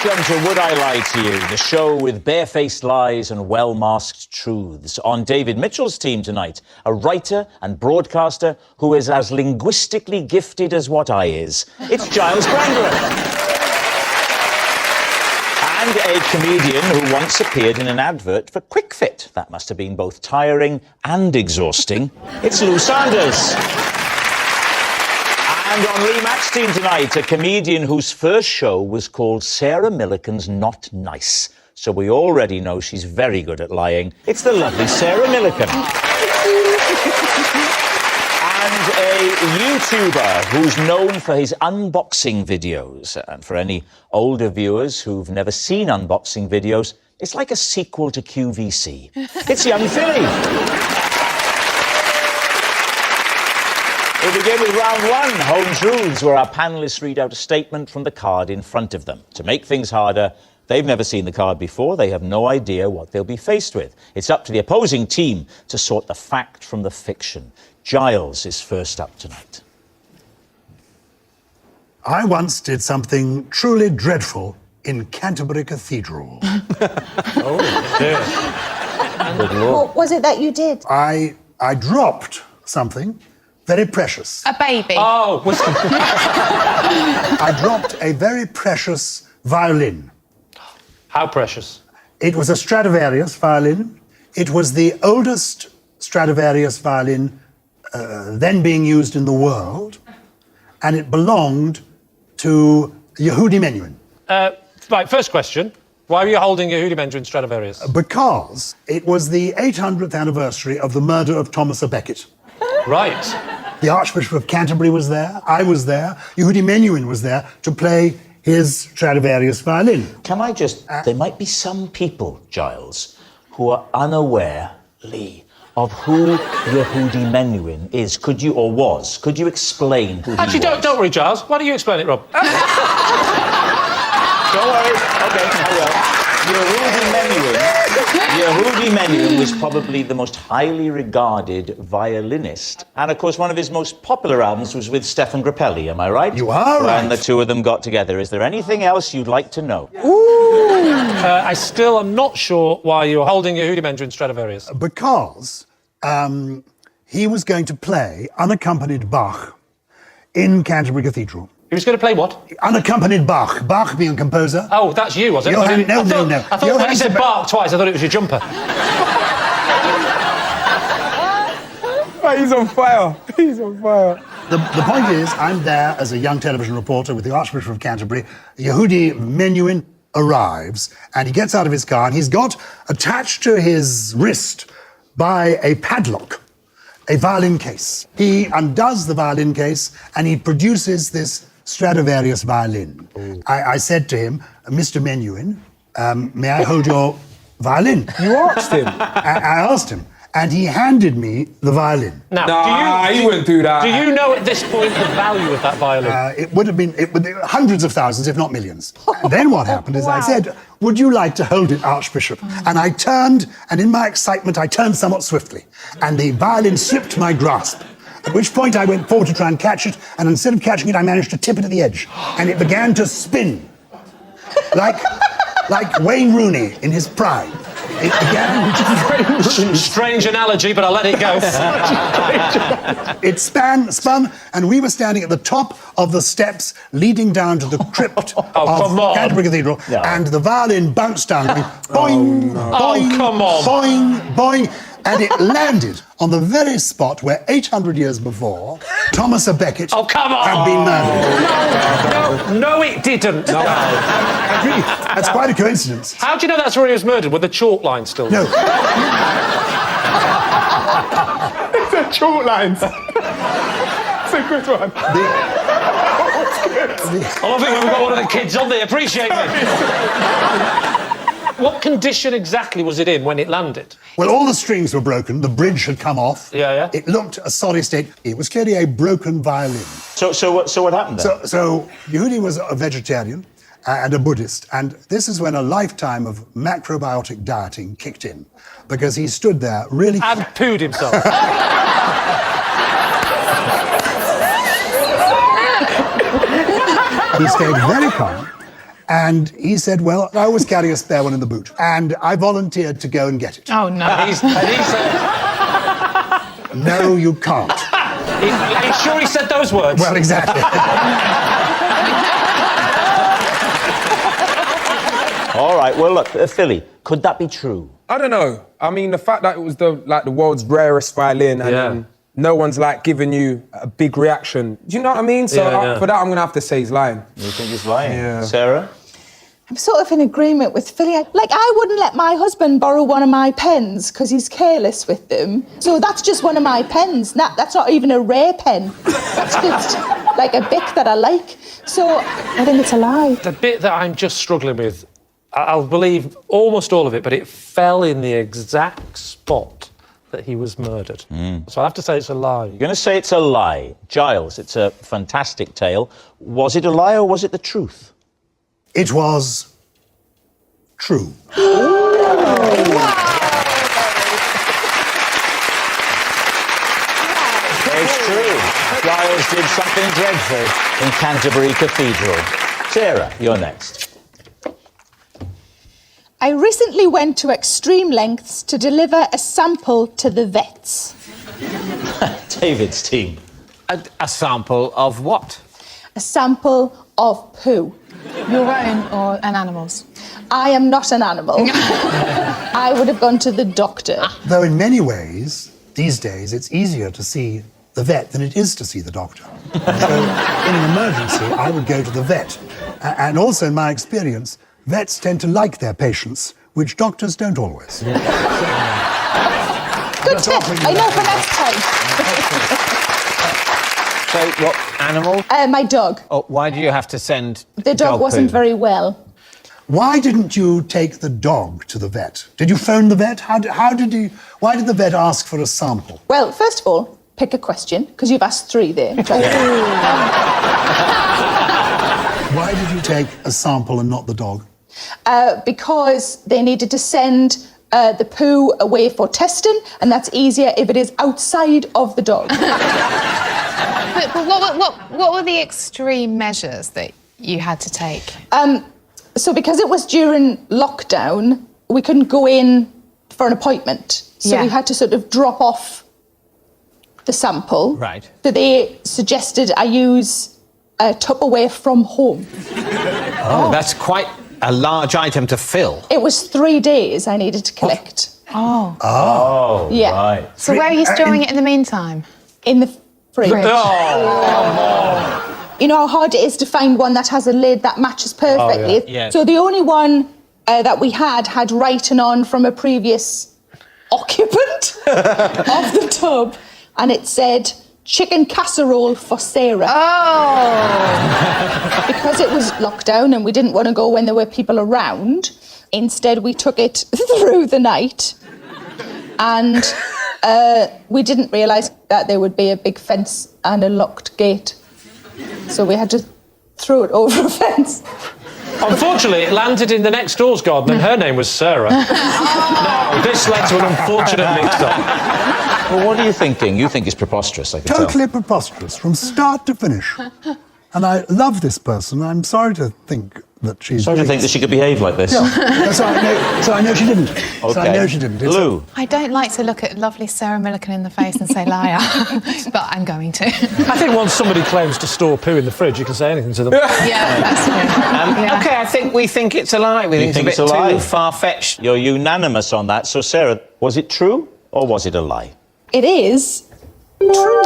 Welcome to Would I Lie to You, the show with barefaced lies and well-masked truths. On David Mitchell's team tonight, a writer and broadcaster who is as linguistically gifted as what I is. It's Gyles Brandreth. And a comedian who once appeared in an advert for Quick Fit. That must have been both tiring and exhausting. It's Lou Sanders. And on Lee Mack's team tonight, a comedian whose first show was called Sarah Millican's Not Nice. So we already know she's very good at lying. It's the lovely Sarah Millican. And a YouTuber who's known for his unboxing videos. And for any older viewers who've never seen unboxing videos, it's like a sequel to QVC. It's young Philly. We'll begin with round one, Home Truths, where our panellists read out a statement from the card in front of them. To make things harder, they've never seen the card before. They have no idea what they'll be faced with. It's up to the opposing team to sort the fact from the fiction. Gyles is first up tonight. I once did something truly dreadful in Canterbury Cathedral. Oh, dear. Good Lord. What was it that you did? I dropped something very precious. A baby. Oh, I dropped a very precious violin. how precious? It was a Stradivarius violin. It was the oldest Stradivarius violin then being used in the world, and it belonged to Yehudi Menuhin. Right, first question. Why were you holding Yehudi Menuhin Stradivarius? Because it was the 800th anniversary of the murder of Thomas à Becket. Right. The Archbishop of Canterbury was there, I was there, Yehudi Menuhin was there to play his Stradivarius violin. Can I just... there might be some people, Gyles, who are unaware, Lee, of who Yehudi Menuhin is. Could you, or was, could you explain who he Actually, was? don't worry, Giles. Why don't you explain it, Rob? Don't worry. OK, I will. Yehudi Menuhin was probably the most highly regarded violinist. And, of course, one of his most popular albums was with Stefan Grappelli, am I right? You are right. And the two of them got together. Is there anything else you'd like to know? I still am not sure why you're holding Yehudi Menuhin Stradivarius. Because he was going to play unaccompanied Bach in Canterbury Cathedral. He was going to play what? Unaccompanied Bach. Bach being a composer. Oh, that's you, was it? No. I thought when Johann you said Bach twice, I thought it was your jumper. He's on fire. He's on fire. The point is, I'm there as a young television reporter with the Archbishop of Canterbury. Yehudi Menuhin arrives, and he gets out of his car, and he's got attached to his wrist by a padlock a violin case. He undoes the violin case, and he produces this Stradivarius violin. I said to him, Mr. Menuhin, may I hold your violin? You asked him. I asked him, and he handed me the violin. Now, He wouldn't do that. do you know at this point the value of that violin? It would be hundreds of thousands, if not millions. And then what happened is I said, would you like to hold it, Archbishop? And I turned, and in my excitement, I turned somewhat swiftly, and the violin slipped my grasp. At which point I went forward to try and catch it, and instead of catching it, I managed to tip it at the edge. And it began to spin, like Wayne Rooney in his prime. It began... Strange analogy, but I'll let it go. It spun, and we were standing at the top of the steps leading down to the crypt of Canterbury Cathedral, and the violin bounced down, going boing, boing, come on. boing, boing, and it landed on the very spot where 800 years before Thomas à Becket had been murdered. No, it didn't. Really, that's quite a coincidence. How do you know that's where he was murdered? With the chalk line still? No. It's a chalk lines. It's a good one. I love it when we've got one of the kids on. They appreciate me. What condition exactly was it in when it landed? Well, all the strings were broken. The bridge had come off. Yeah. It looked a sorry state. It was clearly a broken violin. So what happened then? So Yehudi was a vegetarian and a Buddhist, and this is when a lifetime of macrobiotic dieting kicked in, because he stood there really... And pooed himself. He stayed very calm, And he said, well, I always carry a spare one in the boot. And I volunteered to go and get it. Oh, no. No, you can't. Are you sure he said those words? Well, exactly. All right, well, look, Philly, could that be true? I don't know. I mean, the fact that it was the world's rarest violin and no one's giving you a big reaction. Do you know what I mean? So for that, I'm gonna have to say he's lying. You think he's lying? Yeah. Sarah? I'm sort of in agreement with Philly. I wouldn't let my husband borrow one of my pens because he's careless with them. So that's just one of my pens. That's not even a rare pen. That's just like a Bic that I like. So I think it's a lie. The bit that I'm just struggling with, I'll believe almost all of it, but it fell in the exact spot that he was murdered. So I have to say it's a lie. You're going to say it's a lie. Gyles, it's a fantastic tale. Was it a lie or was it the truth? It was true. It's true. Gyles did something dreadful in Canterbury Cathedral. Sarah, you're next. I recently went to extreme lengths to deliver a sample to the vets. David's team. A sample of what? A sample of poo. Your own or an animal's? I am not an animal. I would have gone to the doctor. Though in many ways, these days, it's easier to see the vet than it is to see the doctor. So in an emergency, I would go to the vet. And also, in my experience, vets tend to like their patients, which doctors don't always. Good tip. I know for next time. So, what animal? My dog. Oh, why do you have to send The dog wasn't poo? very well. Why didn't you take the dog to the vet? Did you phone the vet? Why did the vet ask for a sample? Well, first of all, pick a question, because you've asked 3 there. Why did you take a sample and not the dog? Because they needed to send the poo away for testing, and that's easier if it is outside of the dog. But what were the extreme measures that you had to take? So because it was during lockdown, we couldn't go in for an appointment. So we had to sort of drop off the sample. Right. So they suggested I use a Tupperware from home. Oh, that's quite a large item to fill. It was 3 days I needed to collect. Oh. Oh, Yeah. right. So where are you storing it in the meantime? In the fridge. Oh, You know how hard it is to find one that has a lid that matches perfectly? Oh, yeah. So the only one that we had writing on from a previous occupant of the tub, and it said, chicken casserole for Sarah. Oh! Because it was lockdown and we didn't want to go when there were people around, instead we took it through the night, and we didn't realise that there would be a big fence and a locked gate. So we had to throw it over a fence. unfortunately, it landed in the next door's garden, and her name was Sarah. No, this led to an unfortunate mix-up. Well, what are you thinking? You think it's preposterous, I can tell. Totally preposterous, from start to finish. And I love this person. I'm sorry to think that she's... Sorry to think that she could behave like this. Yeah, so I know she didn't. Okay. So I know she didn't. Lou. I don't like to look at lovely Sarah Millican in the face and say liar, but I'm going to. I think once somebody claims to store poo in the fridge, you can say anything to them. Yeah, that's true. Yeah. OK, I think we think it's a lie. We think it's a bit too far-fetched. You're unanimous on that. So, Sarah, was it true or was it a lie? It is true.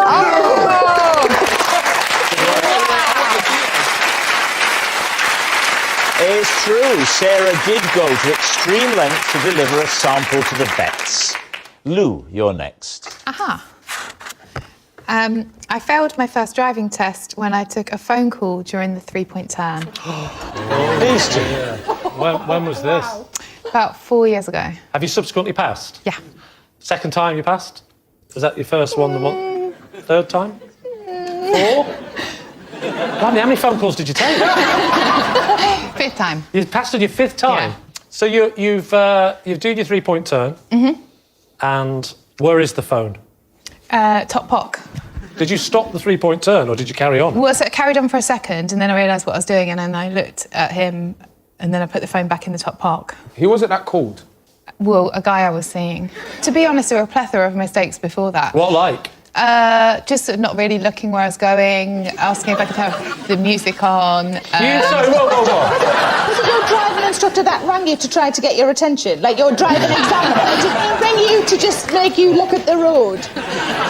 It's true. Sarah did go to extreme lengths to deliver a sample to the vets. Lou, you're next. Aha. I failed my first driving test when I took a phone call during the 3-point turn. These two. When was this? About 4 years ago. Have you subsequently passed? Yeah. Second time you passed? Was that your first one? Third time? 4? Blimey, how many phone calls did you take? 5th time. You passed on your 5th time? Yeah. So you've done your 3-point turn. Mm-hmm. And where is the phone? Top pock. Did you stop the 3-point turn or did you carry on? Well, so I carried on for a second and then I realised what I was doing and then I looked at him and then I put the phone back in the top park. Who was it that called? Well, a guy I was seeing. To be honest, there were a plethora of mistakes before that. What like? Just sort of not really looking where I was going, asking if I could have the music on. Sorry, whoa. Was it your driving instructor that rang you to try to get your attention? Like your driving examiner? Did he ring you to just make you look at the road?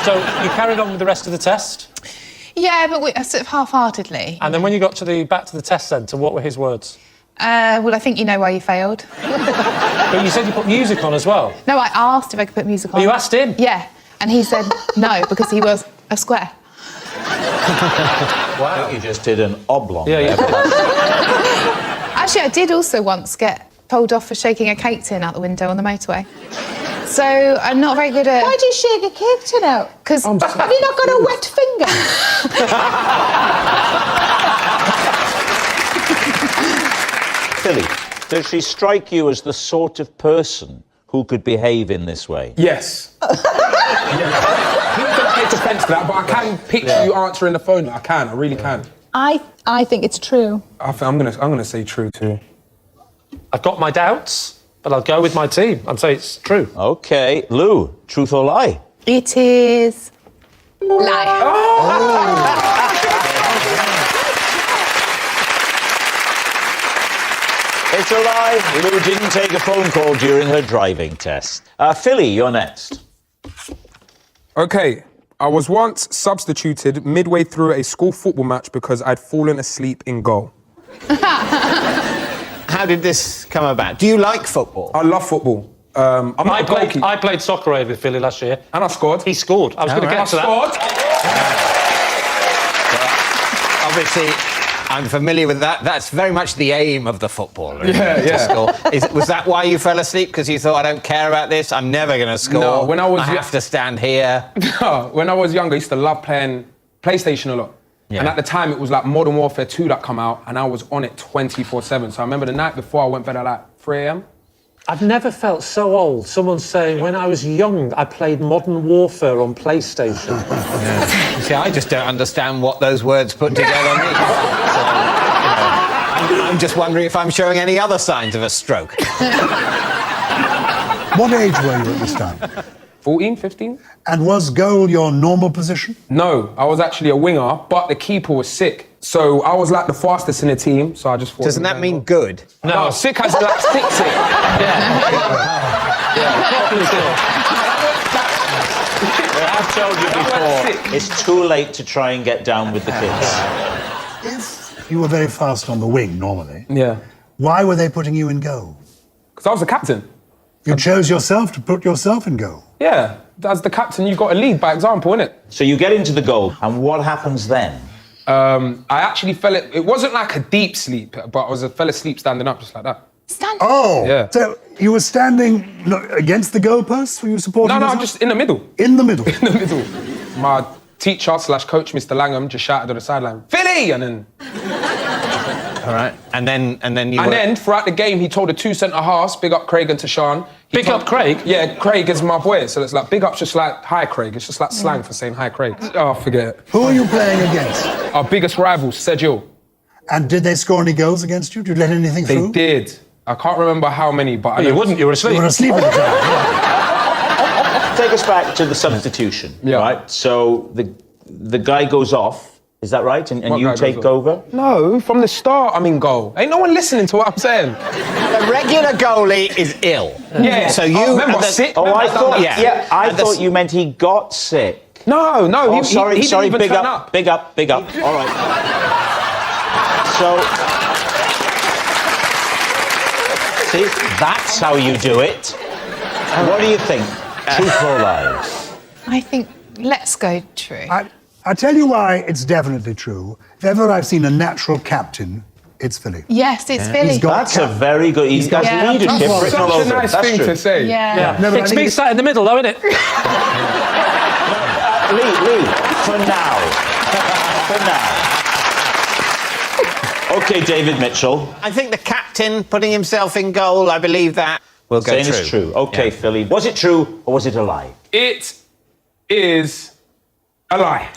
So you carried on with the rest of the test? Yeah, but sort of half-heartedly. And then when you got back to the test centre, what were his words? Well, I think you know why you failed. But you said you put music on as well. No, I asked if I could put music on. Oh, you asked him? Yeah, and he said no, because he was a square. Wow. You just did an oblong. Yeah. Actually, I did also once get told off for shaking a cake tin out the window on the motorway. So I'm not very good at... Why do you shake a cake tin out? Because... Have you not got a wet finger? Philly, does she strike you as the sort of person who could behave in this way? Yes. People don't take offence to that, but I can picture you answering the phone. I can, I really can. I think it's true. I'm gonna say true too. I've got my doubts, but I'll go with my team and say it's true. OK. Lou, truth or lie? It is... lie. It's a lie. Lou didn't take a phone call during her driving test. Philly, you're next. Okay, I was once substituted midway through a school football match because I'd fallen asleep in goal. How did this come about? Do you like football? I love football. I'm not a goalkeeper. I played soccer aid with Philly last year. And I scored. He scored. I was going to get to that. Obviously, I'm familiar with that. That's very much the aim of the footballer. Yeah. Score. Was that why you fell asleep? Because you thought, I don't care about this, I'm never going to score. No, when I have to stand here. No, when I was younger, I used to love playing PlayStation a lot. Yeah. And at the time, it was like Modern Warfare 2 that come out, and I was on it 24/7. So I remember the night before, I went bed at like 3 a.m. I've never felt so old. Someone saying, when I was young, I played Modern Warfare on PlayStation. Yeah. See, I just don't understand what those words put together mean. I'm just wondering if I'm showing any other signs of a stroke. What age were you at this time? 14, 15? And was goal your normal position? No, I was actually a winger, but the keeper was sick. So I was like the fastest in the team, so I just thought... Doesn't that mean good? No, sick as like sick. I've told you before, it's too late to try and get down with the kids. If you were very fast on the wing, normally, Yeah. why were they putting you in goal? Because I was the captain. You chose yourself to put yourself in goal. Yeah, as the captain, you got to lead by example, innit? So you get into the goal, and what happens then? I actually it wasn't like a deep sleep, but I fell asleep standing up just like that. Oh, Yeah. So you were standing against the goalposts? Were you supporting? No, yourself? just in the middle. In the middle. In the middle. My teacher/coach, Mr. Langham, just shouted on the sideline, "Philly!" And then... All right. And then throughout the game, he told the two centre-halves, big up Craig and Tashan. Big up Craig? Yeah, Craig is my boy. So it's like, big up's just like, hi, Craig. It's just like slang for saying hi, Craig. Oh, forget it. Who are you playing against? Our biggest rival, Sergio. And did they score any goals against you? Did you let anything They through? did. I can't remember how many, but... You wouldn't, you were asleep. You were asleep at the time. Yeah. Take us back to the substitution, right? So the guy goes off, is that right? And you take over? No, from the start, I'm in goal. Ain't no one listening to what I'm saying. The regular goalie is ill. Yeah. So you... remember, sick? Oh, I thought... Yeah. I thought you meant he got sick. No, Oh, he sorry, didn't even big turn up, big up. All right. So... See, that's how you do it. What do you think? Truth or lies? I think let's go true. I tell you why it's definitely true. If ever I've seen a natural captain, it's Philly. Yes, it's Philly. That's a very good... He's got leadership That's written all Such a over nice it. That's thing true. to say. Yeah. No, but I It's think me sat in the middle, though, isn't it? Lee, for now. For now. OK, David Mitchell. I think the captain putting himself in goal, I believe that will go Saying true. it's true. OK, Yeah. Philly. Was it true or was it a lie? It is a lie.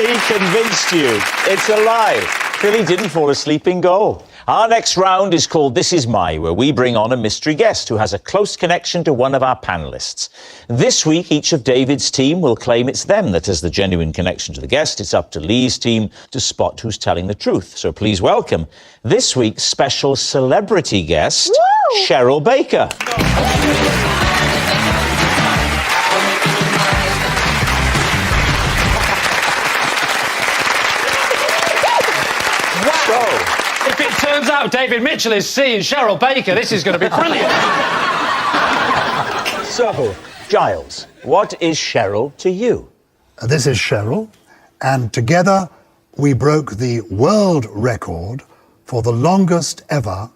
He convinced you. It's a lie. Philly didn't fall asleep in goal. Our next round is called This Is My, where we bring on a mystery guest who has a close connection to one of our panellists. This week, each of David's team will claim it's them that has the genuine connection to the guest. It's up to Lee's team to spot who's telling the truth. So please welcome this week's special celebrity guest, Woo! Cheryl Baker. If it turns out David Mitchell is seeing Cheryl Baker, this is going to be brilliant. So, Gyles, what is Cheryl to you? This is Cheryl, and together we broke the world record for the longest ever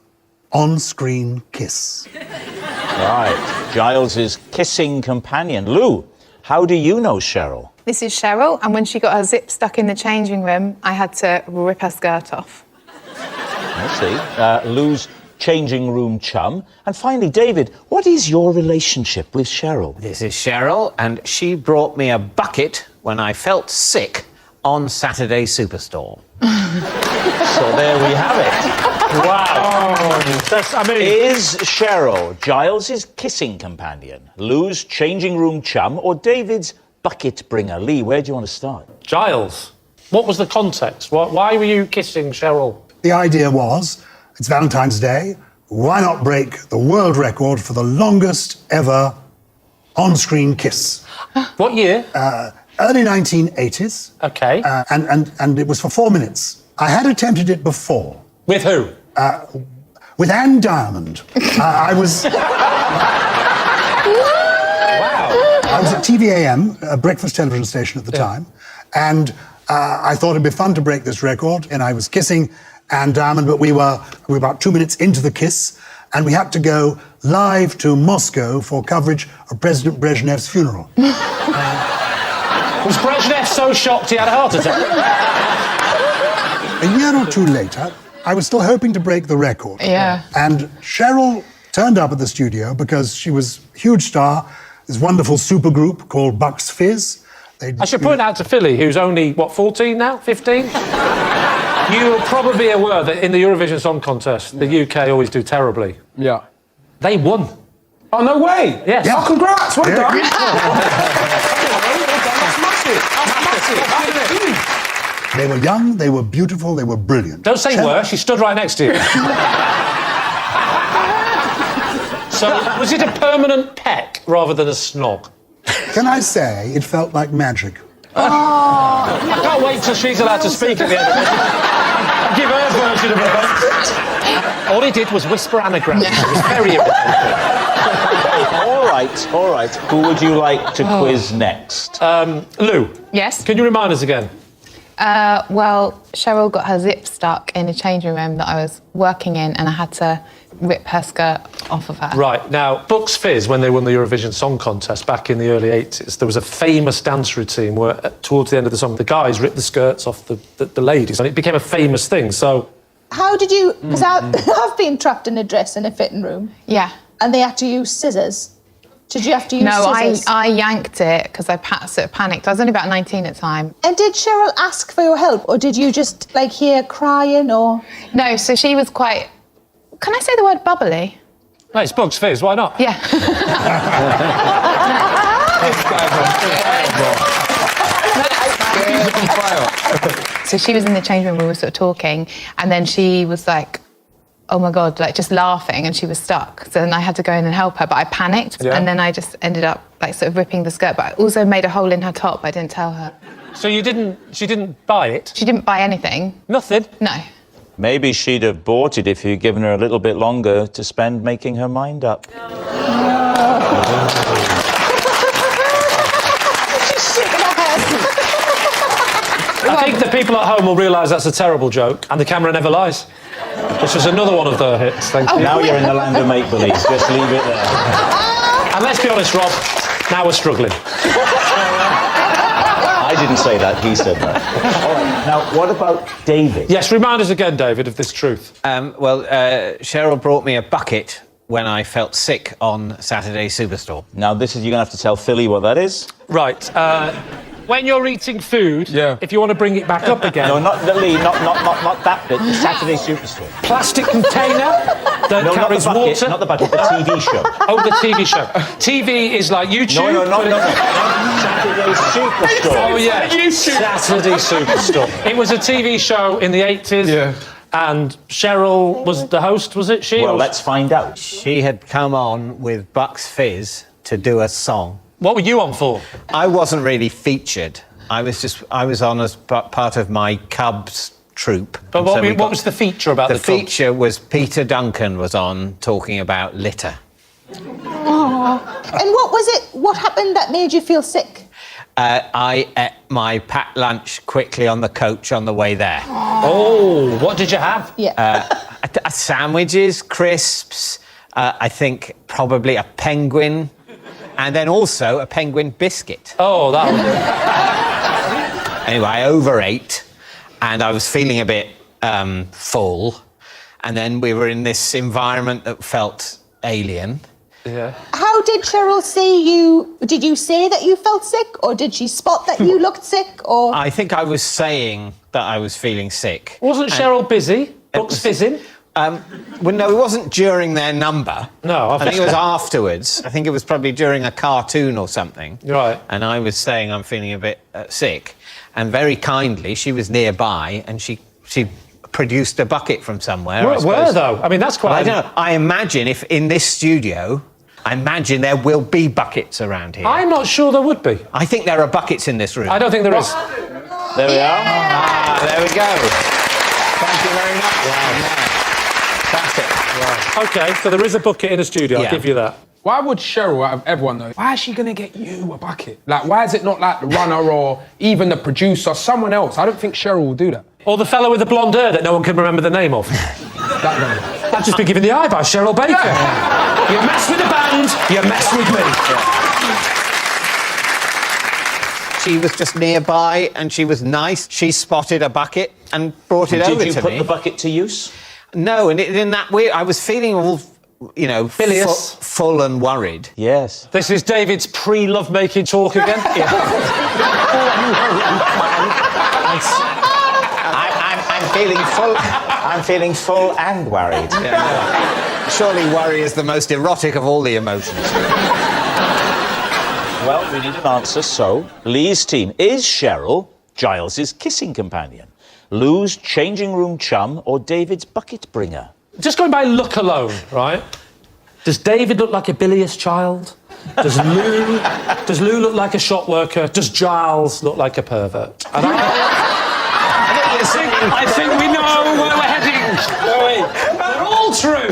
on-screen kiss. Right, Giles's kissing companion. Lou, how do you know Cheryl? This is Cheryl, and when she got her zip stuck in the changing room, I had to rip her skirt off. I see. Lou's changing room chum. And finally, David, what is your relationship with Cheryl? This is Cheryl, and she brought me a bucket when I felt sick on Saturday Superstore. So there we have it. Wow. Is Cheryl Giles's kissing companion, Lou's changing room chum, or David's bucket bringer? Lee, where do you want to start? Giles, what was the context? Why were you kissing Cheryl? The idea was, it's Valentine's Day, why not break the world record for the longest ever on-screen kiss? What year? Early 1980s. OK. And it was for 4 minutes. I had attempted it before. With who? With Anne Diamond. I was... Wow. I was at TVAM, a breakfast television station at the time, and I thought it'd be fun to break this record, and I was kissing Anne Diamond, but we were about 2 minutes into the kiss, and we had to go live to Moscow for coverage of President Brezhnev's funeral. Was Brezhnev so shocked he had a heart attack? A year or two later, I was still hoping to break the record. Yeah. And Cheryl turned up at the studio because she was a huge star, this wonderful supergroup called Bucks Fizz. I should point out to Philly, who's only, 14 now? 15? You're probably aware that in the Eurovision Song Contest, the UK always do terribly. Yeah. They won. Oh, no way. Yes. Oh, congrats. Well done. That's massive. They were young, they were beautiful, they were brilliant. Don't say were, she stood right next to you. So, was it a permanent peck rather than a snog? Can I say it felt like magic? I can't wait till she's allowed to speak at the end of it. Give her version of events. All he did was whisper anagrams. It was very All right. Who would you like to quiz next? Lou. Yes? Can you remind us again? Well, Cheryl got her zip stuck in a changing room that I was working in, and I had to rip her skirt off of her. Right, now, Bucks Fizz, when they won the Eurovision Song Contest back in the early 80s, there was a famous dance routine where, towards the end of the song, the guys ripped the skirts off the ladies, and it became a famous thing, so... How did you... Because I've been trapped in a dress in a fitting room. Yeah. And they had to use scissors. Did you have to use scissors? No, I yanked it because I sort of panicked. I was only about 19 at the time. And did Cheryl ask for your help, or did you just, hear crying, or...? No, so she was quite... Can I say the word bubbly? No, it's Bucks Fizz, why not? Yeah. So she was in the change room, we were sort of talking, and then she was like, oh my God, just laughing, and she was stuck. So then I had to go in and help her, but I panicked, and then I just ended up sort of ripping the skirt, but I also made a hole in her top, but I didn't tell her. So she didn't buy it? She didn't buy anything. Nothing? No. Maybe she'd have bought it if you'd given her a little bit longer to spend making her mind up. I think the people at home will realise that's a terrible joke, and the camera never lies. This is another one of their hits, thank you. Now you're in the land of make-believe, just leave it there. And let's be honest, Rob, now we're struggling. I didn't say that, he said that. All right, now what about David? Yes, remind us again, David, of this truth. Cheryl brought me a bucket when I felt sick on Saturday Superstore. Now, you're going to have to tell Philly what that is. Right, when you're eating food, if you want to bring it back up again... No, not the Lee, not that bit, the Saturday Superstore. Plastic container that carries water. Not the bucket, the TV show. Oh, the TV show. TV is like YouTube. No. Saturday Superstore. Oh, yeah. Saturday Superstore. It was a TV show in the 80s. Yeah. And Cheryl was the host, was it? Well, let's find out. She had come on with Bucks Fizz to do a song. What were you on for? I wasn't really featured. I was on as part of my Cubs troupe. But what was the feature about the feature was Peter Duncan was on talking about litter. Oh. And what was it? What happened that made you feel sick? I ate my packed lunch quickly on the coach on the way there. Oh, what did you have? Sandwiches, crisps, I think probably a penguin, and then also a penguin biscuit. Oh, that would do. Anyway, I overate, and I was feeling a bit full, and then we were in this environment that felt alien. Yeah. How did Cheryl see you? Did you say that you felt sick, or did she spot that you looked sick, or...? I think I was saying that I was feeling sick. Wasn't Cheryl busy? Bucks fizzing? Well, no, it wasn't during their number. No, I think it was afterwards. I think it was probably during a cartoon or something. Right. And I was saying I'm feeling a bit sick. And very kindly, she was nearby, and she produced a bucket from somewhere. Where, though? I mean, that's quite... Well, I don't know. I imagine if in this studio... I imagine there will be buckets around here. I'm not sure there would be. I think there are buckets in this room. I don't think there is. There we are. There we go. Thank you very much. That's it. Right. OK, so there is a bucket in the studio, I'll give you that. Why would Cheryl, out of everyone, though, why is she going to get you a bucket? Like, why is it not like the runner or even the producer, someone else? I don't think Cheryl will do that. Or the fellow with the blonde hair that no one can remember the name of. That guy. I've just been given the eye by Cheryl Baker. Yeah. You mess with the band, you mess with me. Yeah. She was just nearby and she was nice. She spotted a bucket and brought it over to me. Did you put the bucket to use? No, and in that way, I was feeling all, you know, full and worried. Yes. This is David's pre-love-making talk again. I'm feeling full and worried. Yeah. Surely worry is the most erotic of all the emotions. Well, we need an answer, so Lee's team, is Cheryl Gyles's kissing companion, Lou's changing room chum, or David's bucket bringer? Just going by look alone, right? Does David look like a bilious child? Does Lou look like a shop worker? Does Gyles look like a pervert? And I think we know where we're heading. They're all true.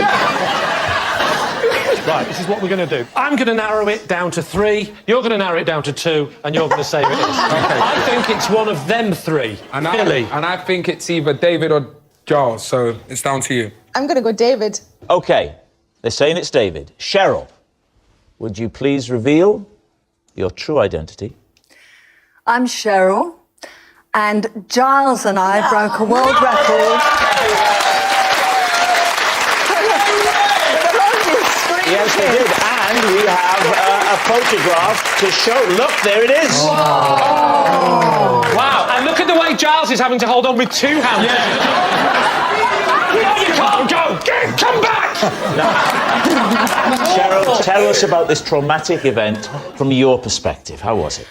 Right, this is what we're going to do. I'm going to narrow it down to 3, you're going to narrow it down to 2, and you're going to say who it is. Okay. I think it's one of them 3. And I think it's either David or Gyles, so it's down to you. I'm going to go David. OK, they're saying it's David. Cheryl, would you please reveal your true identity? I'm Cheryl, and Gyles and I broke a world record. Yes, they did, and we have a photograph to show. Look, there it is. Oh. Wow, and look at the way Gyles is having to hold on with 2 hands. Yeah. No, you can't go! Come back! Cheryl, tell us about this traumatic event from your perspective. How was it?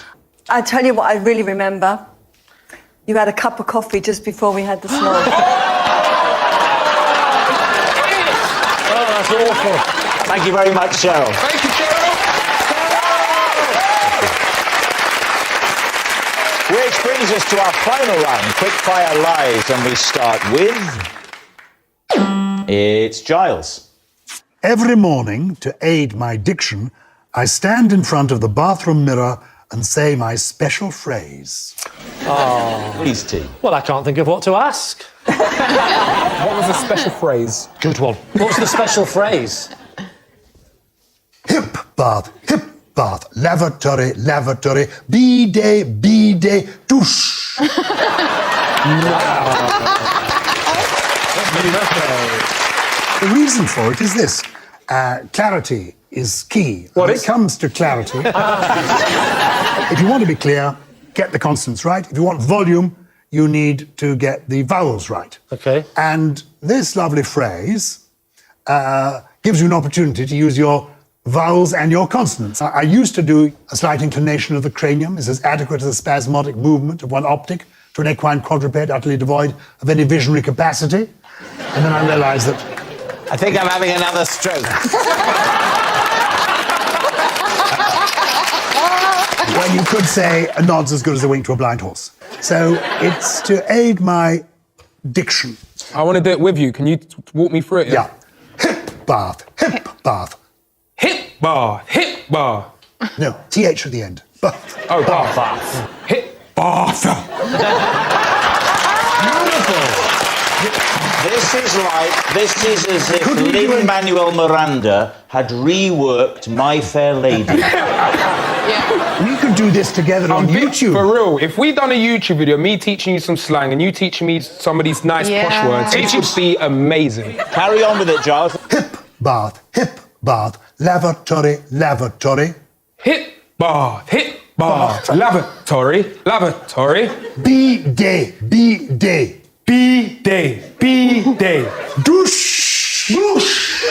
I tell you what I really remember. You had a cup of coffee just before we had the smoke. Oh, that's awful. Thank you very much, Cheryl. Thank you, Cheryl. Which brings us to our final round, quickfire lies, and we start with... It's Gyles. Every morning, to aid my diction, I stand in front of the bathroom mirror and say my special phrase. Oh, please, T. Well, I can't think of what to ask. What was the special phrase? Good one. What's the special phrase? Hip bath, lavatory, lavatory, bidet, bidet, douche. The reason for it is this. Clarity is key. When it comes to clarity, if you want to be clear, get the consonants right. If you want volume, you need to get the vowels right. Okay. And this lovely phrase gives you an opportunity to use your vowels and your consonants. I used to do a slight inclination of the cranium. Is as adequate as a spasmodic movement of one optic to an equine quadruped utterly devoid of any visionary capacity. And then I realised that... I think I'm having another stroke. When you could say a nod's as good as a wink to a blind horse. So it's to aid my diction. I want to do it with you. Can you walk me through it? Yeah. Hip bath, hip bath. Hip bar, hip bar. No, TH at the end. Bath. Oh, bath. Hip bath. This is as if Lin-Manuel Miranda had reworked My Fair Lady. We could do this together on YouTube. For real, if we done a YouTube video, me teaching you some slang and you teaching me some of these nice posh words, it would be amazing. Carry on with it, Giles. Hip bath, lavatory, lavatory. Hip bath, lavatory, lavatory. Bidet, bidet. Bidet, bidet. Douche, douche.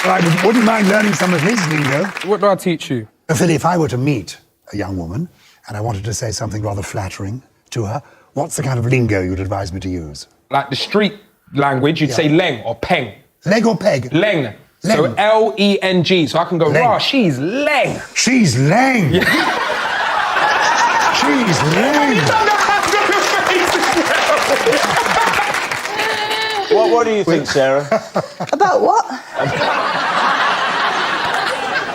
I wouldn't mind learning some of his lingo. What do I teach you? Philly, if I were to meet a young woman and I wanted to say something rather flattering to her, what's the kind of lingo you'd advise me to use? Like the street language, you'd say leng or peng. Leg or peg? Leng. Leng. So L-E-N-G. So I can go, rah, she's leng. She's leng. Yeah. She's leng. What do you think, Sarah? About what?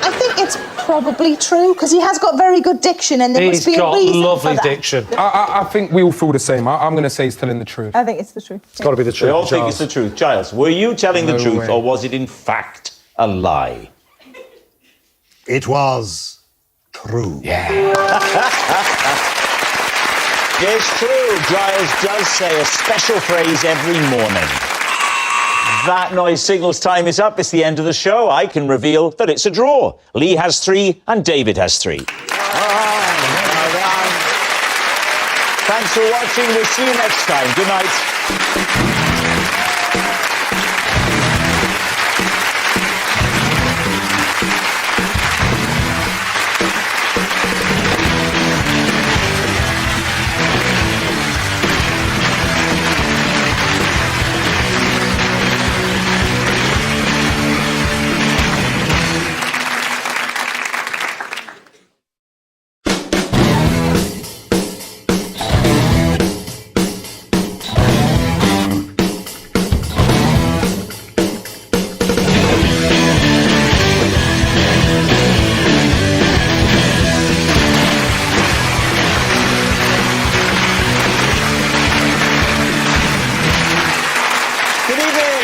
I think it's probably true, because he has got very good diction and there must be a reason He's got lovely for that. diction. I think we all feel the same. I'm going to say he's telling the truth. I think it's the truth. It's got to be the truth. We all think it's the truth. Giles, were you telling the truth, or was it in fact a lie? It was true. Yeah. It's true. Giles does say a special phrase every morning. That noise signals time is up. It's the end of the show. I can reveal that it's a draw. Lee has 3 and David has 3. Thanks for watching. We'll see you next time. Good night.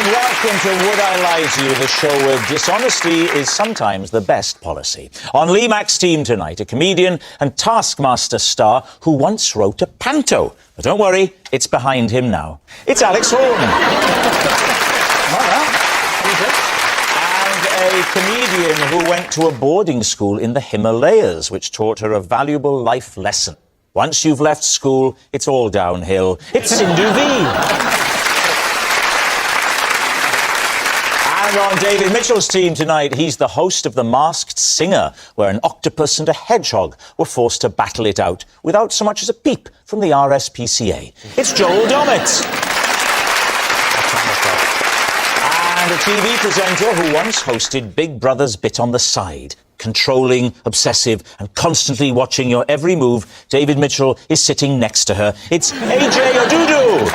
Welcome to Would I Lie to You, the show where dishonesty is sometimes the best policy. On Lee Mack's team tonight, a comedian and Taskmaster star who once wrote a panto. But don't worry, it's behind him now. It's Alex Horne. And a comedian who went to a boarding school in the Himalayas, which taught her a valuable life lesson. Once you've left school, it's all downhill. It's Sindhu V. And on David Mitchell's team tonight, he's the host of The Masked Singer, where an octopus and a hedgehog were forced to battle it out without so much as a peep from the RSPCA. It's Joel Dommett. And a TV presenter who once hosted Big Brother's Bit on the Side. Controlling, obsessive, and constantly watching your every move, David Mitchell is sitting next to her. It's AJ Odudu.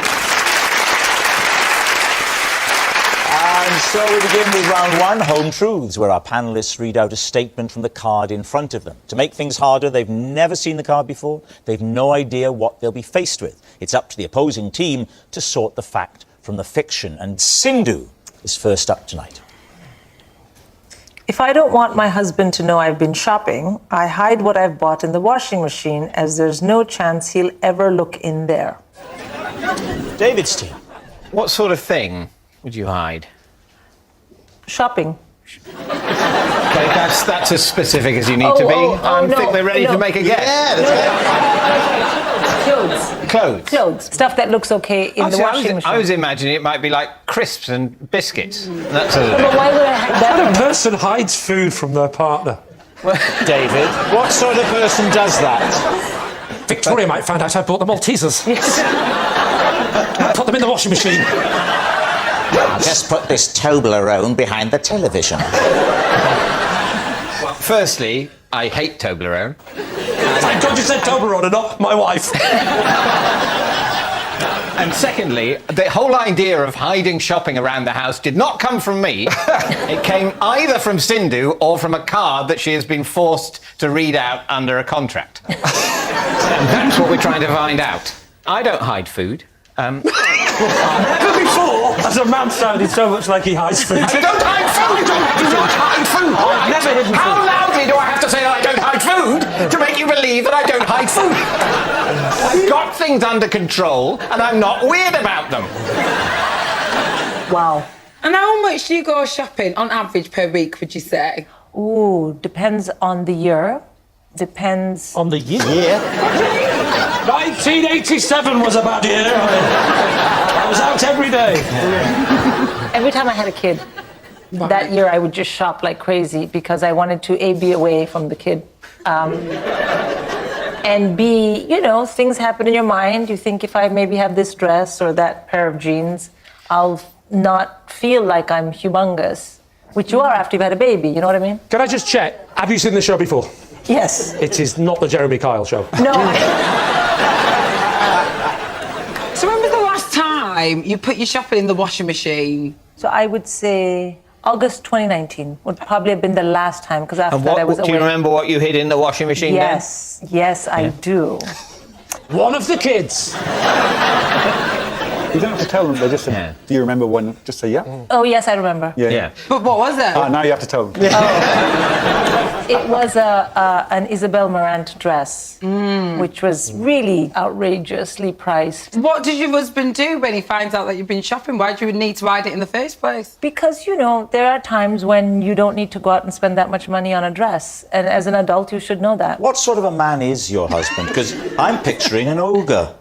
And so we begin with round 1, Home Truths, where our panellists read out a statement from the card in front of them. To make things harder, they've never seen the card before. They've no idea what they'll be faced with. It's up to the opposing team to sort the fact from the fiction. And Sindhu is first up tonight. If I don't want my husband to know I've been shopping, I hide what I've bought in the washing machine, as there's no chance he'll ever look in there. David's team. What sort of thing would you hide? Shopping. much. Okay, that's as specific as you need to be. I think we're ready to make a guess. Clothes. Stuff that looks okay in the washing machine. I was imagining it might be like crisps and biscuits. That sort of thing. But why would I hide that? When a person hides food from their partner. David, what sort of person does that? Victoria might find out I bought the Maltesers. Yes. Put them in the washing machine. I'll just put this Toblerone behind the television. Firstly, I hate Toblerone. Thank God you said Toblerone and not my wife. And secondly, the whole idea of hiding shopping around the house did not come from me. It came either from Sindhu or from a card that she has been forced to read out under a contract. And that's what we're trying to find out. I don't hide food. Before, as a man sounded so much like he hides food. I don't hide food! I do not hide food! I've never hidden food. How loudly do I have to say that I don't hide food to make you believe that I don't hide food? I've got things under control and I'm not weird about them. Wow. And how much do you go shopping on average per week, would you say? Ooh, depends on the year. Depends... On the year? 1987 was a bad year. I was out every day. Every time I had a kid, that year I would just shop like crazy because I wanted to A, be away from the kid. And B, you know, things happen in your mind. You think if I maybe have this dress or that pair of jeans, I'll not feel like I'm humongous, which you are after you've had a baby, you know what I mean? Can I just check, have you seen the show before? Yes. It is not the Jeremy Kyle show. No. So when was the last time you put your shopping in the washing machine? So I would say August 2019 would probably have been the last time, because after that I was away. Do you remember what you hid in the washing machine Yes, yes, I do. One of the kids. You don't have to tell them, they just say, do you remember when? Just say, yeah. Oh, yes, I remember. Yeah. But what was it? Now you have to tell them. It was an Isabel Marant dress, which was really outrageously priced. What did your husband do when he finds out that you've been shopping? Why do you need to hide it in the first place? Because, you know, there are times when you don't need to go out and spend that much money on a dress. And as an adult, you should know that. What sort of a man is your husband? Because I'm picturing an ogre.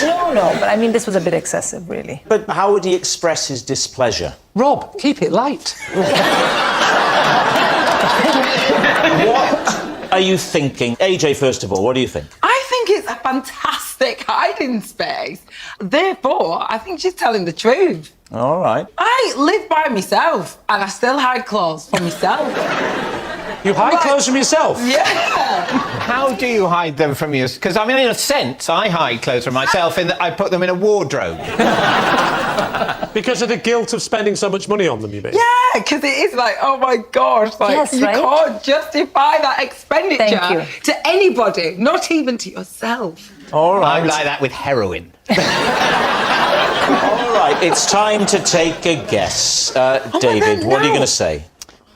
No, but I mean, this was a bit excessive, really. But how would he express his displeasure? Rob, keep it light. What are you thinking? AJ, first of all, what do you think? I think it's a fantastic hiding space. Therefore, I think she's telling the truth. All right. I live by myself and I still hide clothes for myself. You hide clothes from yourself? Yeah. How do you hide them from you? Because, I mean, in a sense, I hide clothes from myself in that I put them in a wardrobe. Because of the guilt of spending so much money on them, you mean? Yeah, because it is like, oh my gosh, like, Yes, you right? can't justify that expenditure Thank you. to anybody, not even to yourself. All right. I'm like that with heroin. All right, it's time to take a guess. David, what are you going to say?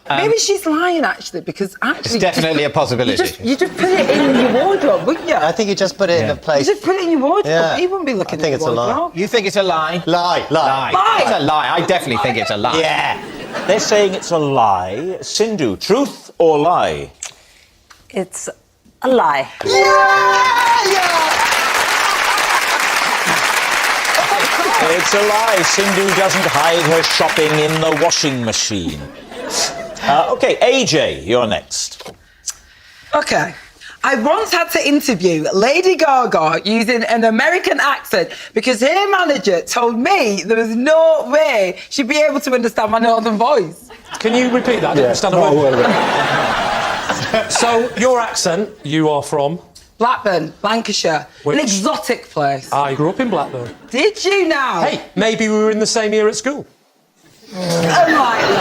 Maybe she's lying, actually, because actually... It's definitely a possibility. You just put it in your wardrobe, wouldn't you? I think you just put it in a place. You just put it in your wardrobe. Yeah. He wouldn't be looking I think at it's a your lie. wardrobe. You think it's a lie? Lie. Lie. It's a lie. I definitely think it's a lie. Yeah. They're saying it's a lie. Sindhu, truth or lie? It's a lie. It's a lie. Sindhu doesn't hide her shopping in the washing machine. OK, AJ, you're next. OK. I once had to interview Lady Gaga using an American accent because her manager told me there was no way she'd be able to understand my northern voice. Can you repeat that? I didn't understand a word of it. So, your accent, you are from? Blackburn, Lancashire. Which? An exotic place. I grew up in Blackburn. Did you now? Hey, maybe we were in the same year at school. Unlikely.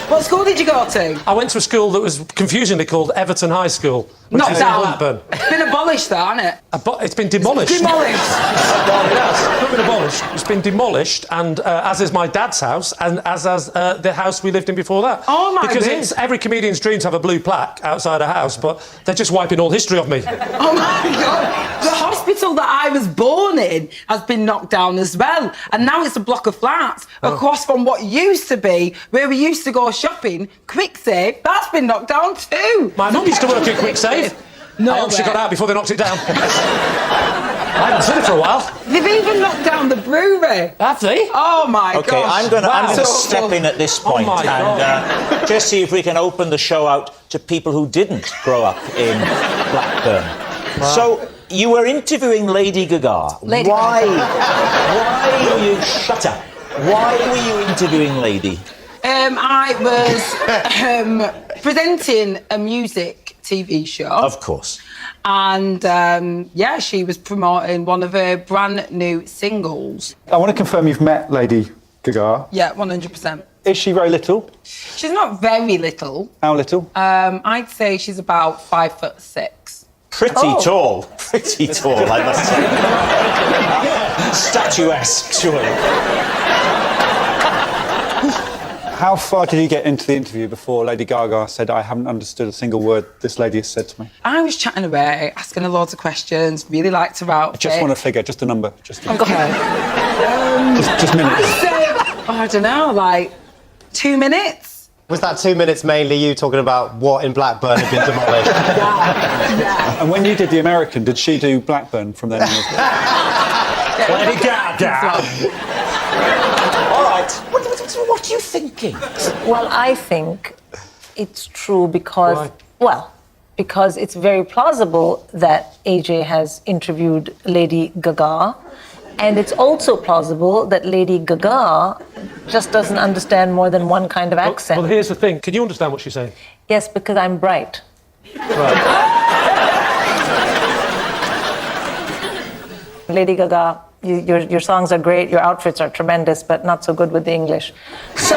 What school did you go to? I went to a school that was confusingly called Everton High School, which Not is down. in Blackburn. It's been abolished. abolished, that, hasn't it? It's been demolished. Demolished. Well, it has. It's not been abolished. It's been demolished, and as is my dad's house, and as the house we lived in before that. Oh, my Because goodness. it's every comedian's dream to have a blue plaque outside a house, but they're just wiping all history of me. Oh my God! The hospital that I was born in has been knocked down as well, and now it's a block of flats across from what used to be where we used to go shopping. Quick Save, that's been knocked down too. My mum used to work at Quick Save. No I hope she way. got out before they knocked it down. I haven't seen it for a while. They've even knocked down the brewery. Have they? Oh my God! Okay, I'm going to Wow. step in at this point my and just see if we can open the show out to people who didn't grow up in Blackburn. So, you were interviewing Lady Gaga. Why were you... Shut up. Why were you interviewing Lady? I was presenting a music TV show. Of course. And yeah, she was promoting one of her brand new singles. I want to confirm you've met Lady Gaga. Yeah, 100%. Is she very little? She's not very little. How little? I'd say she's about 5'6". Pretty tall. Pretty tall, I must say. Statuesque, surely. How far did you get into the interview before Lady Gaga said, I haven't understood a single word this lady has said to me? I was chatting away, asking her loads of questions, really liked her outfit. I just want a figure, just a number. Just a Okay. just minutes. I'd say, I don't know, like 2 minutes. Was that 2 minutes mainly you talking about what in Blackburn had been demolished? Yeah. And when you did the American, did she do Blackburn from then on? Lady Gaga. All right. What are you thinking? Well, I think it's true because, because it's very plausible that AJ has interviewed Lady Gaga, and it's also plausible that Lady Gaga just doesn't understand more than one kind of accent. Well, here's the thing. Can you understand what she's saying? Yes, because I'm bright. Lady Gaga, your songs are great, your outfits are tremendous, but not so good with the English. So...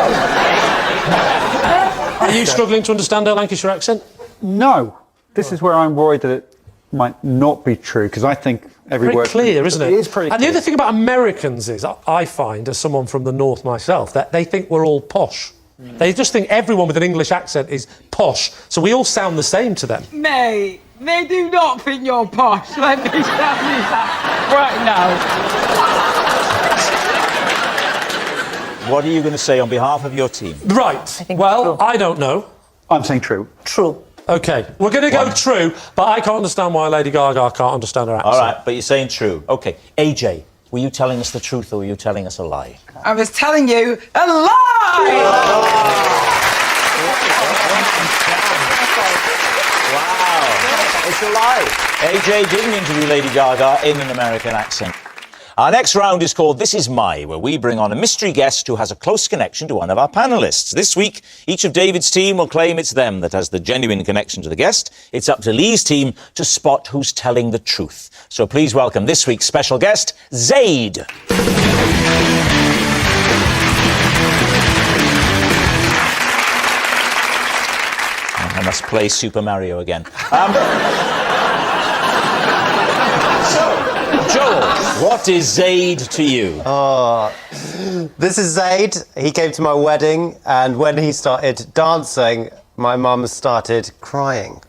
Are you struggling to understand her Lancashire accent? No. This is where I'm worried that it might not be true, because I think every Pretty word... clear, isn't it? It is pretty And clear. the other thing about Americans is, I find, as someone from the north myself, that they think we're all posh. They just think everyone with an English accent is posh, so we all sound the same to them. Mate, they do not think you're posh. Let me tell you that right now. What are you going to say on behalf of your team? Right. Well, I don't know. I'm saying true. True. OK, we're going to go true, but I can't understand why Lady Gaga can't understand her accent. All right, but you're saying true. OK, AJ, were you telling us the truth or were you telling us a lie? I was telling you a lie! Wow, it's a lie. AJ didn't interview Lady Gaga in an American accent. Our next round is called This Is My, where we bring on a mystery guest who has a close connection to one of our panellists. This week, each of David's team will claim it's them that has the genuine connection to the guest. It's up to Lee's team to spot who's telling the truth. So please welcome this week's special guest, Zaid. I must play Super Mario again. Joel, what is Zaid to you? This is Zaid. He came to my wedding, and when he started dancing, my mum started crying.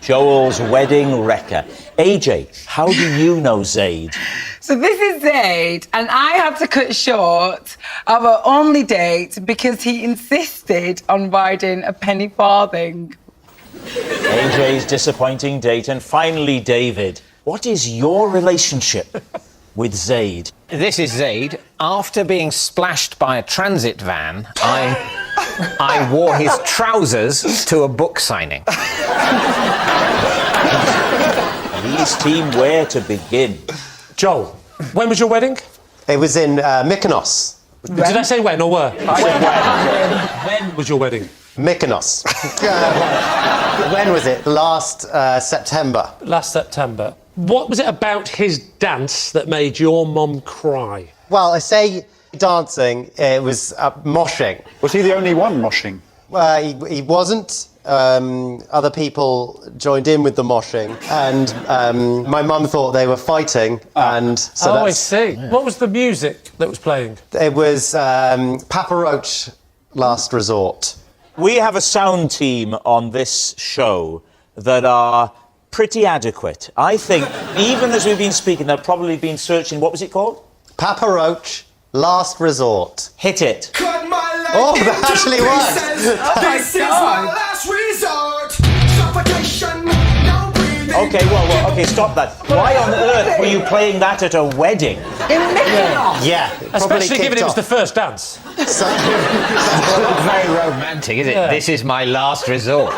Joel's wedding wrecker. AJ, how do you know Zaid? So this is Zaid, and I had to cut short our only date because he insisted on riding a penny farthing. AJ's disappointing date. And finally, David, what is your relationship with Zaid? This is Zaid. After being splashed by a transit van, I wore his trousers to a book signing. Lee's team, where to begin? Joel, when was your wedding? It was in Mykonos. Did I say when or where? When was your wedding? Mykonos. When was it? Last September. Last September. What was it about his dance that made your mum cry? Well, I say dancing, it was moshing. Was he the only one moshing? He wasn't. other people joined in with the moshing, and my mum thought they were fighting, and so I see. What was the music that was playing? It was Papa Roach, Last Resort. We have a sound team on this show that are pretty adequate. I think, even as we've been speaking, they've probably been searching, what was it called? Papa Roach, Last Resort. Hit it. Oh, that actually worked. This is my last resort. Suffocation, no breathing. Okay, stop that. Why on earth were you playing that at a wedding? Yeah. Especially given it was the first dance. So, Very romantic, is it? Yeah. This is my last resort.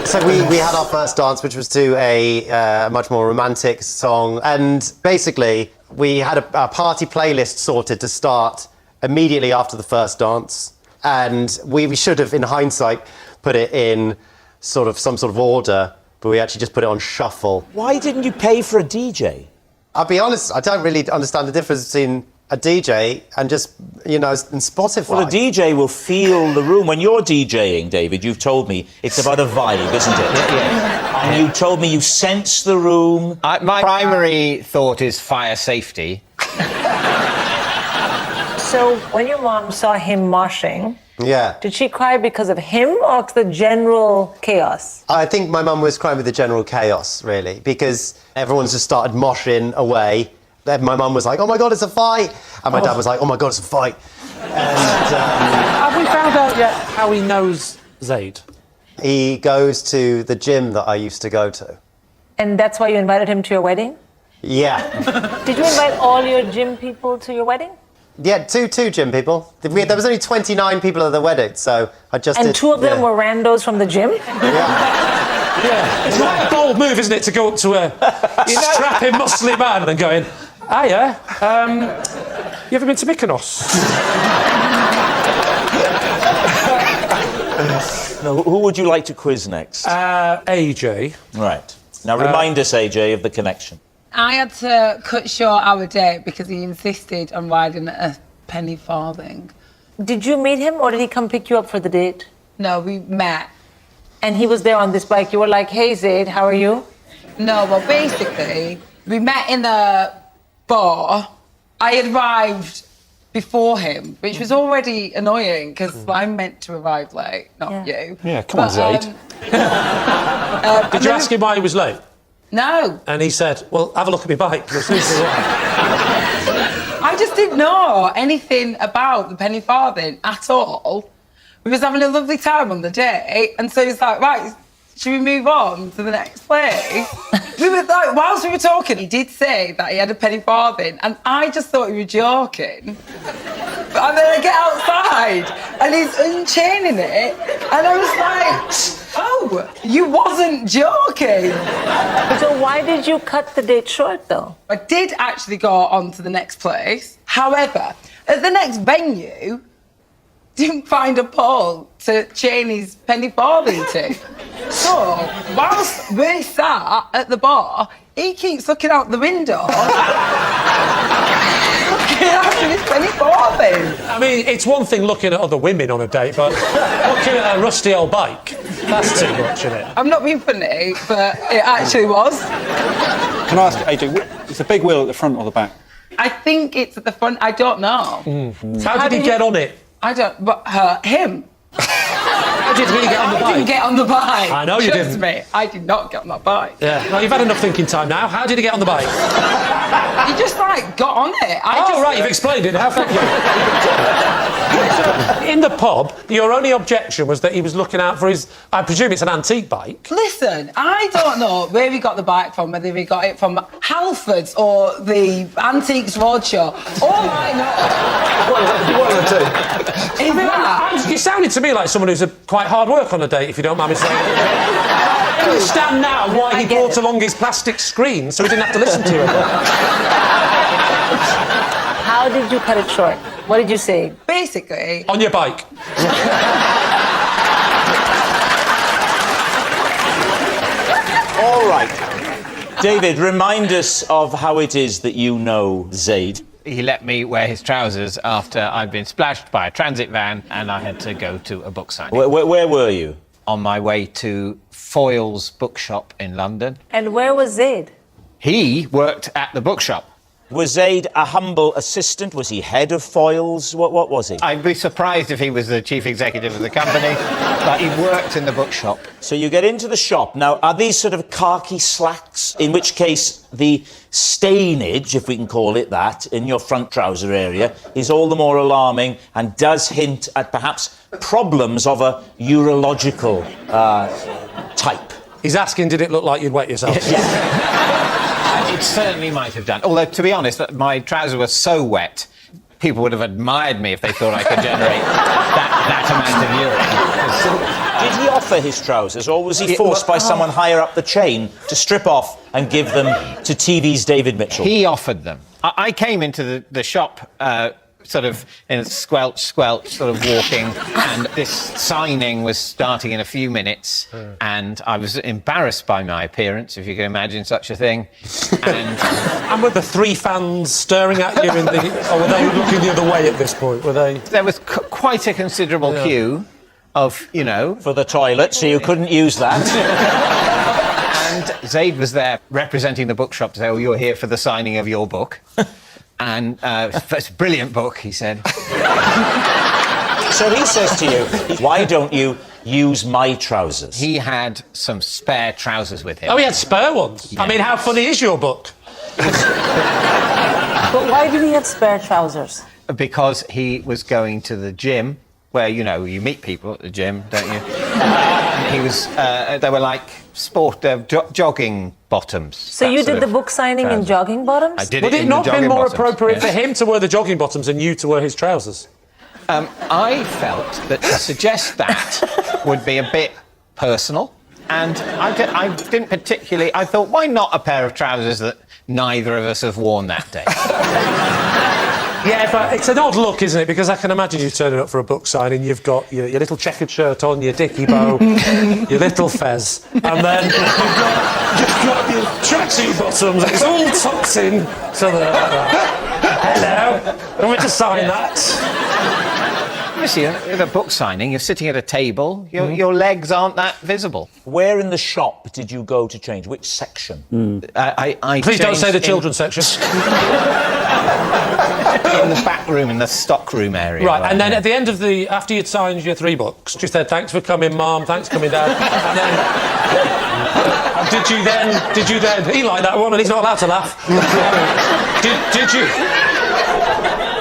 So we had our first dance, which was to a much more romantic song, and basically we had a party playlist sorted to start immediately after the first dance, and we should have, in hindsight, put it in some sort of order, but we actually just put it on shuffle. Why didn't you pay for a DJ? I'll be honest, I don't really understand the difference between a DJ and just, and Spotify. Well, a DJ will feel the room. When you're DJing, David, you've told me it's about a vibe, isn't it? Yeah. And you told me you sense the room. My primary thought is fire safety. So when your mom saw him moshing, Yeah. did she cry because of him or the general chaos? I think my mum was crying with the general chaos, really, because everyone's just started moshing away. Then my mum was like, oh my God, it's a fight. And my dad was like, oh my God, it's a fight. And Have we found out yet how he knows Zaid? he goes to the gym that I used to go to. And that's why you invited him to your wedding? Yeah. Did you invite all your gym people to your wedding? Yeah, two gym people. There was only 29 people at the wedding, so I just And did, two of them were randos from the gym? Yeah. It's not a bold move, isn't it, to go up to a strapping, muscly man and going, hiya, you ever been to Mykonos? No, who would you like to quiz next? AJ. Right. Now remind us, AJ, of the connection. I had to cut short our date because he insisted on riding a penny farthing. Did you meet him or did he come pick you up for the date? No, we met. And he was there on this bike. You were like, hey, Zaid, how are you? No, well, basically, we met in a bar. I had arrived before him, which was already annoying because I'm meant to arrive late, not you. Yeah, come on, Zaid. Did you ask him why he was late? No. And he said, well, have a look at my bike. I just didn't know anything about the penny farthing at all. We was having a lovely time on the day, and so he's like, right, should we move on to the next place? We were like, whilst we were talking, he did say that he had a penny farthing, and I just thought he was joking. And then I get outside, and he's unchaining it, and I was like, oh, you wasn't joking. So why did you cut the date short, though? I did actually go on to the next place. However, at the next venue, didn't find a pole to chain his penny farthing to. So, whilst we sat at the bar, he keeps looking out the window. Looking after his penny farthing. I mean, it's one thing looking at other women on a date, but looking at a rusty old bike, that's too much, isn't it? I'm not being funny, but it actually was. Can I ask, AJ, is the big wheel at the front or the back? I think it's at the front, I don't know. How did he get on it? I don't, but him. How did he get on the bike? I didn't get on the bike. I know you Trust didn't. me, I did not get on that bike. Yeah, well, you've had enough thinking time now. How did he get on the bike? He just, got on it. Right, you've explained it now, thank you. In the pub, your only objection was that he was looking out for his, I presume it's an antique bike. Listen, I don't know where he got the bike from, whether he got it from Halfords or the Antiques Roadshow. All I know is that... You sounded to me like someone who's quite hard work on a date, if you don't mind me saying. I understand now why he brought along his plastic screen so he didn't have to listen to it. How did you cut it short? What did you say? Basically... On your bike. All right. David, remind us of how it is that you know Zaid. he let me wear his trousers after I'd been splashed by a transit van and I had to go to a book signing. Where were you? On my way to Foyle's bookshop in London. And where was Zaid? He worked at the bookshop. Was Zaid a humble assistant? Was he head of Foyles? What was he? I'd be surprised if he was the chief executive of the company, but he worked in the bookshop. So you get into the shop. Now, are these sort of khaki slacks? In which case, the stainage, if we can call it that, in your front trouser area is all the more alarming and does hint at perhaps problems of a urological type. He's asking, did it look like you'd wet yourself? It certainly might have done. Although, to be honest, my trousers were so wet, people would have admired me if they thought I could generate that amount of urine. Did he offer his trousers, or was he forced by someone higher up the chain to strip off and give them to TV's David Mitchell? He offered them. I came into the shop sort of in a squelch, sort of walking, and this signing was starting in a few minutes, and I was embarrassed by my appearance, if you can imagine such a thing. And were the three fans staring at you, or were they looking the other way at this point? Were they? There was quite a considerable queue of, you know... For the toilet, so you couldn't use that. And Zaid was there representing the bookshop to say, oh, you're here for the signing of your book. And it's a brilliant book, he said. So he says to you, why don't you use my trousers? He had some spare trousers with him. Oh, he had spare ones? Yeah. I mean, how funny is your book? But why did he have spare trousers? Because he was going to the gym, where, you know, you meet people at the gym, don't you? He was, they were like jogging bottoms. So you did the book signing in jogging bottoms? I did. Would it not been more appropriate for him to wear the jogging bottoms and you to wear his trousers? I felt that to suggest that would be a bit personal, and I didn't particularly... I thought, why not a pair of trousers that neither of us have worn that day? Yeah, but it's an odd look, isn't it? Because I can imagine you turning up for a book signing, you've got your little checkered shirt on, your dicky bow, your little fez, and then you've got your tracksuit bottoms, it's all tucked in, so they're like that. Hello, want me to sign that? Obviously, at a book signing, you're sitting at a table, your legs aren't that visible. Where in the shop did you go to change? Which section? Please don't say the children's section. In the back room, in the stock room area. Right, and then at the end of after you'd signed your 3 books, you said, thanks for coming, Mum, thanks for coming, Dad. And then, did you then, he liked that one and he's not allowed to laugh.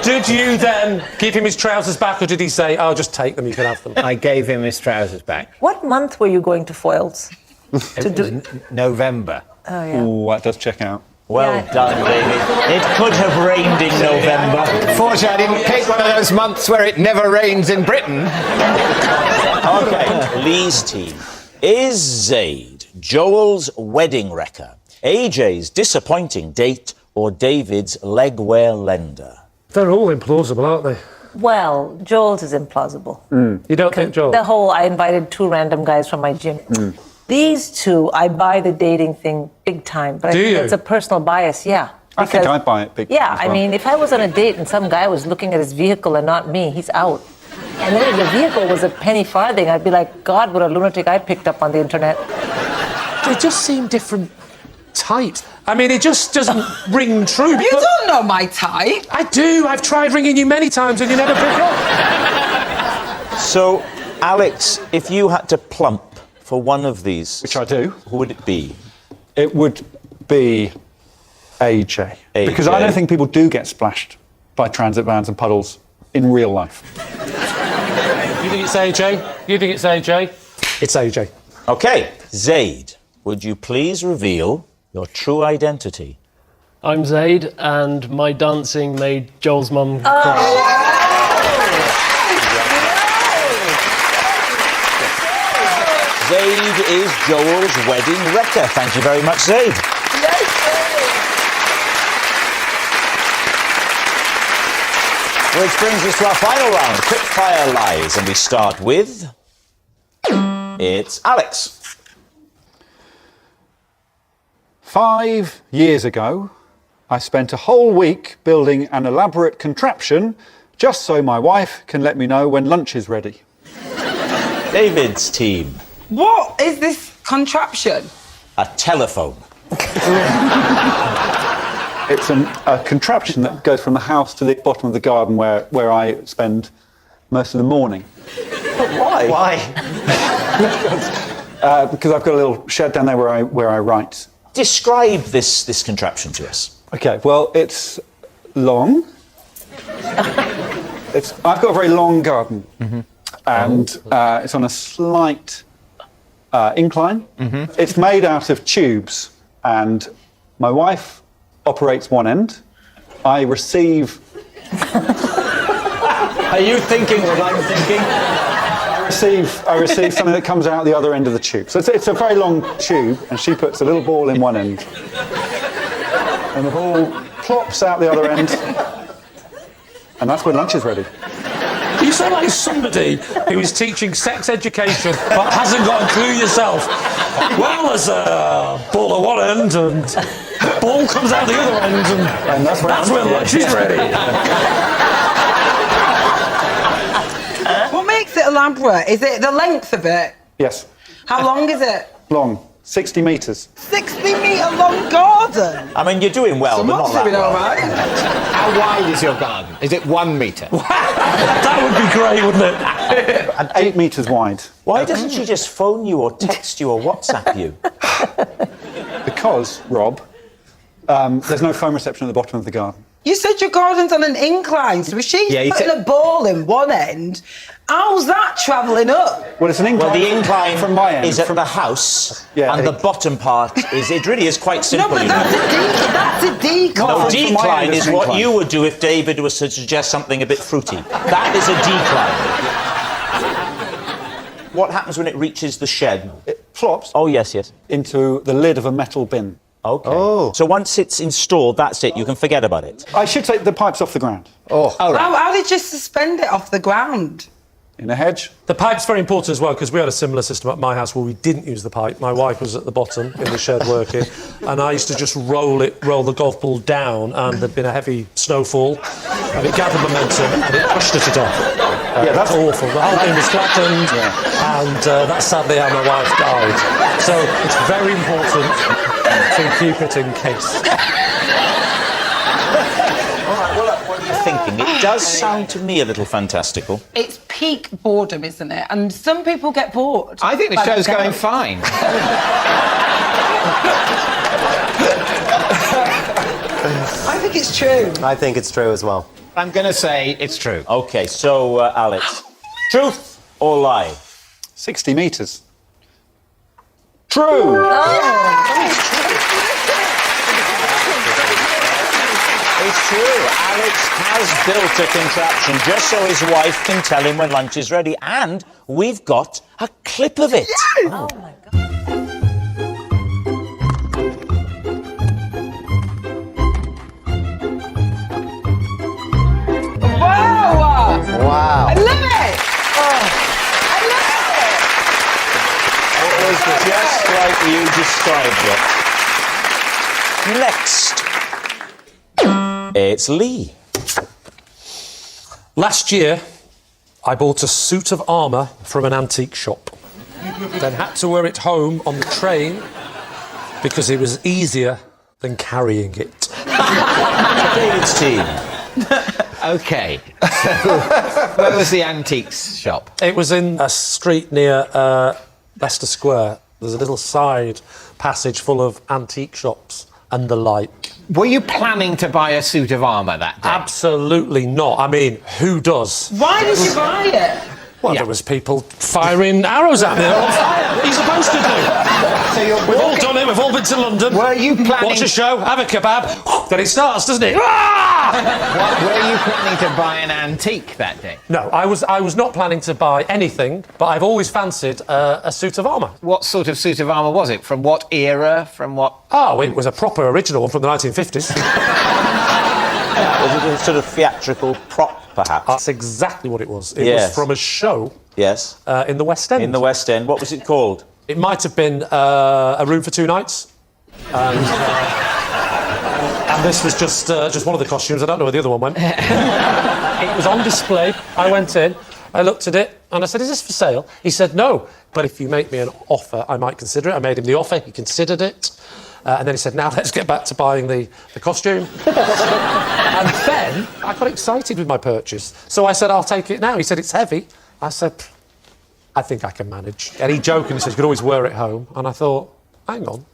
Did you then give him his trousers back, or did he say, oh, just take them, you can have them? I gave him his trousers back. What month were you going to Foyles? It was November. Oh, yeah. Ooh, that does check out. Well done, David. It could have rained in November. Fortunately, I didn't pick one of those months where it never rains in Britain. OK, Lee's team. Is Zaid Joel's wedding wrecker, AJ's disappointing date, or David's legwear lender? They're all implausible, aren't they? Well, Joel's is implausible. You don't think Joel? The whole, I invited 2 random guys from my gym. These 2, I buy the dating thing big time. But I think it's a personal bias, yeah. I think I buy it big time. Yeah, as well. I mean, if I was on a date and some guy was looking at his vehicle and not me, he's out. And then if the vehicle was a penny farthing, I'd be like, God, what a lunatic I picked up on the internet. They just seem different types. I mean, it just doesn't ring true. You don't know my type. I do. I've tried ringing you many times and you never pick up. So, Alex, if you had to plump for one of these... Which I do. Who would it be? It would be AJ. Because I don't think people do get splashed by transit vans and puddles in real life. You think it's AJ? You think it's AJ? It's AJ. OK, Zaid, would you please reveal your true identity? I'm Zaid, and my dancing made Joel's mum cry. Zaid is Joel's wedding wrecker. Thank you very much, Zaid. Which brings us to our final round, quick-fire lies, and we start with... It's Alex. 5 years ago, I spent a whole week building an elaborate contraption just so my wife can let me know when lunch is ready. David's team. What is this contraption? A telephone. It's a contraption that goes from the house to the bottom of the garden where I spend most of the morning. But why? Why? Because I've got a little shed down there where I write. Describe this contraption to us. Okay, well, it's long. I've got a very long garden, and it's on a slight incline. It's made out of tubes, and my wife operates one end. I receive... Are you thinking what I'm thinking? I receive something that comes out the other end of the tube. So it's a very long tube, and she puts a little ball in one end. And the ball plops out the other end. And that's when lunch is ready. You sound like somebody who is teaching sex education but hasn't got a clue yourself. Well, there's a ball at one end and the ball comes out the other end and that's when lunch is ready. What makes it elaborate? Is it the length of it? Yes. How long is it? Long. 60 metres. 60-metre long garden? I mean, you're doing well, but not that doing well. all right. How wide is your garden? Is it 1 metre? That would be great, wouldn't it? And 8 metres wide. Why doesn't she just phone you or text you or WhatsApp you? Because, Rob, there's no phone reception at the bottom of the garden. You said your garden's on an incline, so if she's putting a ball in one end, how's that travelling up? Well, it's an incline. Well, the incline from my end is at the house, Yeah, and the bottom part is... It really is quite simple, No, but you know. that's a decline. No, from my decline end, it's is an what incline. you would do if David was to suggest something a bit fruity. That is a decline. What happens when it reaches the shed? It plops Oh, yes. into the lid of a metal bin. OK. Oh. So once it's installed, that's it. You can forget about it. I should take the pipes off the ground. How did you suspend it off the ground? In a hedge. The pipe's very important as well because we had a similar system at my house where we didn't use the pipe. My wife was at the bottom in the shed working, and I used to just roll the golf ball down, and there'd been a heavy snowfall, and it gathered momentum and it pushed it to death. Yeah, that's awful. The whole thing was flattened, and that's sadly how my wife died. So it's very important to keep it in case. What are you thinking? It does sound to me a little fantastical. It's peak boredom, isn't it? And some people get bored. I think the show's going fine. I think it's true. I think it's true as well. I'm going to say it's true. OK, so, Alex, truth or lie? 60 metres. True! It's true. Alex has built a contraption just so his wife can tell him when lunch is ready, and we've got a clip of it. Oh my God. Wow. I love it! I love It was just like you described it. Next, it's Lee. Last year, I bought a suit of armour from an antique shop. Then had to wear it home on the train because it was easier than carrying it. David's team. OK. So, where was the antiques shop? It was in a street near Leicester Square. There's a little side passage full of antique shops and the like. Were you planning to buy a suit of armour that day? Absolutely not. I mean, who does? it. Why did you buy it? Well, there was people firing arrows at me. They're on fire. What are you supposed to do? So We've all done it. We've all been to London. Were you planning... Watch a show, have a kebab, then it starts, doesn't it? Were you planning to buy an antique that day? No, I was not planning to buy anything, but I've always fancied a suit of armour. What sort of suit of armour was it? From what era? From what... Oh, it was a proper original one from the 1950s. Was it a sort of theatrical prop, perhaps? That's exactly what it was. It was from a show Yes. in the West End. In the West End. What was it called? It might have been A Room for Two Nights. And And this was just one of the costumes. I don't know where the other one went. It was on display. I went in, I looked at it, and I said, "Is this for sale?" He said, "No, but if you make me an offer, I might consider it." I made him the offer. He considered it. And then he said, "Now let's get back to buying the costume." And then I got excited with my purchase. So I said, "I'll take it now." He said, "It's heavy." I said, "I think I can manage." And he jokingly said, "You could always wear it home." And I thought, hang on.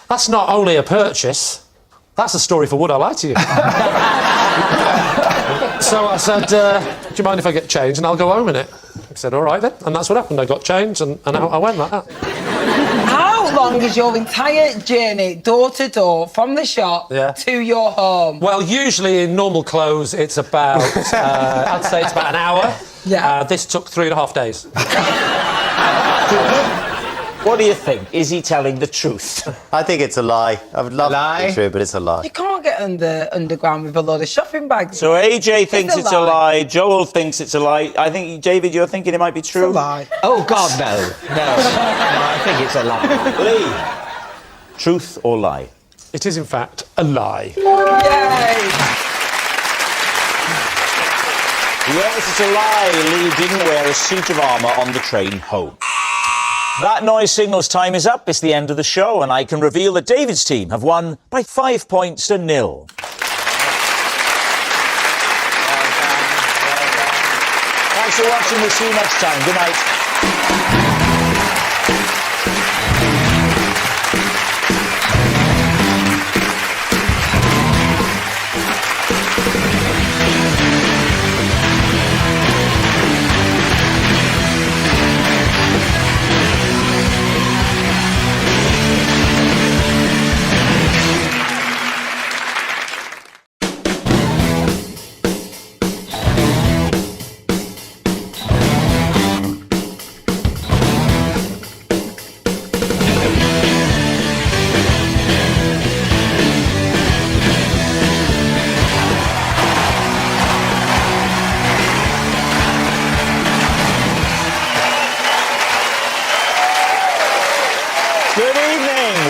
That's not only a purchase, that's a story for Would I Lie to You? So I said, "Do you mind if I get changed and I'll go home in it?" He said, "All right then." And that's what happened. I got changed and out I went like that. How long is your entire journey, door to door, from the shop to your home? Well, usually in normal clothes, it's about, I'd say it's about an hour. Yeah. This took 3.5 days. What do you think? Is he telling the truth? I think it's a lie. I would love it to be true, but it's a lie. You can't get underground with a load of shopping bags. So AJ thinks it's a lie. Joel thinks it's a lie. I think, David, you're thinking it might be true? It's a lie. Oh, God, no. No, I think it's a lie. Lee, truth or lie? It is, in fact, a lie. Yay! Yes, it's a lie. Lee didn't wear a suit of armour on the train home. That noise signals time is up. It's the end of the show, and I can reveal that David's team have won by 5 points to 0. Thanks for watching. We'll see you next time. Good night.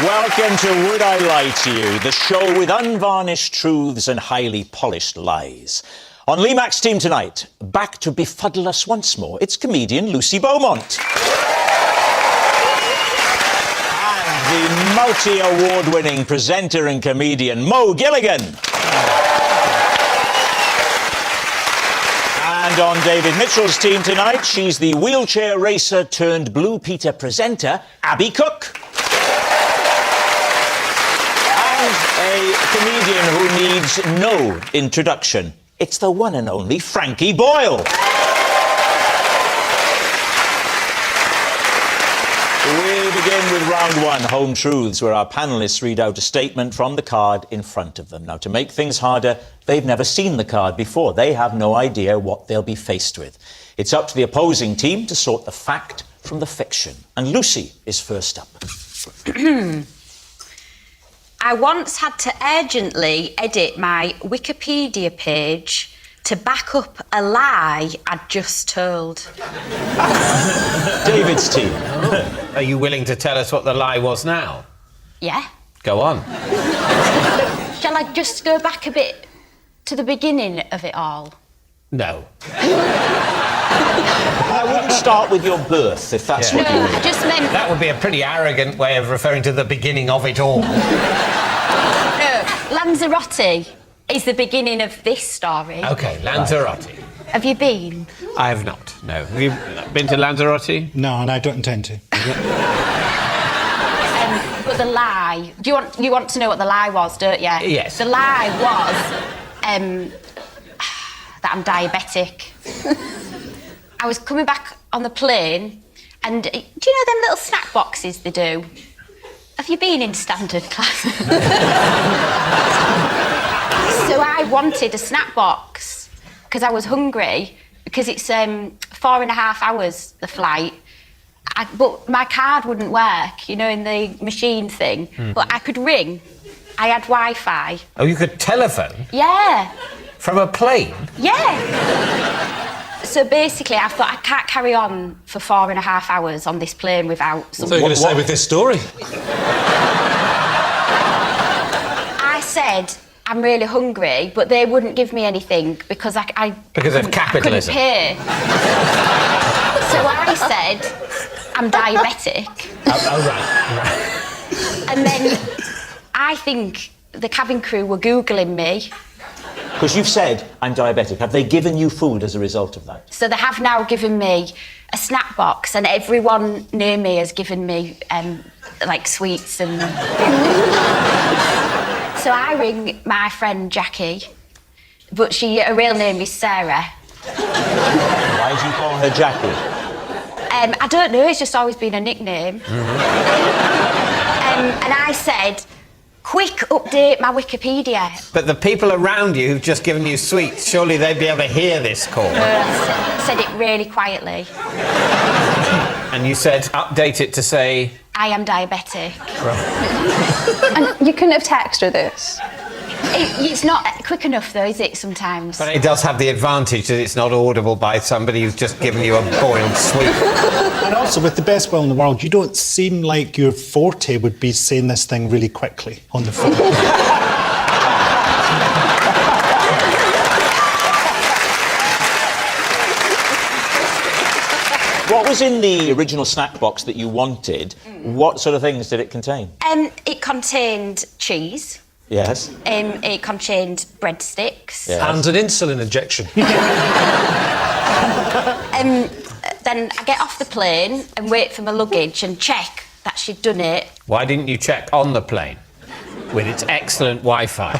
Welcome to Would I Lie to You, the show with unvarnished truths and highly polished lies. On Lee Mack's team tonight, back to befuddle us once more, it's comedian Lucy Beaumont. And the multi-award-winning presenter and comedian Mo Gilligan. And on David Mitchell's team tonight, she's the wheelchair racer turned Blue Peter presenter, Abby Cook. A comedian who needs no introduction. It's the one and only Frankie Boyle. We begin with round one, Home Truths, where our panellists read out a statement from the card in front of them. Now, to make things harder, they've never seen the card before. They have no idea what they'll be faced with. It's up to the opposing team to sort the fact from the fiction. And Lucy is first up. I once had to urgently edit my Wikipedia page to back up a lie I'd just told. David's team. Are you willing to tell us what the lie was now? Yeah. Go on. Shall I just go back a bit to the beginning of it all? No. I wouldn't start with your birth, if that's what you mean. I just meant... That would be a pretty arrogant way of referring to the beginning of it all. No, Lanzarote is the beginning of this story. OK, Lanzarote. Have you been? I have not, no. Have you been to Lanzarote? No, and I don't intend to. But the lie... You want to know what the lie was, don't you? Yes. The lie was that I'm diabetic. I was coming back on the plane, and do you know them little snack boxes they do? Have you been in standard class? So I wanted a snack box because I was hungry, because it's 4.5 hours, the flight. But my card wouldn't work, you know, in the machine thing. But I could ring. I had Wi-Fi. Oh, you could telephone? Yeah. From a plane? Yeah. So basically, I thought I can't carry on for 4.5 hours on this plane without some... I thought you were going to say with this story. I said I'm really hungry, but they wouldn't give me anything because Because of capitalism. I couldn't pay. So I said, I'm diabetic. Right. And then I think the cabin crew were Googling me. Because you've said, I'm diabetic. Have they given you food as a result of that? So they have now given me a snack box, and everyone near me has given me, like, sweets and... So I ring my friend Jackie, but her real name is Sarah. Why do you call her Jackie? I don't know, it's just always been a nickname. And I said, quick, update my Wikipedia. But the people around you who've just given you sweets, surely they'd be able to hear this call. Said it really quietly. And you said, update it to say... I am diabetic. And you couldn't have texted her this? It's not quick enough, though, is it, sometimes? But it does have the advantage that it's not audible by somebody who's just given you a boiled sweet. And also, with the best will in the world, you don't seem like your forte would be saying this thing really quickly on the phone. What was in the original snack box that you wanted? What sort of things did it contain? It contained cheese. Yes. It contained breadsticks. Yes. And an insulin injection. Then I get off the plane and wait for my luggage and check that she'd done it. Why didn't you check on the plane with its excellent Wi-Fi?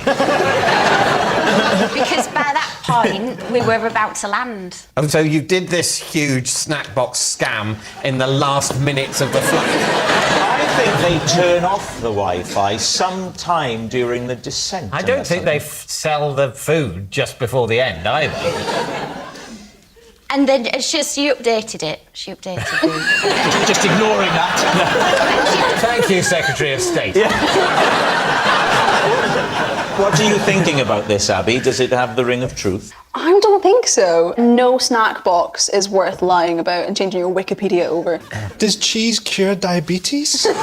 Because by that point, we were about to land. And so you did this huge snack box scam in the last minutes of the flight. I think they turn off the Wi-Fi sometime during the descent. I don't think they sell the food just before the end either. And then she updated it. She updated it. Just ignoring that. Thank you, Secretary of State. Yeah. What are you thinking about this, Abby? Does it have the ring of truth? I don't think so. No snack box is worth lying about and changing your Wikipedia over. Does cheese cure diabetes? There's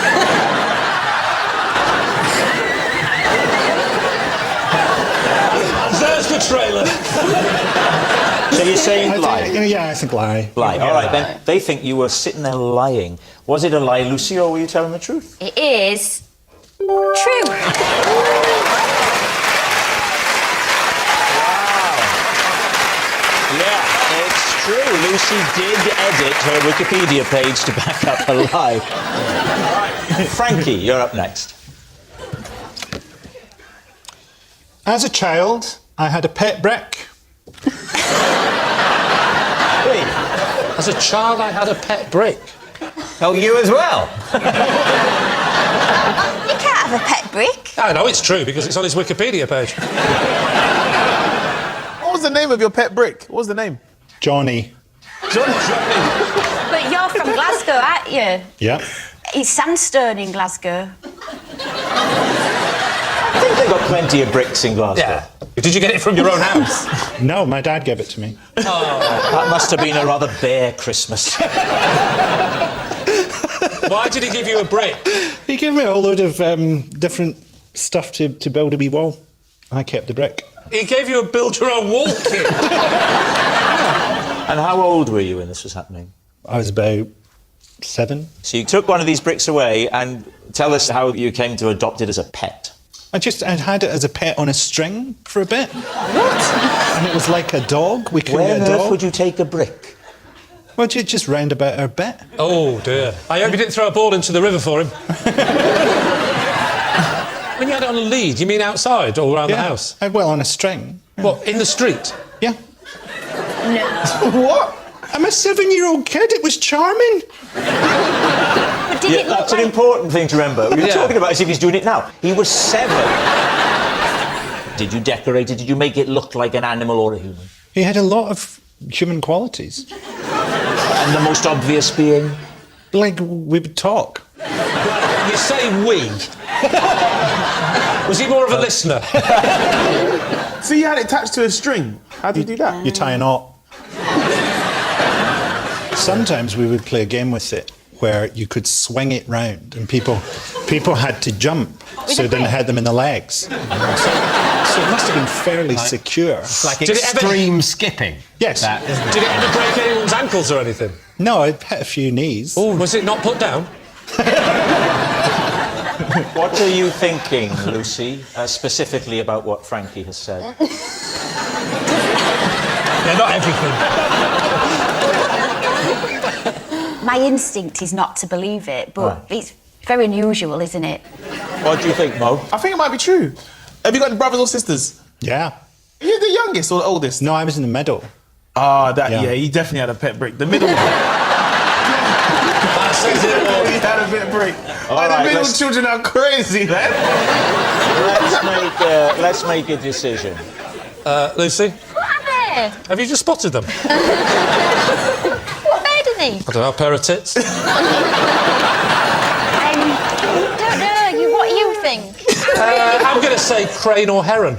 the trailer. So you're saying lie? I think lie. Lie. All right, then. They think you were sitting there lying. Was it a lie, Lucy, or were you telling the truth? It is true. Yeah, it's true. Lucy did edit her Wikipedia page to back up a lie. Frankie, you're up next. As a child, I had a pet brick. Wait. As a child, I had a pet brick. Oh, you as well? You can't have a pet brick. I know it's true because it's on his Wikipedia page. What was the name of your pet brick? What was the name? Johnny. Johnny. But you're from Glasgow, aren't you? Yeah. It's sandstone in Glasgow. I think they've got plenty of bricks in Glasgow. Yeah. Did you get it from your own house? No, my dad gave it to me. Oh. That must have been a rather bare Christmas. Why did he give you a brick? He gave me a whole load of different stuff to build a wee wall. I kept the brick. He gave you a build-your-own-wall kit. And how old were you when this was happening? I was about 7. So you took one of these bricks away, and tell us how you came to adopt it as a pet. I'd had it as a pet on a string for a bit. What? And it was like a dog. We couldn't Where get on a earth dog. would you take a brick? Well, just round about our bit. Oh, dear. I hope you didn't throw a ball into the river for him. When you had it on a lead, you mean outside or around the house? Well, on a string. What, in the street? Yeah. No. What? I'm a 7-year-old kid. It was charming. But did it look That's like... an important thing to remember. You're talking about as if he's doing it now. He was 7. Did you decorate it? Did you make it look like an animal or a human? He had a lot of human qualities. And the most obvious being? Like, we would talk. You say we. Was he more of a listener? So you had it attached to a string. How do you do that? You tie a knot. Sometimes we would play a game with it where you could swing it round and people had to jump so it didn't hit them in the legs. So it must have been fairly secure. Like extreme skipping. Yes. That, isn't it? Did it ever break anyone's ankles or anything? No, it hit a few knees. Oh, was it not put down? What are you thinking, Lucy, specifically about what Frankie has said? Yeah, not everything. My instinct is not to believe it, but it's very unusual, isn't it? What do you think, Mo? I think it might be true. Have you got brothers or sisters? Yeah. Are you the youngest or the oldest? No, I was in the middle. Ah, yeah, he definitely had a pet brick. The middle one. That says it all. He had a pet brick. Right, the middle children are crazy, man. Let's make a decision. Lucy, What are they? have you just spotted them? What bird are they? I don't know, a pair of tits. Don't know. What do you think? I'm going to say crane or heron. I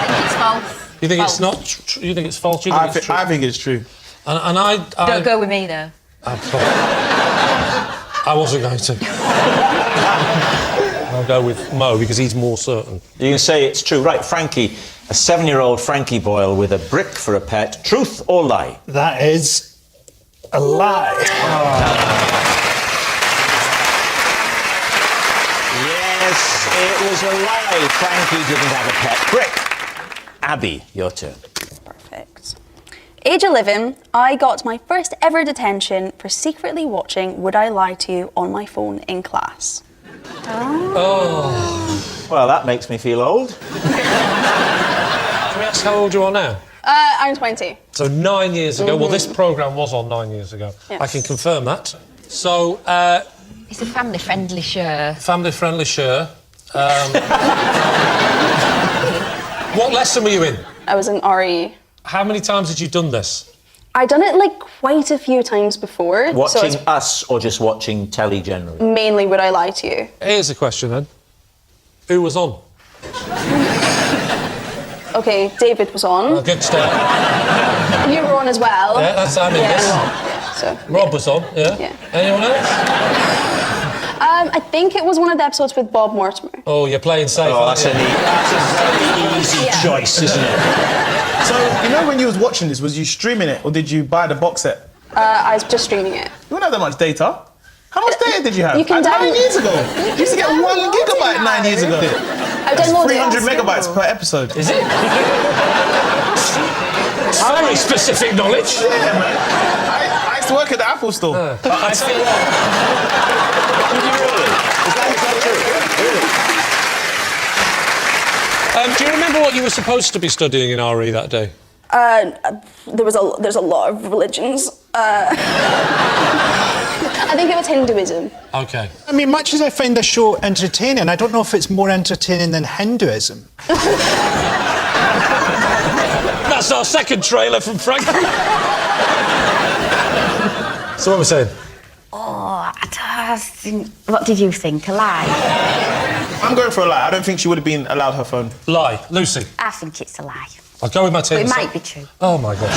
think it's false. You think False. it's not? You think it's false? You think it's true? I think it's true. And I Don't go with me, though. I wasn't going to. I'll go with Mo because he's more certain. You can say it's true. Right, Frankie, a 7-year-old Frankie Boyle with a brick for a pet. Truth or lie? That is a lie. Yes, it was a lie. Frankie didn't have a pet brick. Abby, your turn. Perfect. Age 11, I got my first ever detention for secretly watching Would I Lie to You on my phone in class. Oh. Well, that makes me feel old. Can we ask how old you are now? I'm 20. So 9 years ago. Well, this programme was on 9 years ago. Yes. I can confirm that. So, It's a family-friendly show. family-friendly show. What lesson were you in? I was in RE. How many times had you done this? I'd done it like quite a few times before. Watching so us or just watching telly generally? mainly Would I Lie to You? Here's a question then. Who was on? Okay, David was on. A good start. You were on as well. Yeah, that's how I mean this. Yeah, so. Rob was on, yeah? Yeah. Anyone else? I think it was one of the episodes with Bob Mortimer. Oh, you're playing safe. Oh, that's a very easy choice, isn't it? So, you know when you was watching this, was you streaming it or did you buy the box set? I was just streaming it. You wouldn't have that much data. How much data did you have? You can 9 years ago. You used to get 1 gigabyte 9 years ago. I That's downloaded 300 it. megabytes per episode. Is it? Very specific knowledge. Yeah, man. I used to work at the Apple store. I feel... do you remember what you were supposed to be studying in RE that day? There's a lot of religions. I think it was Hinduism. OK. I mean, much as I find the show entertaining, I don't know if it's more entertaining than Hinduism. That's our second trailer from Frank. So what we're saying? Oh, I think... What did you think? A lie? I'm going for a lie. I don't think she would have been allowed her phone. Lie. Lucy. I think it's a lie. I'll go with my team. But it might be true. Oh, my gosh.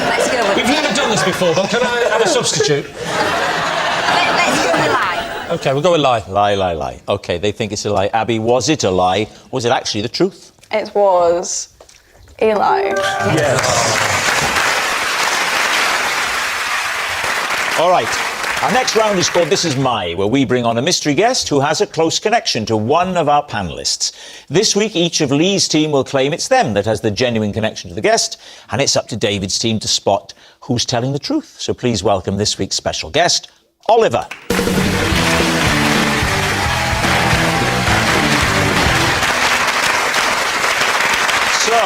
Let's go with We've never done this before, but can I have a substitute? Let's go with lie. OK, we'll go with lie. Lie. OK, they think it's a lie. Abby, was it a lie? Or was it actually the truth? It was a lie. Yes. All right. Our next round is called This Is My, where we bring on a mystery guest who has a close connection to one of our panellists. This week, each of Lee's team will claim it's them that has the genuine connection to the guest, and it's up to David's team to spot who's telling the truth. So please welcome this week's special guest, Oliver. So,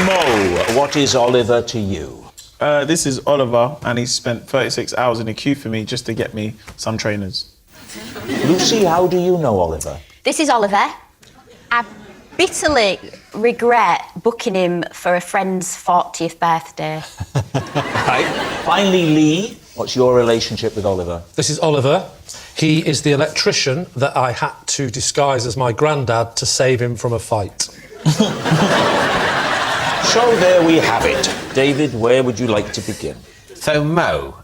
Mo, what is Oliver to you? This is Oliver, and he spent 36 hours in a queue for me just to get me some trainers. Lucy, how do you know Oliver? This is Oliver. I bitterly regret booking him for a friend's 40th birthday. Right. Finally, Lee, what's your relationship with Oliver? This is Oliver. He is the electrician that I had to disguise as my granddad to save him from a fight. So there we have it. David, where would you like to begin? So, Mo,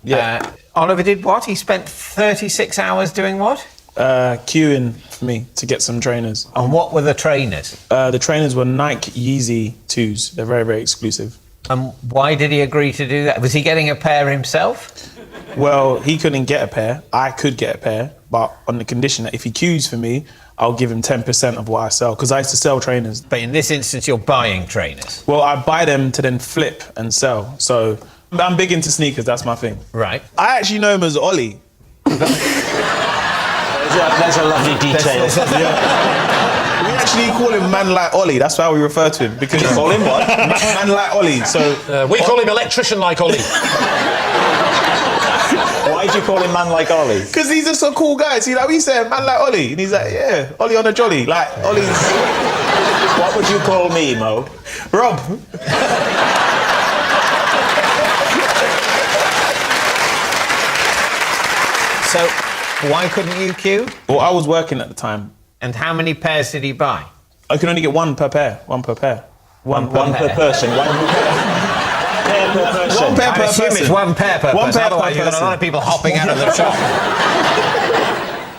Oliver did what? He spent 36 hours doing what? Queuing for me to get some trainers. And what were the trainers? The trainers were Nike Yeezy 2s. They're very, very exclusive. And why did he agree to do that? Was he getting a pair himself? Well, he couldn't get a pair. I could get a pair, but on the condition that if he queues for me, I'll give him 10% of what I sell, because I used to sell trainers. But in this instance, you're buying trainers? Well, I buy them to then flip and sell. So I'm big into sneakers, that's my thing. Right. I actually know him as Ollie. There's a lovely detail. We actually call him Man Like Ollie. That's how we refer to him. Because you call him what? Man Like Ollie. So we call him Electrician Like Ollie. Why do you call him Man Like Ollie? Because he's just a cool guy. See, like we say, Man Like Ollie, and he's like, yeah, Ollie on a jolly. Like Ollie's. What would you call me, Mo? Rob. So, why couldn't you queue? Well, I was working at the time. And how many pairs did he buy? I could only get one per pair. One per pair. One per person. One pair per person. One pair per person. It's one pair per person. Otherwise, you've got a lot of people hopping out of the shop.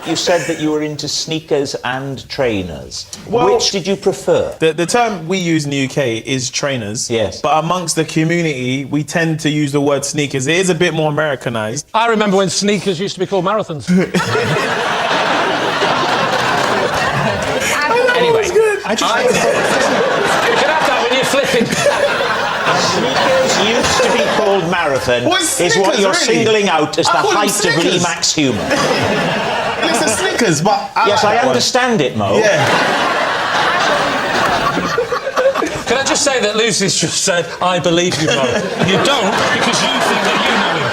You said that you were into sneakers and trainers. Well, which did you prefer? The term we use in the UK is trainers. Yes. But amongst the community, we tend to use the word sneakers. It is a bit more Americanized. I remember when sneakers used to be called marathons. Anyway, I just you can have that when you're flipping. Sneakers used to be called marathon. Is what you're singling out as the height of Lee Mack's humour. It's a Snickers, but yes, I understand it, Mo. Yeah. Can I just say that Lucy's just said, I believe you, Mo. You don't, because you think that you know him.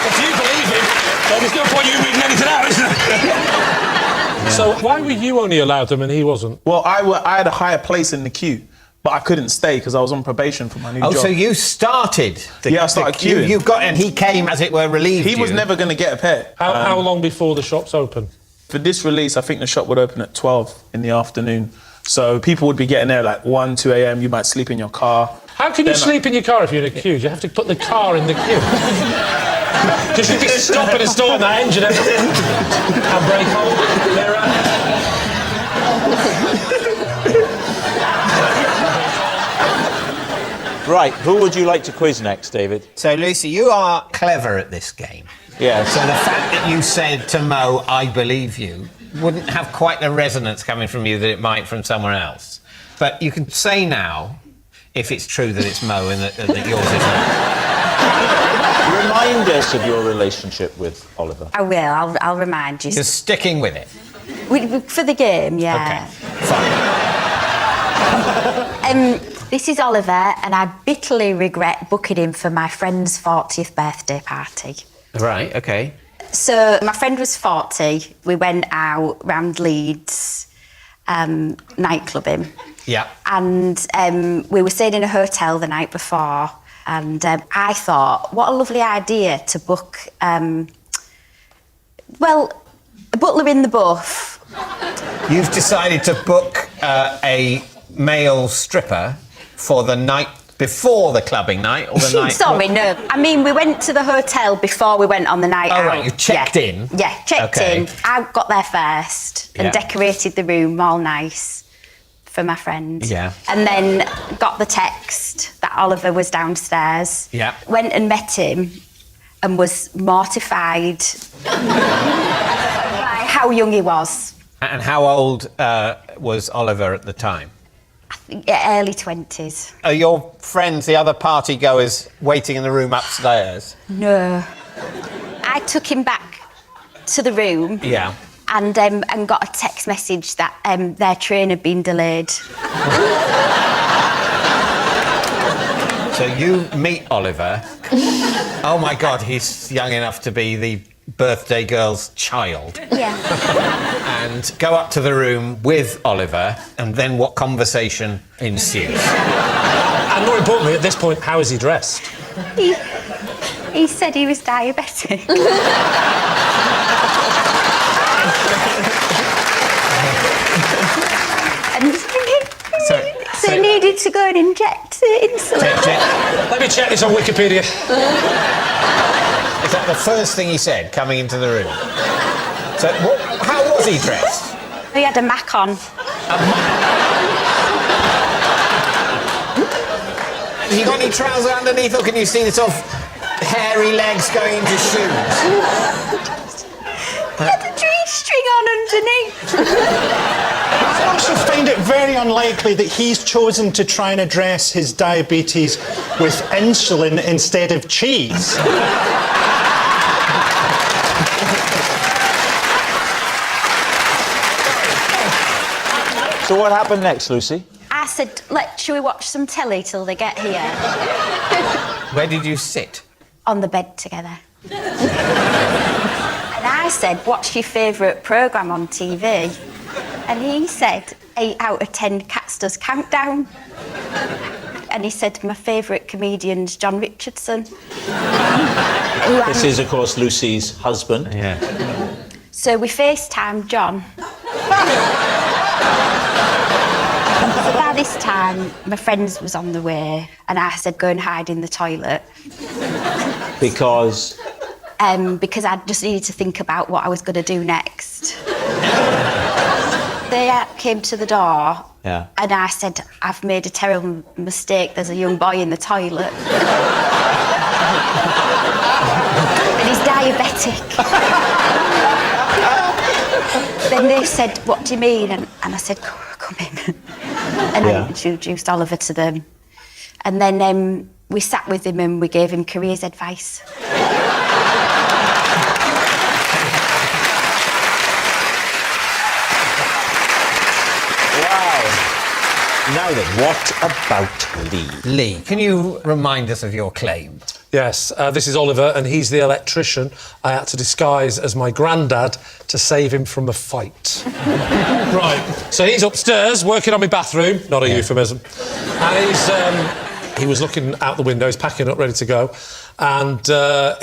If you believe him, then there's no point you reading anything out, is there? So why were you only allowed them and he wasn't? Well, I had a higher place in the queue, but I couldn't stay because I was on probation for my new job. Oh, so you started I started queuing. You got, and he came, as it were, relieved He was never going to get a pair. How long before the shop's open? For this release, I think the shop would open at 12 in the afternoon. So people would be getting there like 1, 2 a.m. You might sleep in your car. How can you sleep in your car if you're in a queue? You have to put the car in the queue. Because you'd be stopping and stalling that engine. And brake hold. Right, who would you like to quiz next, David? So, Lucy, you are clever at this game. Yes. So the fact that you said to Mo, I believe you, wouldn't have quite the resonance coming from you that it might from somewhere else. But you can say now, if it's true that it's Mo and that yours is not. Remind us of your relationship with Oliver. I will. I'll remind you. You're sticking with it. For the game, yeah. Okay, fine. This is Oliver, and I bitterly regret booking him for my friend's 40th birthday party. Right, okay. So my friend was 40. We went out round Leeds, nightclubbing. Yeah. And we were staying in a hotel the night before, and I thought, what a lovely idea to book, a butler in the buff. You've decided to book a male stripper for the night before the clubbing night, or the night... Sorry, no. I mean, we went to the hotel before we went on the night out. Oh, right, you checked in? Yeah, checked in. I got there first and decorated the room all nice for my friend. Yeah. And then got the text that Oliver was downstairs. Yeah. Went and met him and was mortified by how young he was. And how old was Oliver at the time? Early 20s. Are your friends, the other party goers, waiting in the room upstairs? No. I took him back to the room. Yeah. And got a text message that their train had been delayed. So you meet Oliver. Oh my God, he's young enough to be the birthday girl's child. Yeah. And go up to the room with Oliver, and then what conversation ensues? And more importantly, at this point, how is he dressed? He said he was diabetic. And so he needed need to go and inject insulin. Let me check this on Wikipedia. Is that the first thing he said coming into the room? So, how was he dressed? He had a Mack on. Have you got any trousers underneath, or can you see the sort of hairy legs going into shoes? He had a G-string on underneath. I also find it very unlikely that he's chosen to try and address his diabetes with insulin instead of cheese. So what happened next, Lucy? I said, shall we watch some telly till they get here? Where did you sit? On the bed together. And I said, what's your favourite programme on TV? And he said, 8 out of 10 Cats Does Countdown. And he said, my favourite comedian's John Richardson. This is, of course, Lucy's husband. Yeah. So we FaceTimed John. So by this time, my friends was on the way, and I said, go and hide in the toilet. Because? Because I just needed to think about what I was going to do next. They came to the door, yeah. And I said, I've made a terrible mistake. There's a young boy in the toilet. And he's diabetic. Then they said, what do you mean? And I said, come in. And I introduced Oliver to them. And then we sat with him and we gave him careers advice. Now then, what about Lee? Lee, can you remind us of your claim? Yes, this is Oliver, and he's the electrician I had to disguise as my granddad to save him from a fight. Right, so he's upstairs working on my bathroom, not a euphemism, and he was looking out the window, he's packing up, ready to go, and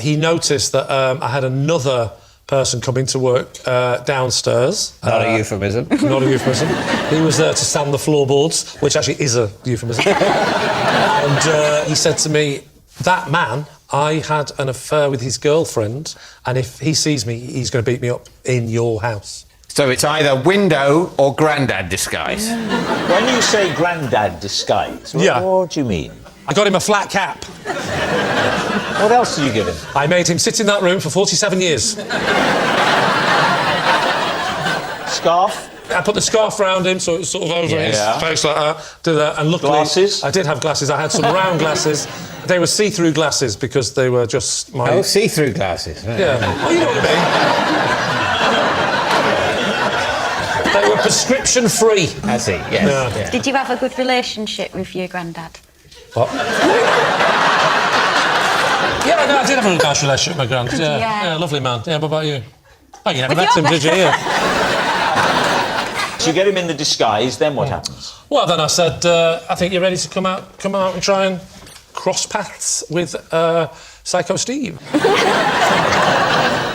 he noticed that I had another person coming to work downstairs. Not a euphemism. Not a euphemism. He was there to sand the floorboards, which actually is a euphemism. And he said to me, that man, I had an affair with his girlfriend, and if he sees me, he's going to beat me up in your house. So it's either window or grandad disguise. When you say grandad disguise, what do you mean? I got him a flat cap. What else did you give him? I made him sit in that room for 47 years. Scarf? I put the scarf round him so it was sort of over his face like that. Did that, and luckily... Glasses? I did have glasses. I had some round glasses. They were see-through glasses because they were just my... Oh, see-through glasses. Yeah. Oh, you know what I mean. They were prescription-free. I see, yes. Yeah. Did you have a good relationship with your granddad? What? Yeah, no, I did have a nice relationship with my granddad. Yeah, lovely man. Yeah, what about you? Oh, you never met him, did you? Yeah. So you get him in the disguise, then what happens? Well, then I said, I think you're ready to come out and try and cross paths with Psycho Steve.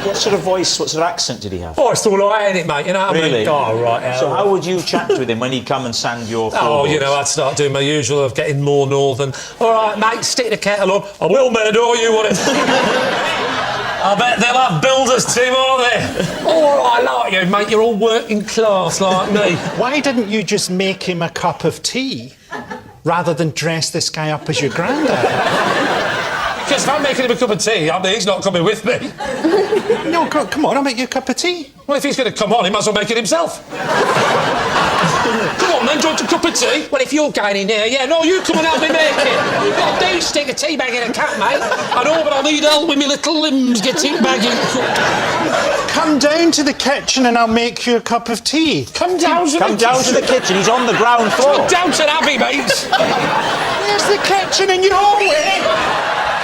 What sort of voice, what sort of accent did he have? Oh, it's all right, ain't it, mate? You know what I mean? Really? Oh, right. So how would you chat with him when he'd come and sand your floorboards? Oh, you know, I'd start doing my usual of getting more northern. All right, mate, stick the kettle on. I will, mate, all you want it. I bet they'll have builders too, won't they? All right, like you, mate, you're all working class like me. Why didn't you just make him a cup of tea rather than dress this guy up as your granddad? Because if I'm making him a cup of tea, I mean, he's not coming with me. No, come on, I'll make you a cup of tea. Well, if he's going to come on, he might as well make it himself. Come on, then, do you want a cup of tea? Well, if you're going in here, yeah, no, you come and help me make it. You've got to do stick a tea bag in a cat, mate. I know, but I need help with my little limbs getting bagging. Come down to the kitchen and I'll make you a cup of tea. Come down to the kitchen, he's on the ground floor. Come down to the Abbey, mate. There's the kitchen in your way.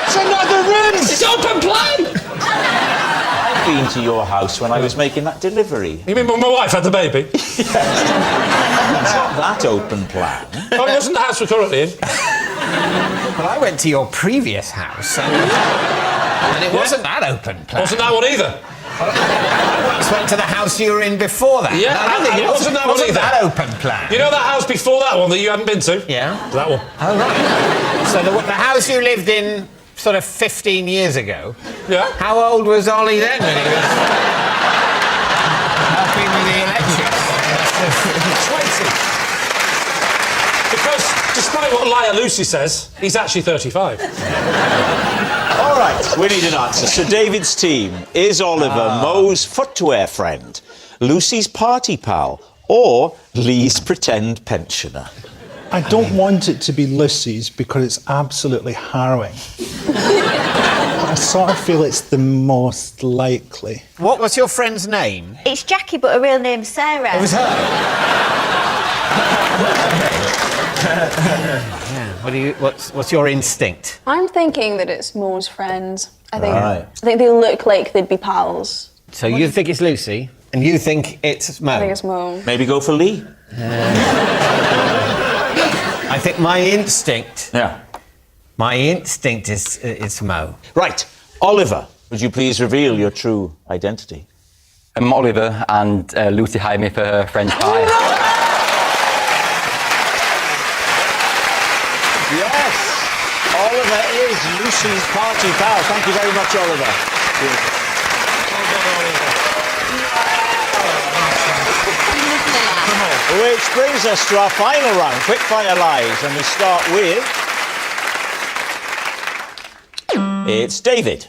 It's another room. It's open plan. I've been to your house when I was making that delivery. You mean when my wife had the baby? Yes. It's not that open plan. Well, it wasn't the house we're currently in. Well, I went to your previous house and it wasn't that open plan. Wasn't that one either. once went to the house you were in before that. Yeah, it wasn't that one either. that open plan. You know that house before that one that you hadn't been to? Yeah. That one. Oh, right. So the house you lived in sort of 15 years ago. Yeah. How old was Ollie then when he was helping with the election? 20. Because, despite what Liar Lucy says, he's actually 35. All right, we need an answer. So David's team, is Oliver Mo's footwear friend, Lucy's party pal, or Lee's pretend pensioner? I don't want it to be Lucy's because it's absolutely harrowing. I sort of feel it's the most likely. What was your friend's name? It's Jackie, but her real name's Sarah. It was her. Yeah. What's your instinct? I'm thinking that it's Mo's friends. I think Right. they look like they'd be pals. So you think it's Lucy, and you think it's Mo? I think it's Mo. Maybe go for Lee. I think my instinct. Yeah. My instinct is Mo. Right, Oliver, would you please reveal your true identity? I'm Oliver, and Lucy hired me for her French pie. Yes, Oliver is Lucy's party pal. Thank you very much, Oliver. Which brings us to our final round, quickfire lies, and we start with... It's David.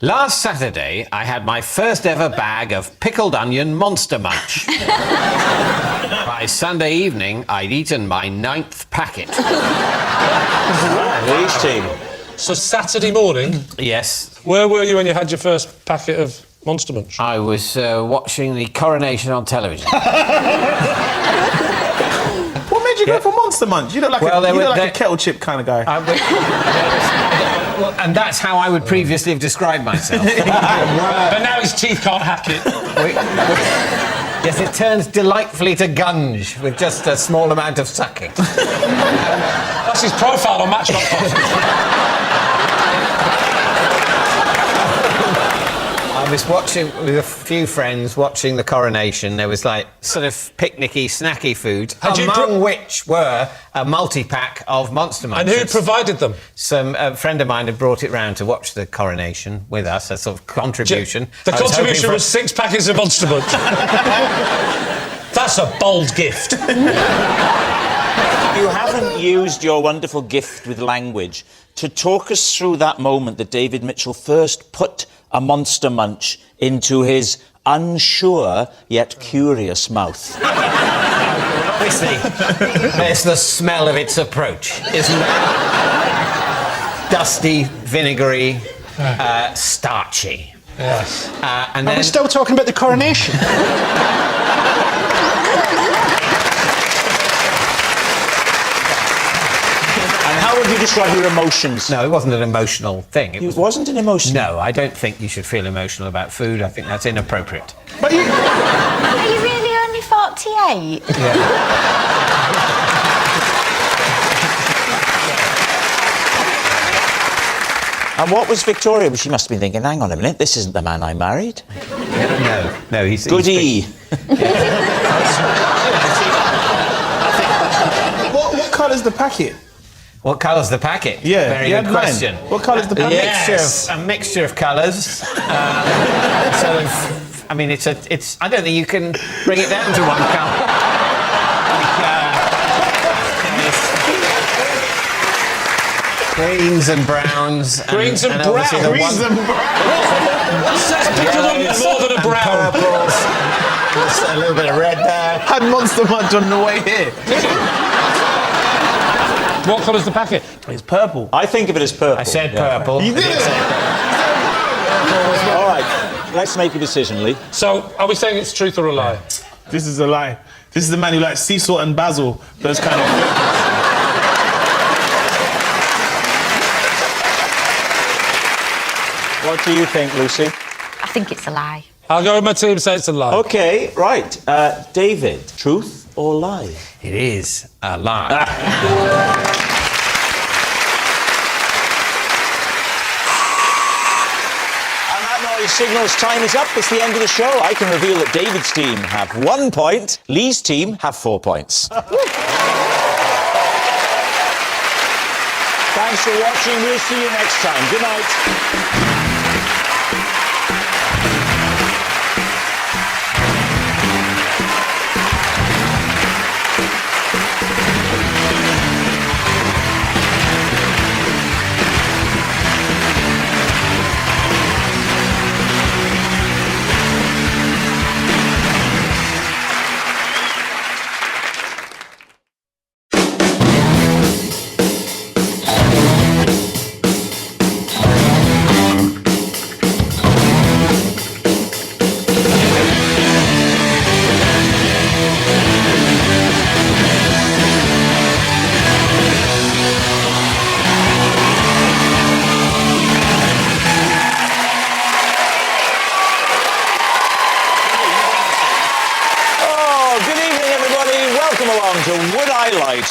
Last Saturday, I had my first ever bag of pickled onion Monster Munch. By Sunday evening, I'd eaten my 9th packet. Lee's team. So Saturday morning? Yes. Where were you when you had your first packet of Monster Munch? I was watching the coronation on television. What made you go for Monster Munch? You look like, a kettle chip kind of guy. And that's how I would previously have described myself. But now his teeth can't hack it. Yes, it turns delightfully to gunge with just a small amount of sucking. That's his profile on Match.com. I was watching with a few friends watching the coronation. There was like sort of picnicky, snacky food, among which were a multi-pack of Monster Munch. And who provided them? A friend of mine had brought it round to watch the coronation with us, a sort of contribution. The contribution was 6 packets of Monster Munch. That's a bold gift. You haven't used your wonderful gift with language to talk us through that moment that David Mitchell first put a Monster Munch into his unsure yet curious mouth. Obviously, there's the smell of its approach, isn't there? Dusty, vinegary, starchy. Yes. And then... Are we still talking about the coronation? How would you describe your emotions? No, it wasn't an emotional thing. It wasn't an emotion? No, I don't think you should feel emotional about food. I think that's inappropriate. But you... Are you really only 48? Yeah. And what was Victoria? She must have been thinking, hang on a minute, this isn't the man I married. No, he's... Goody. What colour's the packet? What colour's the packet? Yeah, very good question. What colour's the packet? A mixture of colours. I mean, it's. I don't think you can bring it down to one colour. Greens and browns. Greens and browns. What's that pickled onion more than a brown? Purples. There's a little bit of red there. Had Monster Munch on the way here. What colour's the packet? It's purple. I think of it as purple. I said purple. You did it. All right, let's make a decision, Lee. So, are we saying it's truth or a lie? This is a lie. This is the man who likes sea salt and basil. Those kind of... What do you think, Lucy? I think it's a lie. I'll go with my team, say it's a lie. OK, right. David, truth or lie? It is a lie. signals time is up. It's the end of the show. I can reveal that David's team have 1 point. Lee's team have 4 points. Thanks for watching. We'll see you next time. Good night.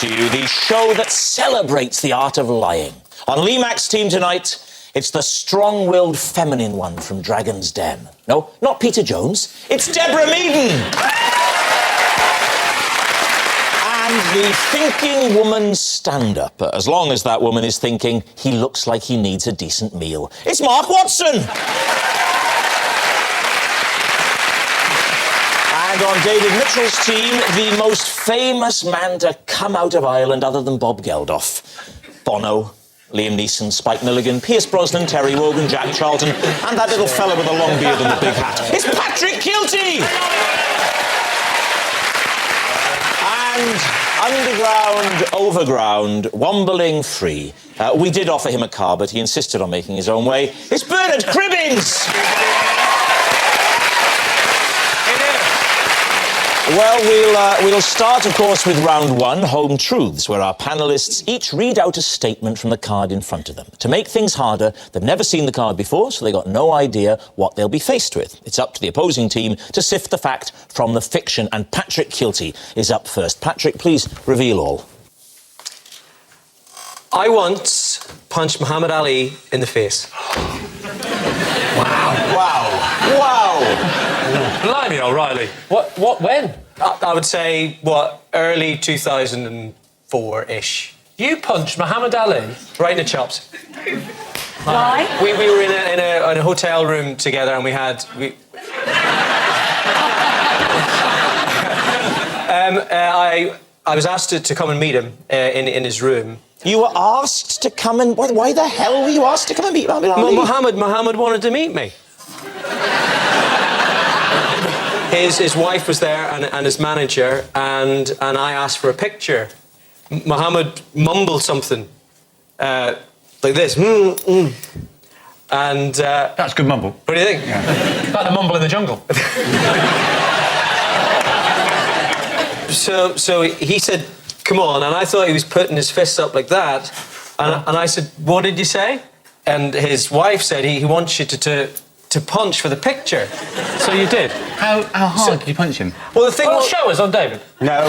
To you, the show that celebrates the art of lying. On Lee Mack's team tonight, it's the strong-willed feminine one from Dragon's Den. No, not Peter Jones. It's Deborah Meaden. And the thinking woman stand-up. As long as that woman is thinking, he looks like he needs a decent meal. It's Mark Watson. And on David Mitchell's team, the most famous man to come out of Ireland other than Bob Geldof. Bono, Liam Neeson, Spike Milligan, Pierce Brosnan, Terry Wogan, Jack Charlton, and that little fella with the long beard and the big hat. It's Patrick Kilty! And underground, overground, wombling free. We did offer him a car, but he insisted on making his own way. It's Bernard Cribbins! Well, we'll start, of course, with round one, Home Truths, where our panellists each read out a statement from the card in front of them. To make things harder, they've never seen the card before, so they've got no idea what they'll be faced with. It's up to the opposing team to sift the fact from the fiction, and Patrick Kilty is up first. Patrick, please reveal all. I once punched Muhammad Ali in the face. Wow. Blimey, O'Reilly. What, when? I would say, early 2004-ish. You punched Muhammad Ali? Right in the chops. Why? We were in a hotel room together and I was asked to come and meet him in his room. You were asked to come and... Why the hell were you asked to come and meet Muhammad Ali? Muhammad wanted to meet me. His wife was there and his manager, and I asked for a picture. Muhammad mumbled something like this. And that's good mumble. What do you think? Yeah. Like the mumble in the jungle. So he said, "Come on," and I thought he was putting his fists up like that, and I said, "What did you say?" And his wife said he wants you to punch for the picture. So you did. How hard did you punch him? Well, the thing was... show us on David. No.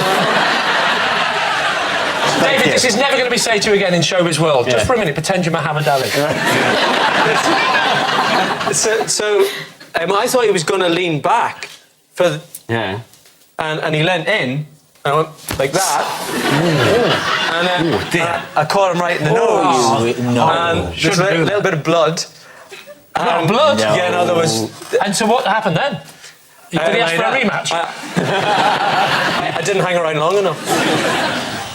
David, this is never going to be said to you again in showbiz world. Yeah. Just for a minute, pretend you're Muhammad Ali. So I thought he was going to lean back for... Yeah. And he leant in, and I went like that. And then I caught him right in the nose. No. And there's a little bit of blood. Blood? No. Yeah, no, there was... And so what happened then? Did he ask for a rematch? I didn't hang around long enough.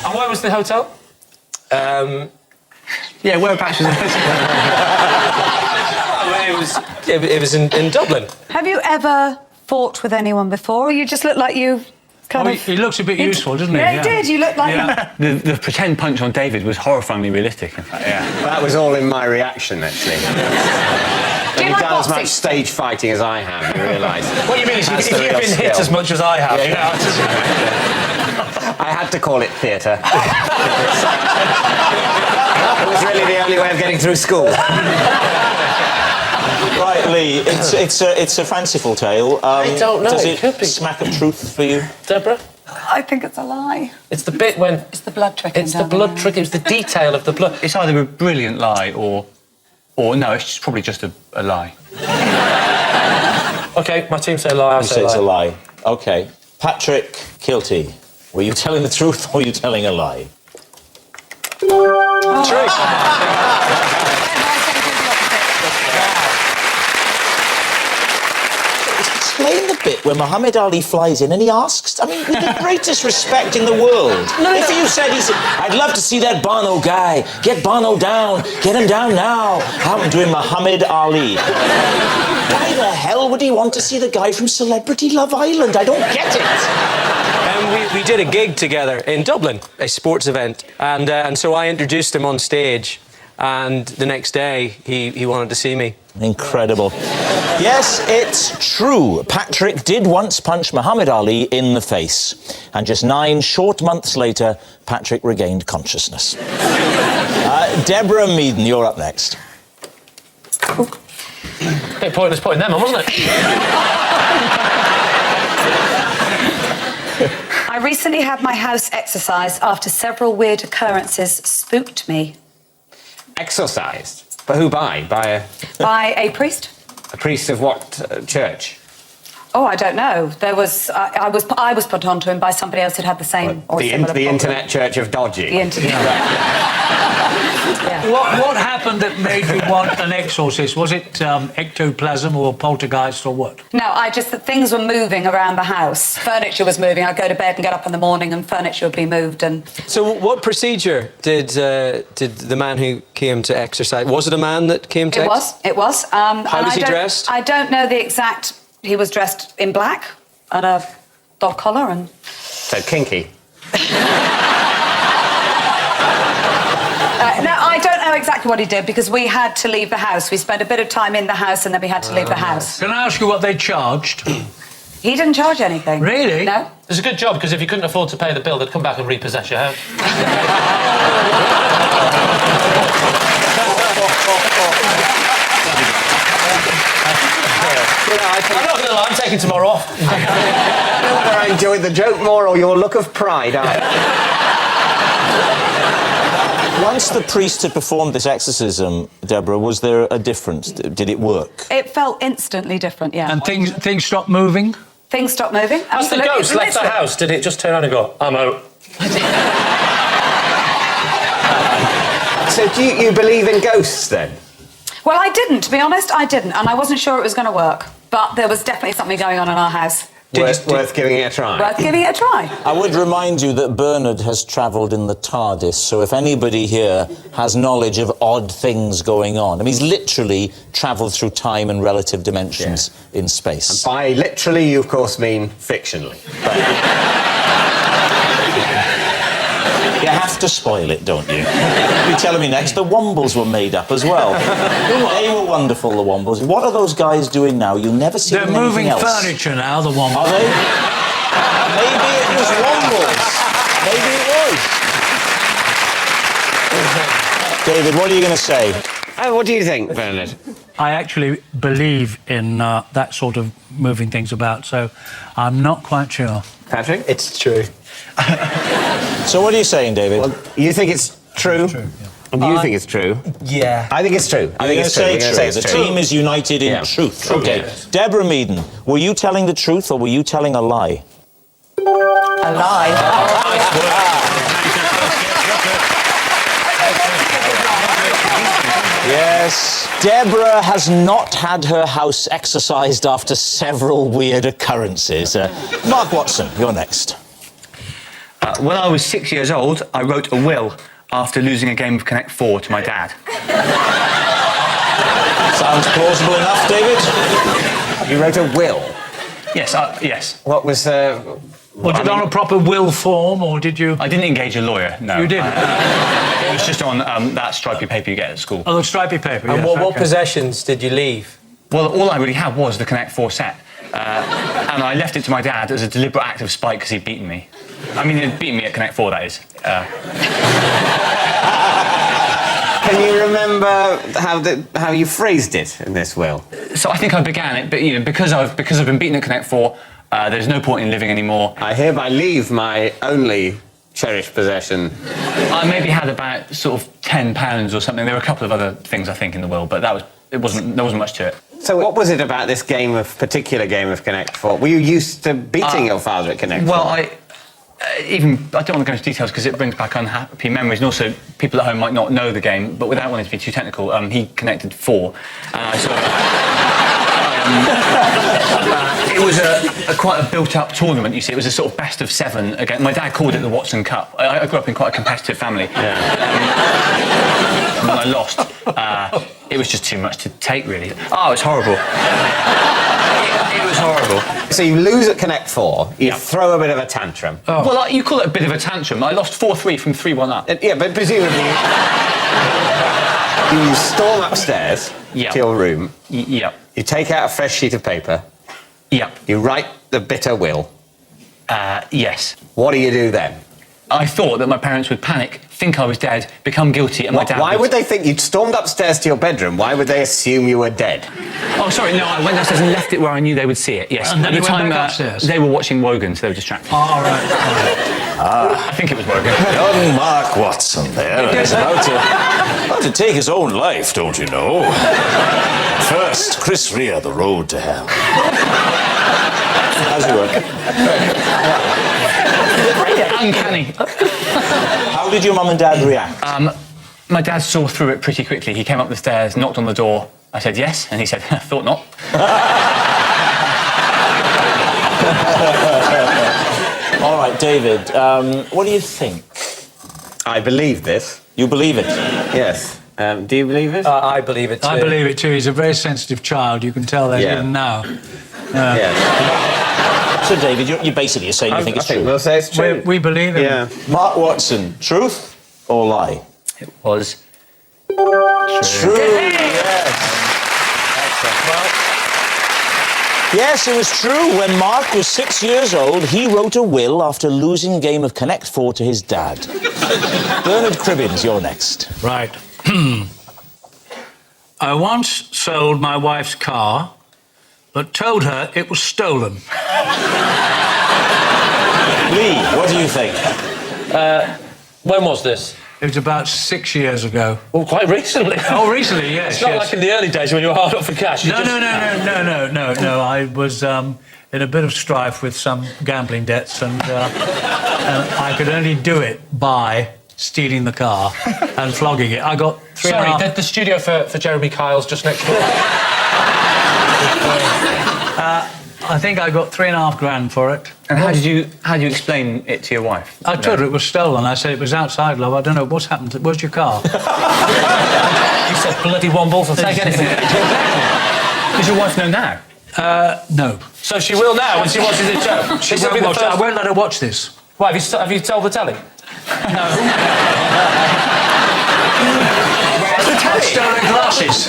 And where was the hotel? Yeah, whereabouts was it was in Dublin. Have you ever fought with anyone before? Or you just look like you kind of... He looks a bit useful, doesn't he? Yeah, he did. You look like... The pretend punch on David was horrifyingly realistic, in fact, yeah. That was all in my reaction, actually. When you've done as much stage fighting as I have, you realise. What you mean is if you've been hit as much as I have, you know... I had to call it theatre. It was really the only way of getting through school. Right, Lee, it's a fanciful tale. I don't know. Does it smack of truth for you? Deborah? I think it's a lie. It's the bit when... It's the blood trick. It's the blood trick. It's the detail of the blood. It's either a brilliant lie or no, it's probably just a lie. OK, my team say lie, I You say say it's a lie. lie. OK. Patrick Kilty, were you telling the truth or were you telling a lie? True. Explain the bit where Muhammad Ali flies in and he asks, I mean, with the greatest respect in the world. If you said, I'd love to see that Bono guy. Get Bono down. Get him down now. Happened to him, Muhammad Ali. Why the hell would he want to see the guy from Celebrity Love Island? I don't get it. We did a gig together in Dublin, a sports event, and so I introduced him on stage, and the next day he wanted to see me. Incredible. Yes, it's true. Patrick did once punch Muhammad Ali in the face. And just 9 short months later, Patrick regained consciousness. Deborah Meaden, you're up next. Bit pointless putting them on, wasn't it? I recently had my house exorcised after several weird occurrences spooked me. Exorcised? But who by? By a priest. a priest of what church? Oh, I don't know. There was I was put onto him by somebody else who'd had the same or similar The problem. Internet Church of Dodgy. The internet. What happened that made you want an exorcist? Was it ectoplasm or poltergeist or what? No, things were moving around the house. Furniture was moving. I'd go to bed and get up in the morning and furniture would be moved and... So what procedure did the man who came to exercise... Was it a man that came to... It was. How was he dressed? I don't know the exact... He was dressed in black and a dog collar and... So kinky. No, I don't know exactly what he did because we had to leave the house. We spent a bit of time in the house and then we had to leave the house. Can I ask you what they charged? He didn't charge anything. Really? No. It's a good job, because if you couldn't afford to pay the bill, they'd come back and repossess your house. I'm not going to lie, I'm taking tomorrow off. I don't know whether I enjoyed the joke more or your look of pride. Once the priest had performed this exorcism, Deborah, was there a difference? Did it work? It felt instantly different, yeah. And things stopped moving? Things stopped moving? As the ghost left the house, did it just turn around and go, I'm out? So do you believe in ghosts, then? Well, I didn't, to be honest, I didn't. And I wasn't sure it was going to work. But there was definitely something going on in our house. Worth giving it a try. Worth giving it a try. I would remind you that Bernard has travelled in the TARDIS, so if anybody here has knowledge of odd things going on, I mean, he's literally travelled through time and relative dimensions in space. And by literally, you of course mean fictionally. You have to spoil it, don't you? You're telling me next the Wombles were made up as well. They were wonderful, the Wombles. What are those guys doing now? You'll never see They're them moving anything else. furniture now, the Wombles. Are they? Maybe it was Wombles. Maybe it was. David, what are you going to say? What do you think, Bernard? I actually believe in that sort of moving things about, so I'm not quite sure. Patrick? It's true. So what are you saying, David? Well, you think it's true? And you think it's true? Yeah. I think it's true. I think it's true. We're gonna say it's The true. team is united in truth. Okay. Yes. Deborah Meaden, were you telling the truth or were you telling a lie? A lie. Yes. Deborah has not had her house exorcised after several weird occurrences. Mark Watson, you're next. When I was 6 years old, I wrote a will after losing a game of Connect 4 to my dad. Sounds plausible enough, David. You wrote a will? Yes, yes. What was... Was it on a proper will form, or did you... I didn't engage a lawyer, no. You didn't? It was just on that stripy paper you get at school. Oh, the stripy paper, And yes, what possessions did you leave? Well, all I really had was the Connect 4 set. And I left it to my dad as a deliberate act of spite because he'd beaten me. I mean, he'd beaten me at Connect 4, that is. Can you remember how you phrased it in this will? So I think I began it, but because I've been beaten at Connect 4, there's no point in living anymore. I hereby leave my only cherished possession. I maybe had about sort of £10 or something. There were a couple of other things I think in the will, but There wasn't much to it. So what was it about this particular game of Connect 4? Were you used to beating your father at Connect 4? Well, I don't want to go into details because it brings back unhappy memories, and also people at home might not know the game, but without wanting to be too technical, he connected 4, and I sort of... it was quite a built-up tournament, you see. It was a sort of best of 7 again. My dad called it the Watson Cup. I grew up in quite a competitive family. Yeah. When I lost, it was just too much to take, really. Oh, it was horrible. It was horrible. So you lose at Connect 4, you throw a bit of a tantrum. Oh. Well, you call it a bit of a tantrum. I lost 4-3 from 3-1 up. Yeah, but presumably... you storm upstairs to your room. Yep. You take out a fresh sheet of paper. Yep. You write the bitter will. Yes. What do you do then? I thought that my parents would panic, think I was dead, become guilty, and my dad Why would they think you'd stormed upstairs to your bedroom? Why would they assume you were dead? Oh, sorry, no, I went downstairs and left it where I knew they would see it, yes. And then At you the went time, back upstairs? they were watching Wogan, so they were distracted. All right. I think it was Wogan. Young Mark Watson there, and he's about to take his own life, don't you know? First, Chris Rea, The Road to Hell. How's it work? Uncanny. How did your mum and dad react? My dad saw through it pretty quickly. He came up the stairs, knocked on the door. I said yes, and he said, thought not. All right, David, what do you think? I believe this. You believe it? Yes. Do you believe it? I believe it too. I believe it too. He's a very sensitive child. You can tell that even now. Yes. So, David, you're basically saying you think it's true. We'll say it's true. We believe him. Yeah. Mark Watson, truth or lie? It was true. Yes. Yes, it was true. When Mark was 6 years old, he wrote a will after losing a game of Connect 4 to his dad. Bernard Cribbins, you're next. Right. I once sold my wife's car, but told her it was stolen. Lee, what do you think? When was this? It was about 6 years ago. Well, quite recently. Oh, recently, yes. It's not like in the early days when you were hard up for cash. No. I was in a bit of strife with some gambling debts, and I could only do it by stealing the car and flogging it. I got three. Sorry, the studio for Jeremy Kyle's just next door. I think I got $3,500 for it. And how do you explain it to your wife? I told her it was stolen. I said it was outside, love. I don't know what's happened. Where's your car? You said bloody wombles will take anything. Does your wife know now? No. So she will now when she watches this show. She won't watch it. I won't let her watch this. Why, have you told the telly? No. I've stolen glasses.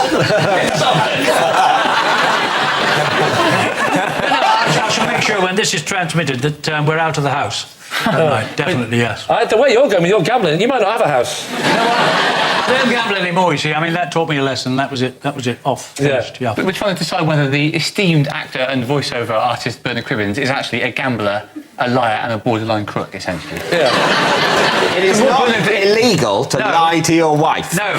I shall make sure when this is transmitted that we're out of the house. Right, definitely, yes. The way you're going with your gambling, you might not have a house. I don't gamble anymore, you see. I mean, that taught me a lesson. That was it. Off. Finished, yeah. But we're trying to decide whether the esteemed actor and voiceover artist Bernard Cribbins is actually a gambler, a liar, and a borderline crook, essentially. Yeah. It is not illegal to lie to your wife. No.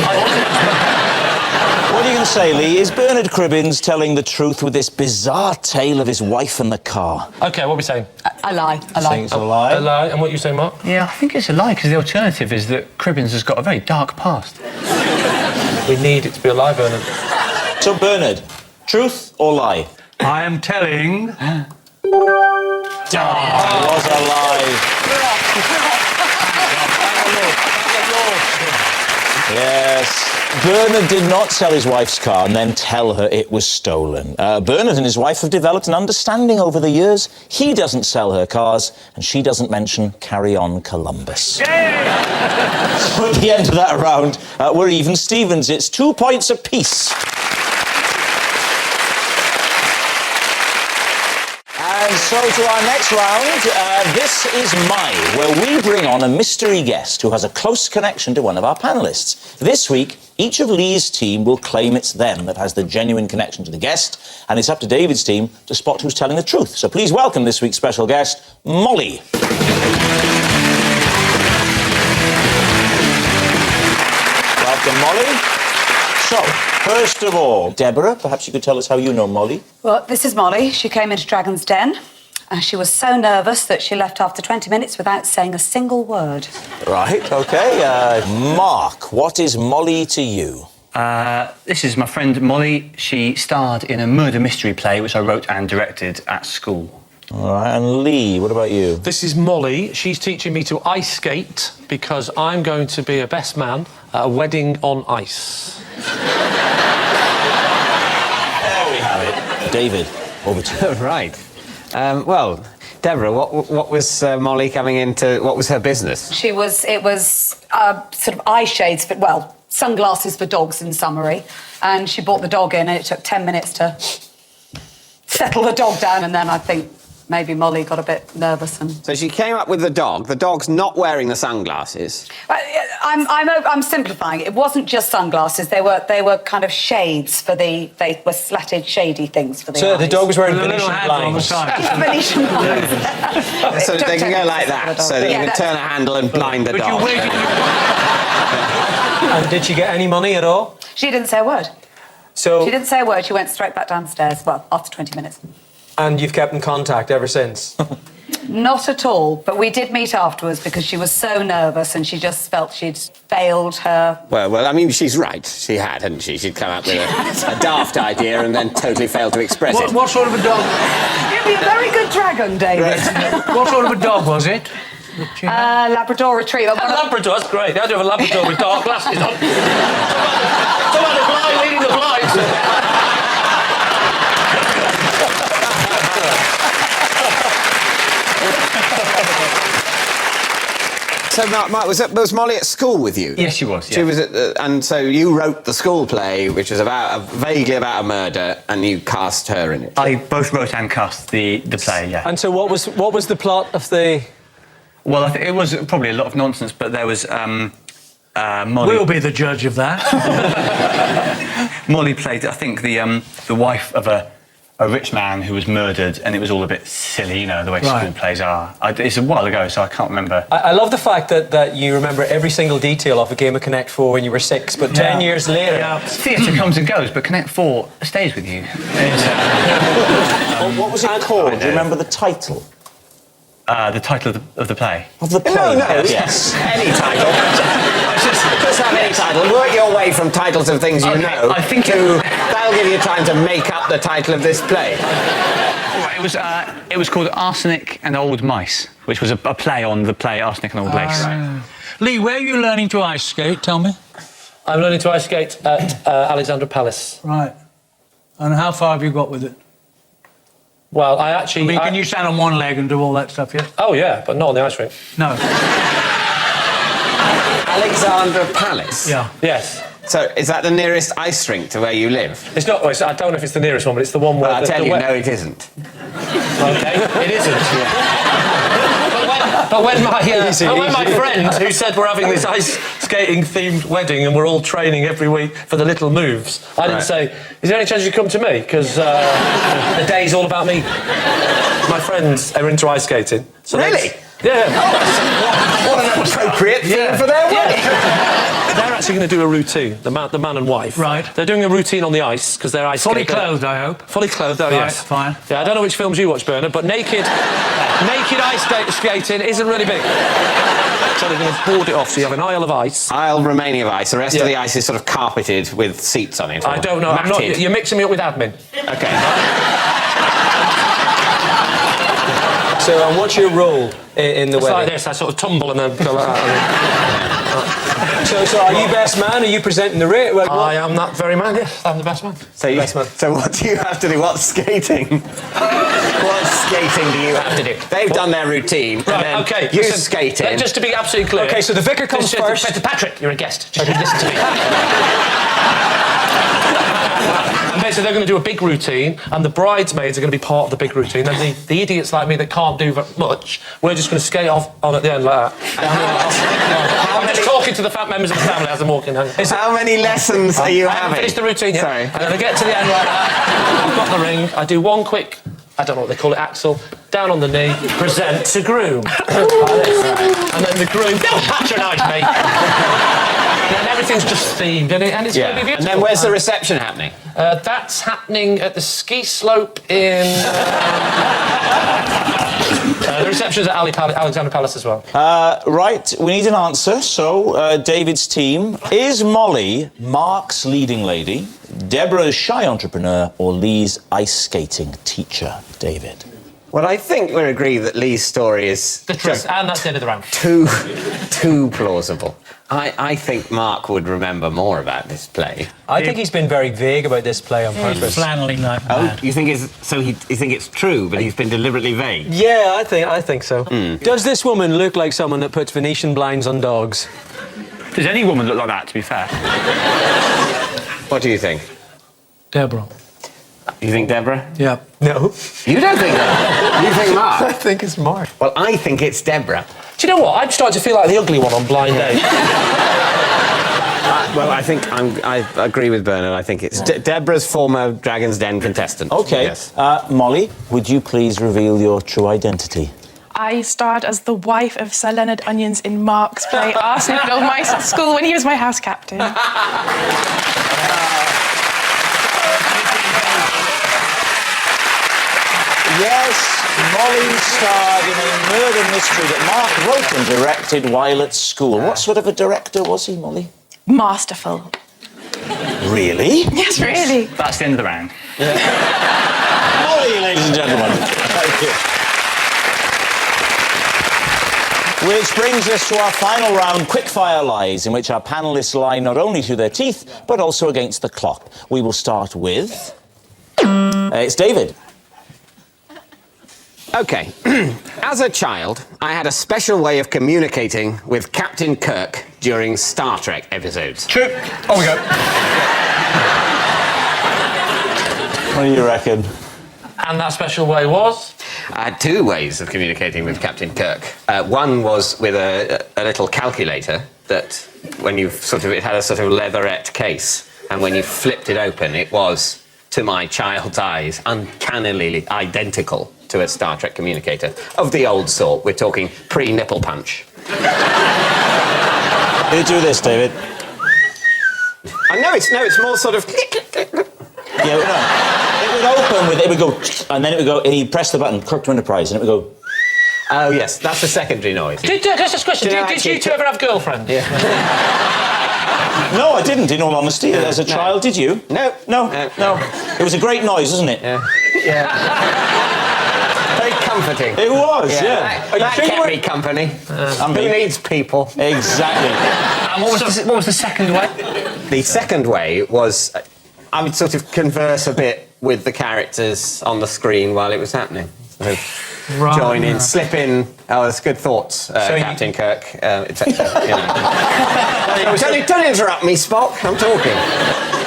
What are you going to say, Lee? Is Bernard Cribbins telling the truth with this bizarre tale of his wife and the car? OK, what are we saying? A lie. Saying it's a lie? A lie. And what you say, Mark? Yeah, I think it's a lie, because the alternative is that Cribbins has got a very dark past. We need it to be a lie, Bernard. So, Bernard, truth or lie? I am telling... It was a lie. Yes. Bernard did not sell his wife's car and then tell her it was stolen. Bernard and his wife have developed an understanding over the years. He doesn't sell her cars, and she doesn't mention Carry On Columbus. So at the end of that round, we're even Stevens. It's 2 points apiece. And so to our next round, This Is Mine, where we bring on a mystery guest who has a close connection to one of our panellists. This week, each of Lee's team will claim it's them that has the genuine connection to the guest, and it's up to David's team to spot who's telling the truth. So please welcome this week's special guest, Molly. Welcome, Molly. So, So, first of all, Deborah, perhaps you could tell us how you know Molly. Well, this is Molly. She came into Dragon's Den. And she was so nervous that she left after 20 minutes without saying a single word. Right, OK. Mark, what is Molly to you? This is my friend Molly. She starred in a murder mystery play which I wrote and directed at school. All right, and Lee, what about you? This is Molly. She's teaching me to ice skate because I'm going to be a best man at a wedding on ice. There we have it. David, over to you. Right. Well, Deborah, what was Molly coming into? What was her business? It was sort of eye shades for, well, sunglasses for dogs in summary. And she brought the dog in and it took 10 minutes to settle the dog down. And then I think maybe Molly got a bit nervous and... So she came up with the dog. The dog's not wearing the sunglasses. I'm simplifying. It wasn't just sunglasses. They were kind of shades for the... They were slatted, shady things for the So eyes. the dog was wearing Venetian blinds. Venetian blinds. So they can go like that, so that you can turn a handle and blind the dog. And did she get any money at all? She didn't say a word. So... She didn't say a word. She went straight back downstairs, well, after 20 minutes. And you've kept in contact ever since? Not at all, but we did meet afterwards because she was so nervous and she just felt she'd failed her... Well, I mean, she's right. She had, hadn't she? She'd come up with a daft idea and then totally failed to express it. What sort of a dog? You'd be a very good dragon, David. What sort of a dog was it? Labrador Retriever. Labrador, that's great. I do have a Labrador with dark glasses on. Someone blind leading the blinds. So, Mark, was Molly at school with you? Yes, she was. Yeah. She was at and so you wrote the school play, which was vaguely about a murder, and you cast her in it. I both wrote and cast the play, yeah. And so what was the plot of the... Well, I think it was probably a lot of nonsense, but there was Molly... We'll be the judge of that. Molly played, I think, the wife of a rich man who was murdered, and it was all a bit silly, you know, the way school plays are. It's a while ago, so I can't remember. I love the fact that you remember every single detail of a game of Connect 4 when you were 6, but 10 years later... Yeah. Theatre comes and goes, but Connect 4 stays with you. What was it called? Do you remember the title? The title of the play. Of the play? No. Yes. Any title. Just have any title. Work your way from titles of things you know. I think that'll give you time to make up the title of this play. It was called Arsenic and Old Mice, which was a play on the play Arsenic and Old Lace. Lee, where are you learning to ice skate? Tell me. I'm learning to ice skate at Alexandra Palace. Right. And how far have you got with it? Well, I actually... can you stand on one leg and do all that stuff, yeah? Oh, yeah, but not on the ice rink. No. Alexandra Palace? Yeah. Yes. So, is that the nearest ice rink to where you live? It's not... I don't know if it's the nearest one, but it's the one where... I'll tell you, no, it isn't. OK, it isn't. But when my friend, who said we're having this ice skating themed wedding and we're all training every week for the little moves, I didn't say, is there any chance you come to me? Because the day's all about me. My friends are into ice skating. So really? Yeah. What an appropriate thing for their wedding. They're actually going to do a routine, the man and wife. Right. They're doing a routine on the ice because they're ice Fully skating. clothed, I hope. Fully clothed, oh, yes. Fine. Yeah, I don't know which films you watch, Bernard, but naked ice skating isn't really big. So they're going to board it off, so you have an aisle of ice. Aisle remaining of ice. The rest of the ice is sort of carpeted with seats on it. I don't know. You're mixing me up with admin. OK. So, and what's your role in the It's wedding? like this, I sort of tumble and then go like that. So are you best man? Are you presenting the rate? I am that very man, yes. I'm the best man. So what do you have to do? What's skating? What skating do you have to do? They've done their routine. Right, and OK. You Listen, skate in. Just to be absolutely clear. OK, so the vicar comes first. Patrick, you're a guest. Just listen to me. And basically, they're going to do a big routine, and the bridesmaids are going to be part of the big routine. And the idiots like me that can't do much, we're just going to skate off on at the end like that. I'm just talking to the fat members of the family as I'm walking home. How many lessons are you having? Finished the routine yet. Sorry. And then I get to the end like that. I've got the ring. I do one quick, I don't know what they call it, axel, down on the knee, present to groom. Like this. And then the groom, don't patronise me. And then everything's just themed, and it's going to be beautiful. And then where's the reception happening? That's happening at the ski slope in... the reception's at Alexandra Palace as well. Right, we need an answer. So, David's team. Is Molly Mark's leading lady, Deborah's shy entrepreneur, or Lee's ice skating teacher? David. Well, I think we agree that Lee's story is... The truth, and that's the end of the round. Too plausible. I think Mark would remember more about this play. I think he's been very vague about this play on purpose. Flanneling like mad. You think you think it's true, but he's been deliberately vague? Yeah, I think so. Does this woman look like someone that puts Venetian blinds on dogs? Does any woman look like that, to be fair? What do you think? Deborah. You think Deborah? Yeah. No. You don't think that? You think Mark? I think it's Mark. Well, I think it's Deborah. Do you know what? I'm starting to feel like the ugly one on Blind Date. Well, I think I agree with Bernard. I think it's Deborah's former Dragon's Den contestant. OK. Yes. Molly, would you please reveal your true identity? I starred as the wife of Sir Leonard Onions in Mark's play Arsenic Bill Mice at school when he was my house captain. Yes, Molly starred in a murder mystery that Mark wrote and directed while at school. What sort of a director was he, Molly? Masterful. Really? Yes, really. That's the end of the round. Molly, ladies and gentlemen. Thank you. Which brings us to our final round, Quickfire Lies, in which our panellists lie not only to their teeth, but also against the clock. We will start with... it's David. OK. As a child, I had a special way of communicating with Captain Kirk during Star Trek episodes. True. On we go. What do you reckon? And that special way was? I had two ways of communicating with Captain Kirk. One was with a little calculator that, when you it had a sort of leatherette case, and when you flipped it open, it was, to my child's eyes, uncannily identical to a Star Trek communicator of the old sort. We're talking pre-nipple punch. You do this, David. No, it's more sort of. Yeah, no. It would open with, it would go, and then it would go, and he'd press the button, Kirk to Enterprise, and it would go... Oh, yes, that's the secondary noise. Just a question, did you two ever have girlfriends? Yeah. No, I didn't, in all honesty. As a child, did you? No. It was a great noise, wasn't it? Yeah. Very comforting. It was, yeah. That kept me company. Who needs people? Exactly. And what was the second way? The second way was... I would sort of converse a bit with the characters on the screen while it was happening. So join in, slip in. Oh, that's good thoughts, Captain Kirk. Don't interrupt me, Spock. I'm talking.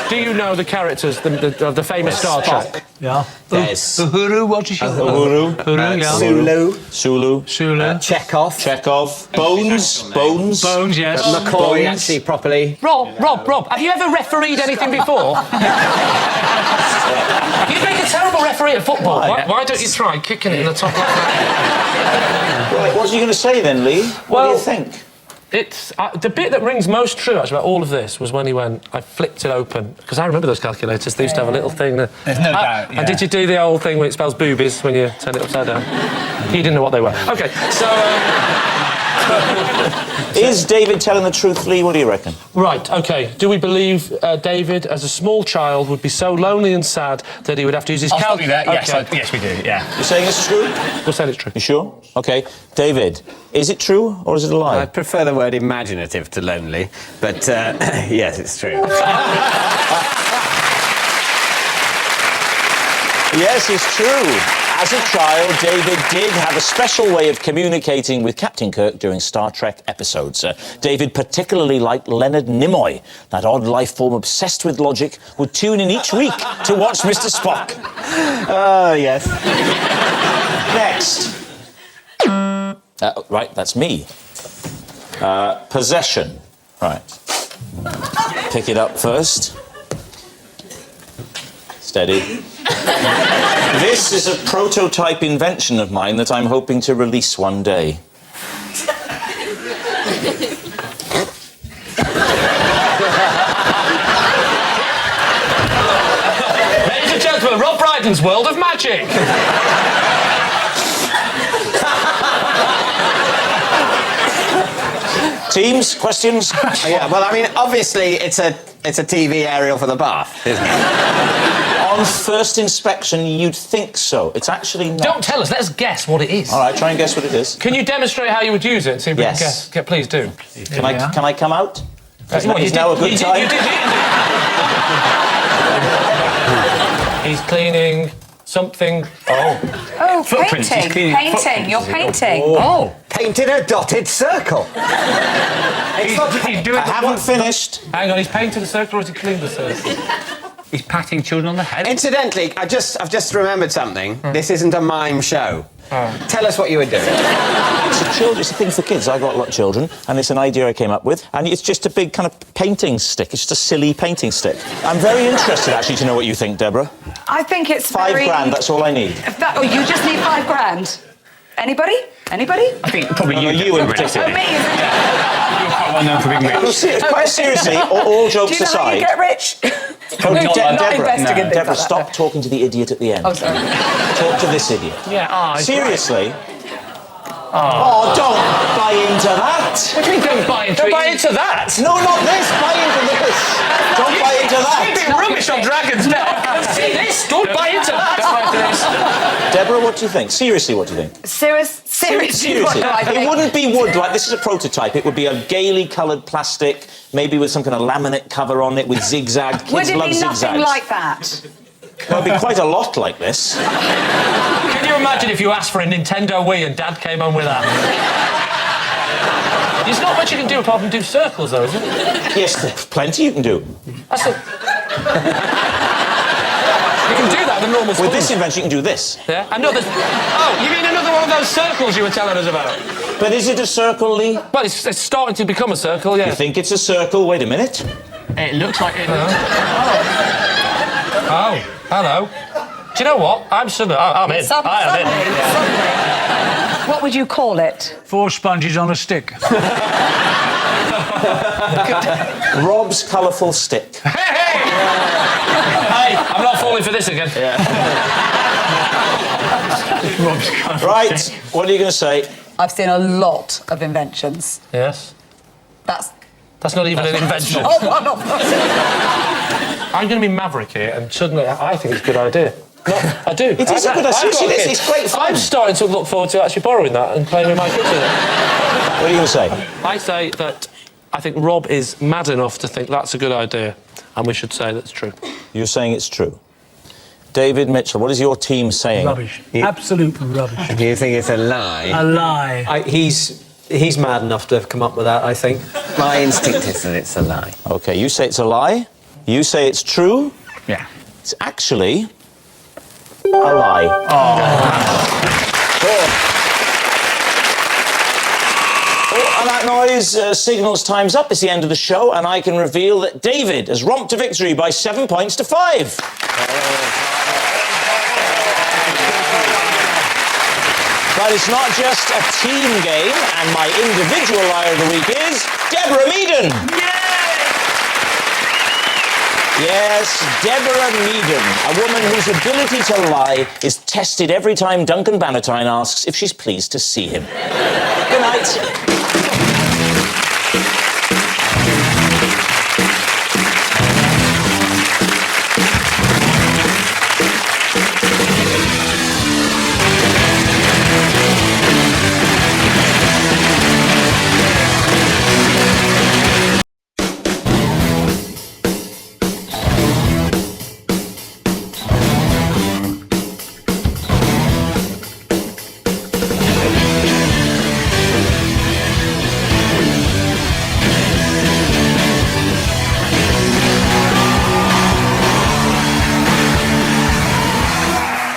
Do you know the characters of the famous Star Trek? Yeah. There's Uhuru, what is she? Uhuru. Yeah. Sulu. Chekhov. Bones, yes. McCoy, actually, properly. Rob, have you ever refereed anything before? You'd make a terrible referee at football. Why don't you try kicking it in the top like that? Right, what are you going to say then, Lee? What do you think? It's the bit that rings most true actually about all of this was when he went, I flipped it open, because I remember those calculators. They used to have a little thing. There's no doubt. And did you do the old thing where it spells boobies when you turn it upside down? He didn't know what they were. Okay, so. Is David telling the truth, Lee? What do you reckon? Right, OK. Do we believe David, as a small child, would be so lonely and sad that he would have to use his calculator? Okay. Yes, we do, yeah. You're saying it's true? We're saying it's true. You sure? OK. David, is it true or is it a lie? I prefer the word imaginative to lonely, but yes, it's true. Yes, it's true. As a child, David did have a special way of communicating with Captain Kirk during Star Trek episodes. David particularly liked Leonard Nimoy. That odd life form obsessed with logic would tune in each week to watch Mr. Spock. Oh, yes. Next. Right, that's me. Possession. Right. Pick it up first. Steady. This is a prototype invention of mine that I'm hoping to release one day. Brydon's World of Magic. Teams, questions? Yeah, well, I mean, obviously, it's a TV aerial for the bath, isn't it? On first inspection, you'd think so. It's actually not. Don't tell us. Let us guess what it is. All right, try and guess what it is. Can you demonstrate how you would use it? See if we can Yes. guess. Yeah, please do. Can I come out? That's Is now a good time? You did. He's cleaning something. Oh, Footprints. He's painting. cleaning Painting. You're footprints. painting. Oh, painted a dotted circle. He's doing I haven't finished. Hang on, he's painted a circle or has he cleaned the circle? He's patting children on the head. Incidentally, I've just remembered something. This isn't a mime show. Tell us what you were doing. It's a thing for kids. I've got a lot of children, and it's an idea I came up with, and it's just a big kind of painting stick. It's just a silly painting stick. I'm very interested, actually, to know what you think, Deborah. I think it's £5 very... grand, that's all I need. Oh, you just need £5 grand. Anybody? Anybody? I think probably you in particular. Oh, me. You're quite well known for being rich. Quite seriously, all jokes Do you know how aside... you get rich? Probably not like that. investing in things like Deborah, that. stop talking to the idiot at the end. Oh, sorry. Talk to this idiot. Yeah, Seriously? Oh, don't buy into that. What do you mean don't buy into it? Don't buy into that? No, not this. Buy into this. Don't buy into that. You've been rubbish on Dragon's Den. See this? Don't buy into that. Deborah, what do you think? Seriously, what do you think? Seriously, what do I think? It wouldn't be wood, like this is a prototype. It would be a gaily coloured plastic, maybe with some kind of laminate cover on it with zigzag. Kids Would it love be zigzags. nothing like that? Well, it'd be quite a lot like this. Can you imagine if you asked for a Nintendo Wii and Dad came home with that? There's not much you can do apart from do circles, though, is there? Yes, there's plenty you can do. That's a... You can do that with normal With this invention, you can do this. Yeah? Another... Oh, you mean another one of those circles you were telling us about? But is it a circle, Lee? Well, it's starting to become a circle, yeah. You think it's a circle? Wait a minute. It looks like it. Oh, hello. Do you know what? I'm in. I am in. What would you call it? 4 sponges on a stick. Rob's colourful stick. Hey, I'm not falling for this again. Right, what are you going to say? I've seen a lot of inventions. Yes. That's not even an invention. Oh, well, no. I'm going to be maverick here, and suddenly I think it's a good idea. No, I do. It is a good idea. It's great fun. I'm starting to look forward to actually borrowing that and playing with my kids with it. What are you going to say? I say that I think Rob is mad enough to think that's a good idea, and we should say that's true. You're saying it's true. David Mitchell, what is your team saying? Rubbish. Absolute rubbish. Do you think it's a lie? A lie. He's mad enough to have come up with that, I think. My instinct is that it's a lie. OK, you say it's a lie. You say it's true. Yeah. It's actually a lie. And that noise signals time's up. It's the end of the show, and I can reveal that David has romped to victory by 7 points to 5. But it's not just a team game, and my individual liar of the week is Deborah Meaden. Yes, Deborah Meaden, a woman whose ability to lie is tested every time Duncan Bannatyne asks if she's pleased to see him. Good night.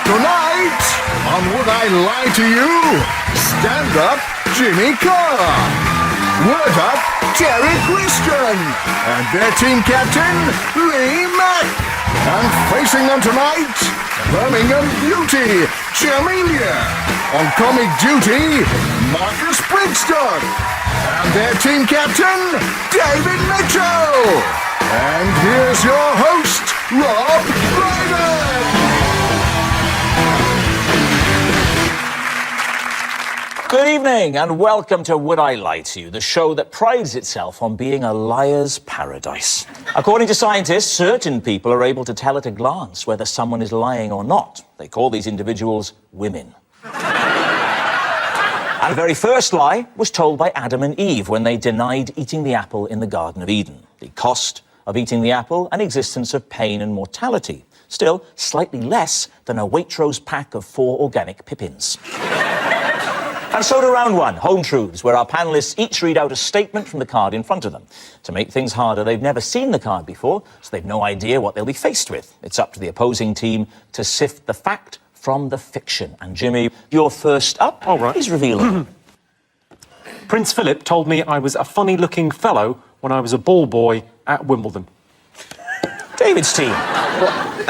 Tonight, on Would I Lie to You? Stand up, Jimmy Carr. Word up, Terry Christian. And their team captain, Lee Mack. And facing them tonight, Birmingham Beauty, Jamelia. On comic duty, Marcus Brixton. And their team captain, David Mitchell. And here's your host, Rob Brydon. Good evening and welcome to Would I Lie to You, the show that prides itself on being a liar's paradise. According to scientists, certain people are able to tell at a glance whether someone is lying or not. They call these individuals women. And the very first lie was told by Adam and Eve when they denied eating the apple in the Garden of Eden. The cost of eating the apple, an existence of pain and mortality. Still, slightly less than a Waitrose pack of 4 organic pippins. And so to round one, Home Truths, where our panellists each read out a statement from the card in front of them. To make things harder, they've never seen the card before, so they've no idea what they'll be faced with. It's up to the opposing team to sift the fact from the fiction. And Jimmy, you're first up. All right. Please reveal. Prince Philip told me I was a funny-looking fellow when I was a ball boy at Wimbledon. David's team.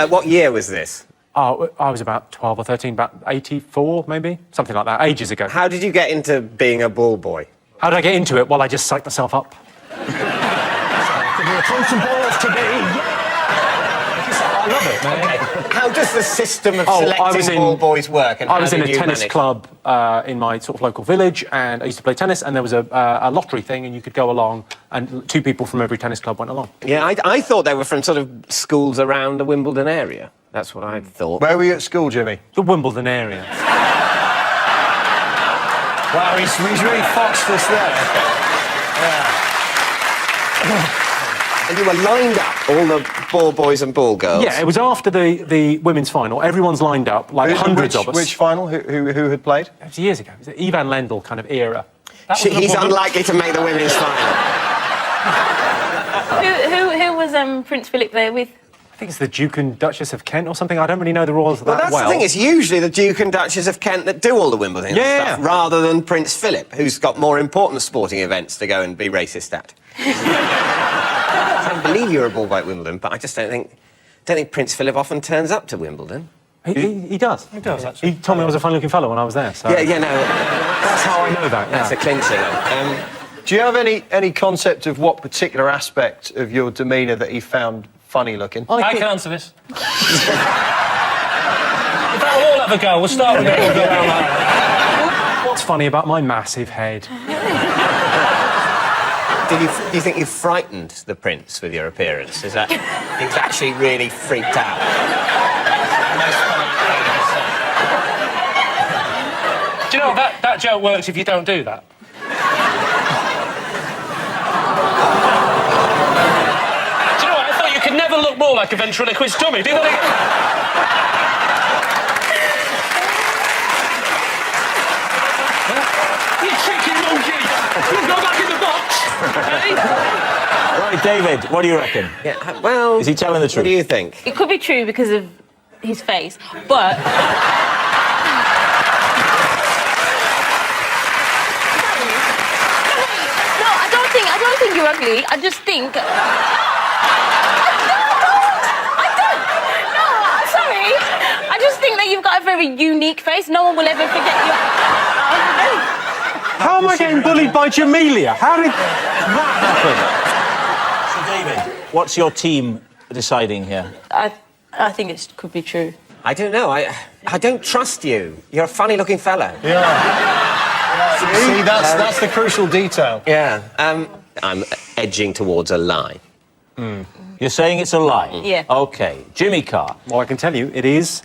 What year was this? Oh, I was about 12 or 13, about 84, maybe? Something like that, ages ago. How did you get into being a ball boy? How did I get into it? Well, I just psyched myself up. Throw some balls to me. I love it, man. Okay. How does the system of selecting ball boys work? And I was in a how did you tennis manage? club in my sort of local village, and I used to play tennis, and there was a lottery thing, and you could go along, and 2 people from every tennis club went along. Yeah, I thought they were from sort of schools around the Wimbledon area. That's what I thought. Where were you at school, Jimmy? The Wimbledon area. Wow, he's really foxed us there. And you were lined up, all the ball boys and ball girls. Yeah, it was after the women's final. Everyone's lined up, like hundreds of us. Which final? Who had played? It was years ago. It was the Ivan Lendl kind of era. He's unlikely to make the women's final. Who was Prince Philip there with? I think it's the Duke and Duchess of Kent or something. I don't really know the royals Well, that that's well. the thing. It's usually the Duke and Duchess of Kent that do all the Wimbledon stuff, rather than Prince Philip, who's got more important sporting events to go and be racist at. I can't believe you're a ball boy at Wimbledon, but I just don't think Prince Philip often turns up to Wimbledon. He does. He does, actually. He told me I was a funny-looking fellow when I was there, so... Yeah, no. That's how I know that, yeah. That's a clincher, though. Do you have any concept of what particular aspect of your demeanour that he found funny-looking? I can answer this. In fact, we'll all have a go. We'll start with it. We'll go around like that. What's funny about my massive head? Do you think you frightened the prince with your appearance? Is that he was actually really freaked out? Do you know that joke works if you don't do that? Do you know what? I thought you could never look more like a ventriloquist dummy. Do that again. You chicken monkey! You go back in the box! Hey? Right, David, what do you reckon? Yeah, well... Is he telling the truth? What do you think? It could be true because of his face, but... No, I don't think you're ugly. I just think... I'm sorry. I just think that you've got a very unique face. No one will ever forget you. How am I getting bullied by Jamelia? How did that happen? So, David, what's your team deciding here? I think it could be true. I don't know. I don't trust you. You're a funny-looking fellow. See, that's the crucial detail. Yeah. I'm edging towards a lie. You're saying it's a lie? Yeah. OK. Jimmy Carr. Well, I can tell you, it is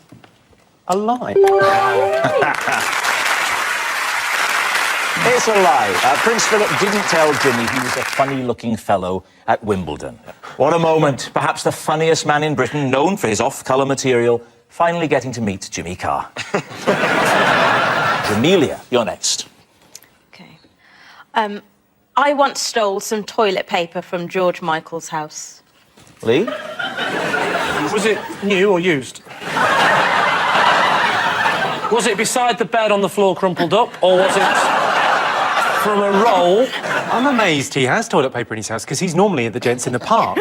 a lie. It's a lie. Prince Philip didn't tell Jimmy he was a funny-looking fellow at Wimbledon. What a moment. Perhaps the funniest man in Britain, known for his off-colour material, finally getting to meet Jimmy Carr. Jamelia, you're next. I once stole some toilet paper from George Michael's house. Lee? Was it new or used? Was it beside the bed on the floor crumpled up, or was it from a roll? I'm amazed he has toilet paper in his house, because he's normally at the gents in the park.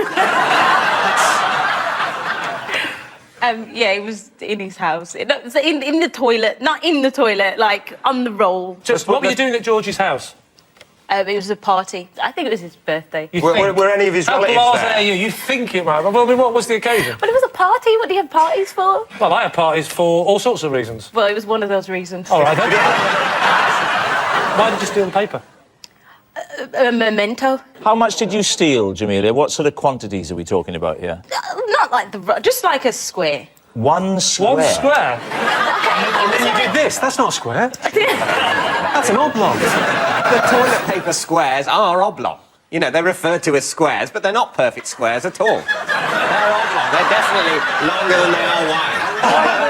Yeah, it was in his house. In the toilet, not in the toilet, like on the roll. Just what were you doing at George's house? It was a party. I think it was his birthday. Were any of his relatives there? You think it might. Well, what was the occasion? But it was a party. What do you have parties for? Well, I have parties for all sorts of reasons. Well, it was one of those reasons. All right, then. Why did you steal the paper? A memento. How much did you steal, Jamelia? What sort of quantities are we talking about here? Not like just like a square. One square? One square? And then you did this. That's not a square. That's an oblong. The toilet paper squares are oblong. You know, they're referred to as squares, but they're not perfect squares at all. They're oblong. They're definitely longer than they are wide.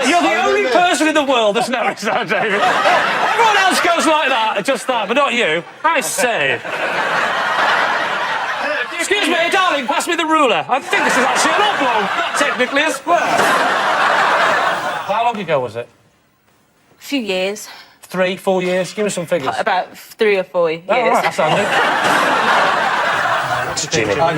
You're the only person in the world that's noticed that, David. Everyone else goes like that, just that, but not you. I say. Excuse me, darling, pass me the ruler. I think this is actually an oblong, not technically a square. How long ago was it? A few years. 3, 4 years? Give me some figures. About 3 or 4 years. Oh, right, that's handy.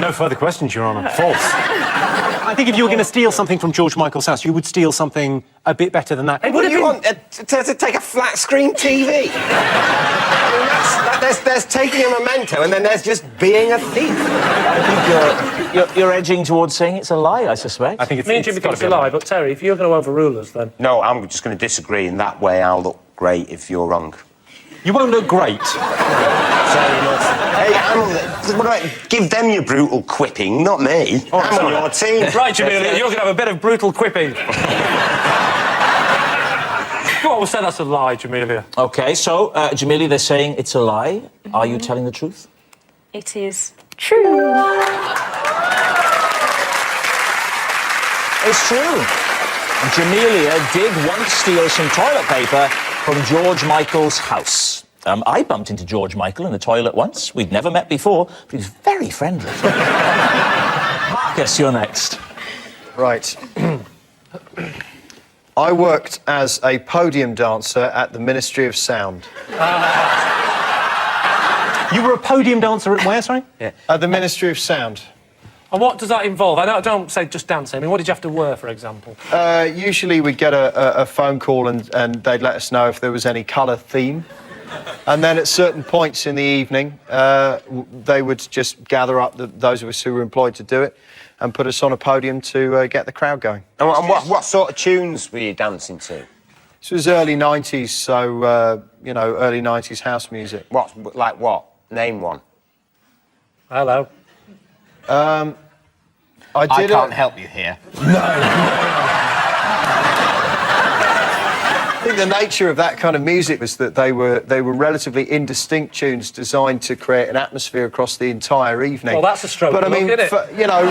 No further questions, Your Honour. False. I think if you were going to steal something from George Michael's house, you would steal something a bit better than that. Hey, what do you want? To take a flat-screen TV? I mean, there's taking a memento, and then there's just being a thief. I think you're edging towards saying it's a lie, I suspect. I think it's... Me and Jimmy think it's a lie, but Terry, if you're going to overrule us, then... No, I'm just going to disagree, and that way I'll look great if you're wrong. You won't look great. Hey, give them your brutal quipping, not me. Oh, I'm on your team. Right, Jamelia, you're going to have a bit of brutal quipping. Go on, we'll say that's a lie, Jamelia. OK, so, Jamelia, they're saying it's a lie. Are you telling the truth? It is true. It's true. Jamelia did once steal some toilet paper from George Michael's house. I bumped into George Michael in the toilet once. We'd never met before, but he was very friendly. Marcus, you're next. Right. I worked as a podium dancer at the Ministry of Sound. You were a podium dancer at where, sorry? Yeah. At the Ministry of Sound. And what does that involve? I don't say just dancing. I mean, what did you have to wear, for example? Usually we'd get a phone call and they'd let us know if there was any colour theme. And then at certain points in the evening, they would just gather up those of us who were employed to do it and put us on a podium to get the crowd going. And what sort of tunes were you dancing to? This was early 90s, so, you know, early 90s house music. Like what? Name one. Hello. I can't help you here. I think the nature of that kind of music was that they were relatively indistinct tunes designed to create an atmosphere across the entire evening. Well, that's a stroke. But I mean, you know,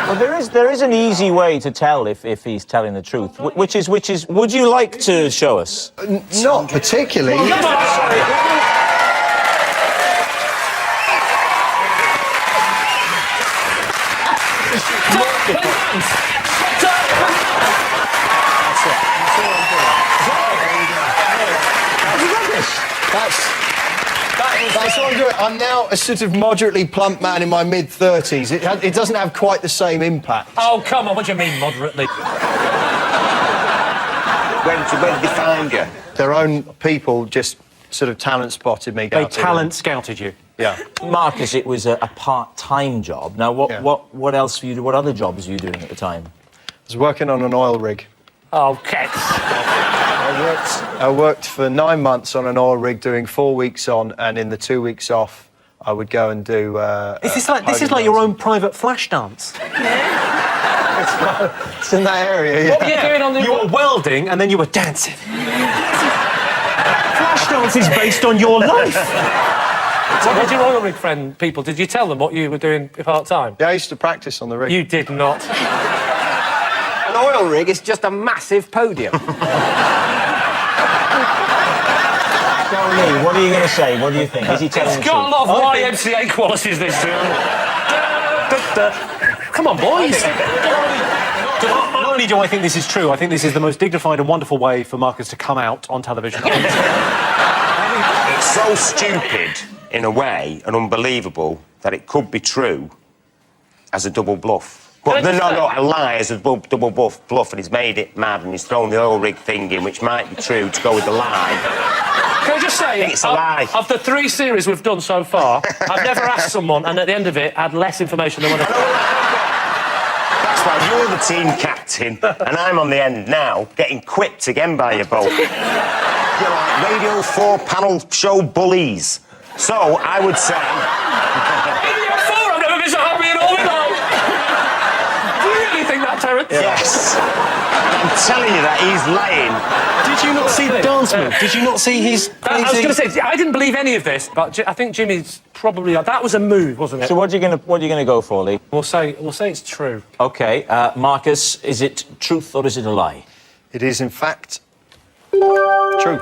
well, there is an easy way to tell if he's telling the truth, which is. Would you like to show us? Not particularly. Well, come on. That's what I'm doing. I'm now a sort of moderately plump man in my mid-30s. It doesn't have quite the same impact. Oh, come on, what do you mean, moderately? Where did they find you? Their own people just sort of talent spotted me. They talent scouted you? Yeah. Marcus, it was a part-time job. Now, what else were you doing? What other jobs were you doing at the time? I was working on an oil rig. Okay. I worked for 9 months on an oil rig, doing 4 weeks on, and in the 2 weeks off, I would go and do. This is like your own private flash dance. It's in that area. Yeah. What were you doing on the? You were welding, and then you were dancing. Flash dance is based on your life. So what did your oil rig friend people? Did you tell them what you were doing part time? Yeah, I used to practice on the rig. You did not. An oil rig is just a massive podium. What are you going to say? What do you think? Is he telling the truth? It's got a lot of YMCA qualities, this tune. Come on, boys. Not only do I think this is true, I think this is the most dignified and wonderful way for Marcus to come out on television. It's so stupid, in a way, and unbelievable, that it could be true as a double bluff. But no, a lie as a double bluff, and he's made it mad, and he's thrown the oil rig thing in, which might be true, to go with the lie. Can I just say, it's a lie. Of the 3 series we've done so far, I've never asked someone, and at the end of it, had less information than what That's why you're the team captain, and I'm on the end now, getting quipped again by you both. You're like Radio 4 panel show bullies. So, I would say... Radio 4? I've never been so happy in all my life. Do you really think that, Terence? Yes. I'm telling you that he's lying. Did you not see the dance move? Did you not see his I was going to say, I didn't believe any of this, but I think Jimmy's probably... That was a move, wasn't it? So what are you gonna go for, Lee? We'll say it's true. OK, Marcus, is it truth or is it a lie? It is, in fact, true.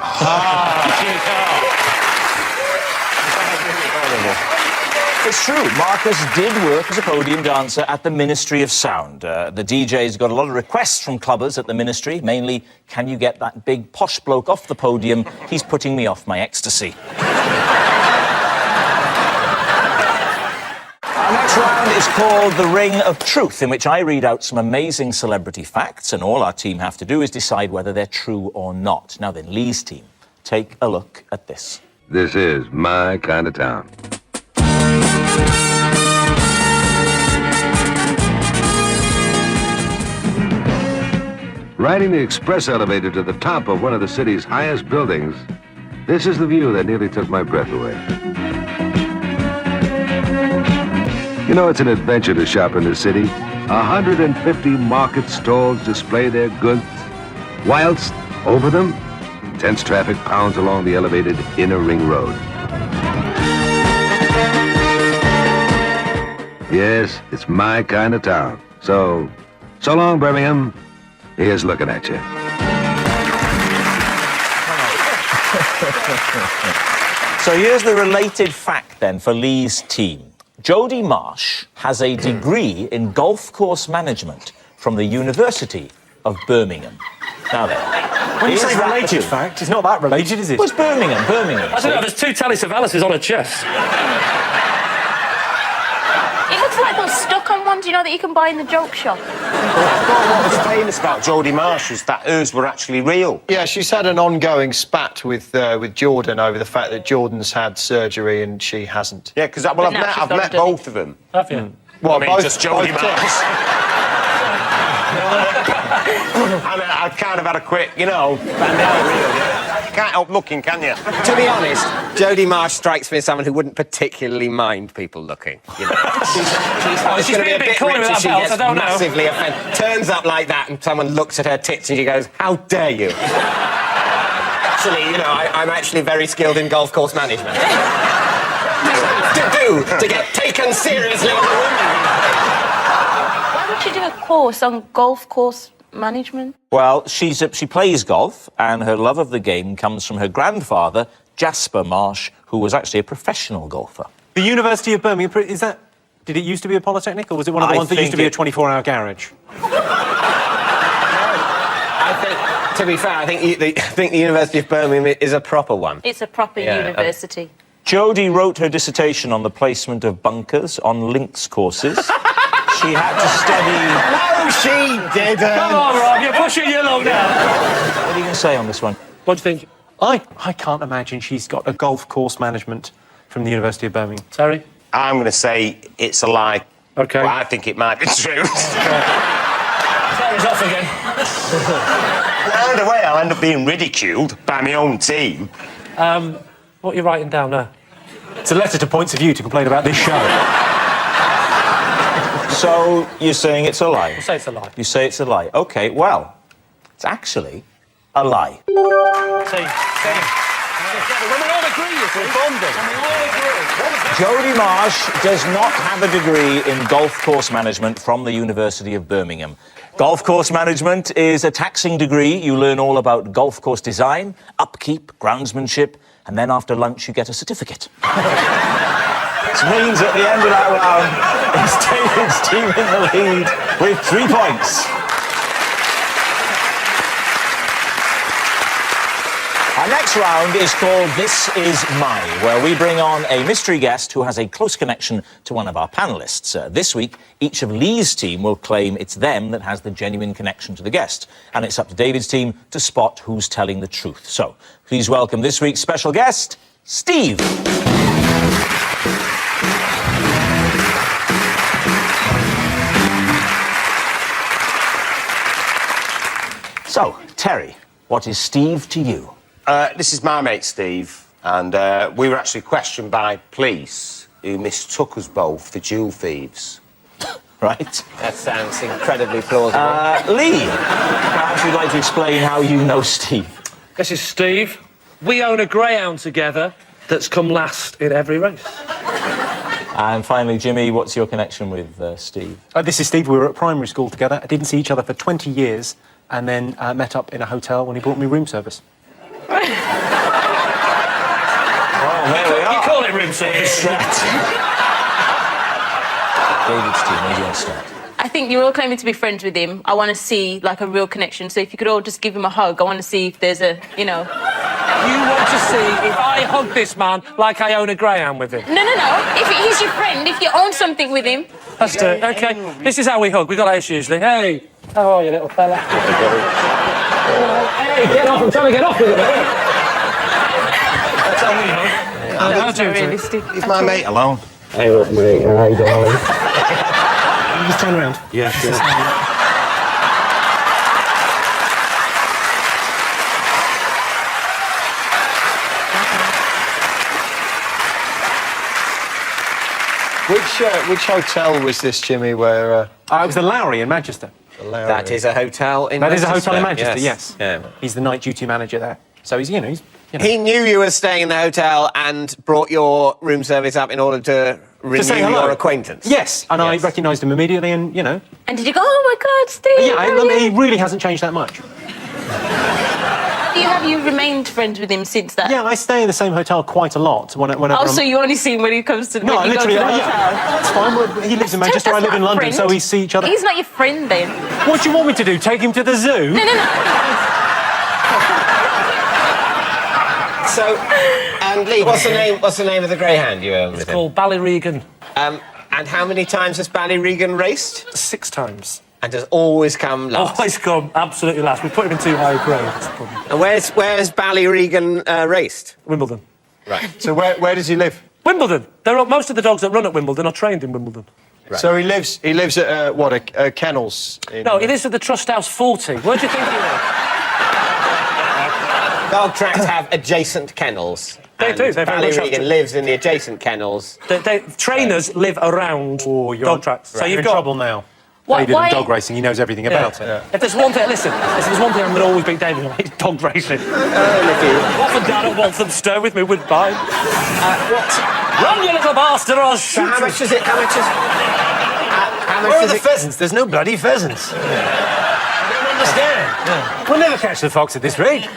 It's true. Marcus did work as a podium dancer at the Ministry of Sound. The DJ's got a lot of requests from clubbers at the Ministry, mainly, can you get that big posh bloke off the podium? He's putting me off my ecstasy. Our next round is called The Ring of Truth, in which I read out some amazing celebrity facts, and all our team have to do is decide whether they're true or not. Now then, Lee's team, take a look at this. This is my kind of town. Riding the express elevator to the top of one of the city's highest buildings, this is the view that nearly took my breath away. You know, it's an adventure to shop in the city. 150 market stalls display their goods, whilst over them, intense traffic pounds along the elevated inner ring road. Yes, it's my kind of town. So long, Birmingham. Here's looking at you. So here's the related fact, then, for Lee's team. Jodie Marsh has a degree in golf course management from the University of Birmingham. Now then, when you say related fact, it's not that related, is it? Well, it's Birmingham. I don't know, there's 2 Telly Savalas on a chest. It looks like those stuck-on ones, you know, that you can buy in the joke shop. What was famous about Jodie Marsh was that hers were actually real. Yeah, she's had an ongoing spat with Jordan over the fact that Jordan's had surgery and she hasn't. Yeah, because I've met both of them. Have you? Well, I mean, both, just Jodie both Marsh. And I kind of had a quick, you know, found out real. You can't help looking, can you? To be honest, Jodie Marsh strikes me as someone who wouldn't particularly mind people looking. You know, she's going to be a bit coy rich with and that she belt, gets I don't know. massively offended. Turns up like that and someone looks at her tits and she goes, "How dare you?" Actually, you know, I'm actually very skilled in golf course management. to get taken seriously as a woman. Why would you do a course on golf course management? Well, she plays golf, and her love of the game comes from her grandfather, Jasper Marsh, who was actually a professional golfer. The University of Birmingham, is that... Did it used to be a polytechnic, or was it one of the ones that used to be a 24-hour garage? I think, to be fair, I think the University of Birmingham is a proper one. It's a proper university. Jodie wrote her dissertation on the placement of bunkers on links courses. She had to study... No, she didn't! Come on, Rob, you're pushing your luck now. What are you going to say on this one? What do you think? I can't imagine she's got a golf course management from the University of Birmingham. Terry? I'm going to say it's a lie. OK. Well, I think it might be true. Terry's off again. Either way, I'll end up being ridiculed by my own team. What are you writing down there? It's a letter to Points of View to complain about this show. So, you're saying it's a lie? We'll say it's a lie. You say it's a lie. OK, well, it's actually a lie. See? When we all agree, it's bonding. Jodie Marsh does not have a degree in golf course management from the University of Birmingham. Golf course management is a taxing degree. You learn all about golf course design, upkeep, groundsmanship, and then after lunch you get a certificate. Which means at the end of that round, it's David's team in the lead with 3 points. Our next round is called This Is My, where we bring on a mystery guest who has a close connection to one of our panellists. This week, each of Lee's team will claim it's them that has the genuine connection to the guest. And it's up to David's team to spot who's telling the truth. So, please welcome this week's special guest, Steve. So, Terry, what is Steve to you? This is my mate Steve, and we were actually questioned by police who mistook us both for jewel thieves. Right. That sounds incredibly plausible. Lee, perhaps you'd like to explain how you know Steve. This is Steve. We own a greyhound together that's come last in every race. And finally, Jimmy, what's your connection with Steve? This is Steve. We were at primary school together. I didn't see each other for 20 years and then met up in a hotel when he brought me room service. Oh, there we are. You call it room service? David's team, where do you want to start? I think you're all claiming to be friends with him. I want to see, like, a real connection. So if you could all just give him a hug, I want to see if there's a, you know... You want to see if I hug this man like I own a greyhound with him? No. If he's your friend, if you own something with him... Let's do it. OK, this is how we hug. We got this usually. Hey, how are you, little fella? Hey, get off. I'm trying to get off with it, mate. That's how we hug. That's not realistic. Leave my mate alone. Hey, look, mate. How you doing? Just turn around. Yeah. Which hotel was this, Jimmy, where... It was the Lowry in Manchester. That is a hotel in That is Manchester. a hotel in Manchester, yes. Yeah. He's the night duty manager there. So he's, you know... He knew you were staying in the hotel and brought your room service up in order to renew say hello. your acquaintance. Yes, and I recognised him immediately and, you know... And did you go, oh, my God, Steve? Yeah, he really hasn't changed that much. Have you remained friends with him since that? Yeah, I stay in the same hotel quite a lot. Whenever Oh, so you only see him when he comes to... No, when you literally, go to the yeah. hotel? That's fine. He lives in Manchester, I live in London, so we see each other. He's not your friend, then. What do you want me to do, take him to the zoo? No. So, and Lee, what's the name of the greyhound you own with him? It's called Ballyregan. And how many times has Ballyregan raced? 6 times. And has always come last? Always come absolutely last. We put him in too high a grade. And where's Ballyregan raced? Wimbledon. Right. So where does he live? Wimbledon. Most of the dogs that run at Wimbledon are trained in Wimbledon. Right. So he lives at a kennels? No, he lives at the Trust House 40. Where do you think he lives? Dog tracks have adjacent kennels. They do. They very much have Ballyregan to. lives in the adjacent kennels. Trainers live around dog tracks. So you're in trouble now. David and dog racing, he knows everything about it. Yeah. If there's one thing, listen, if there's one thing I'm going to always beat David on, it's dog racing. Often down at Walthamstow with me Woodbine. What? Run, you little bastard, or I'll shoot How much is it? How much Where are is the it? pheasants? There's no bloody pheasants. I don't understand. We'll never catch the fox at this rate.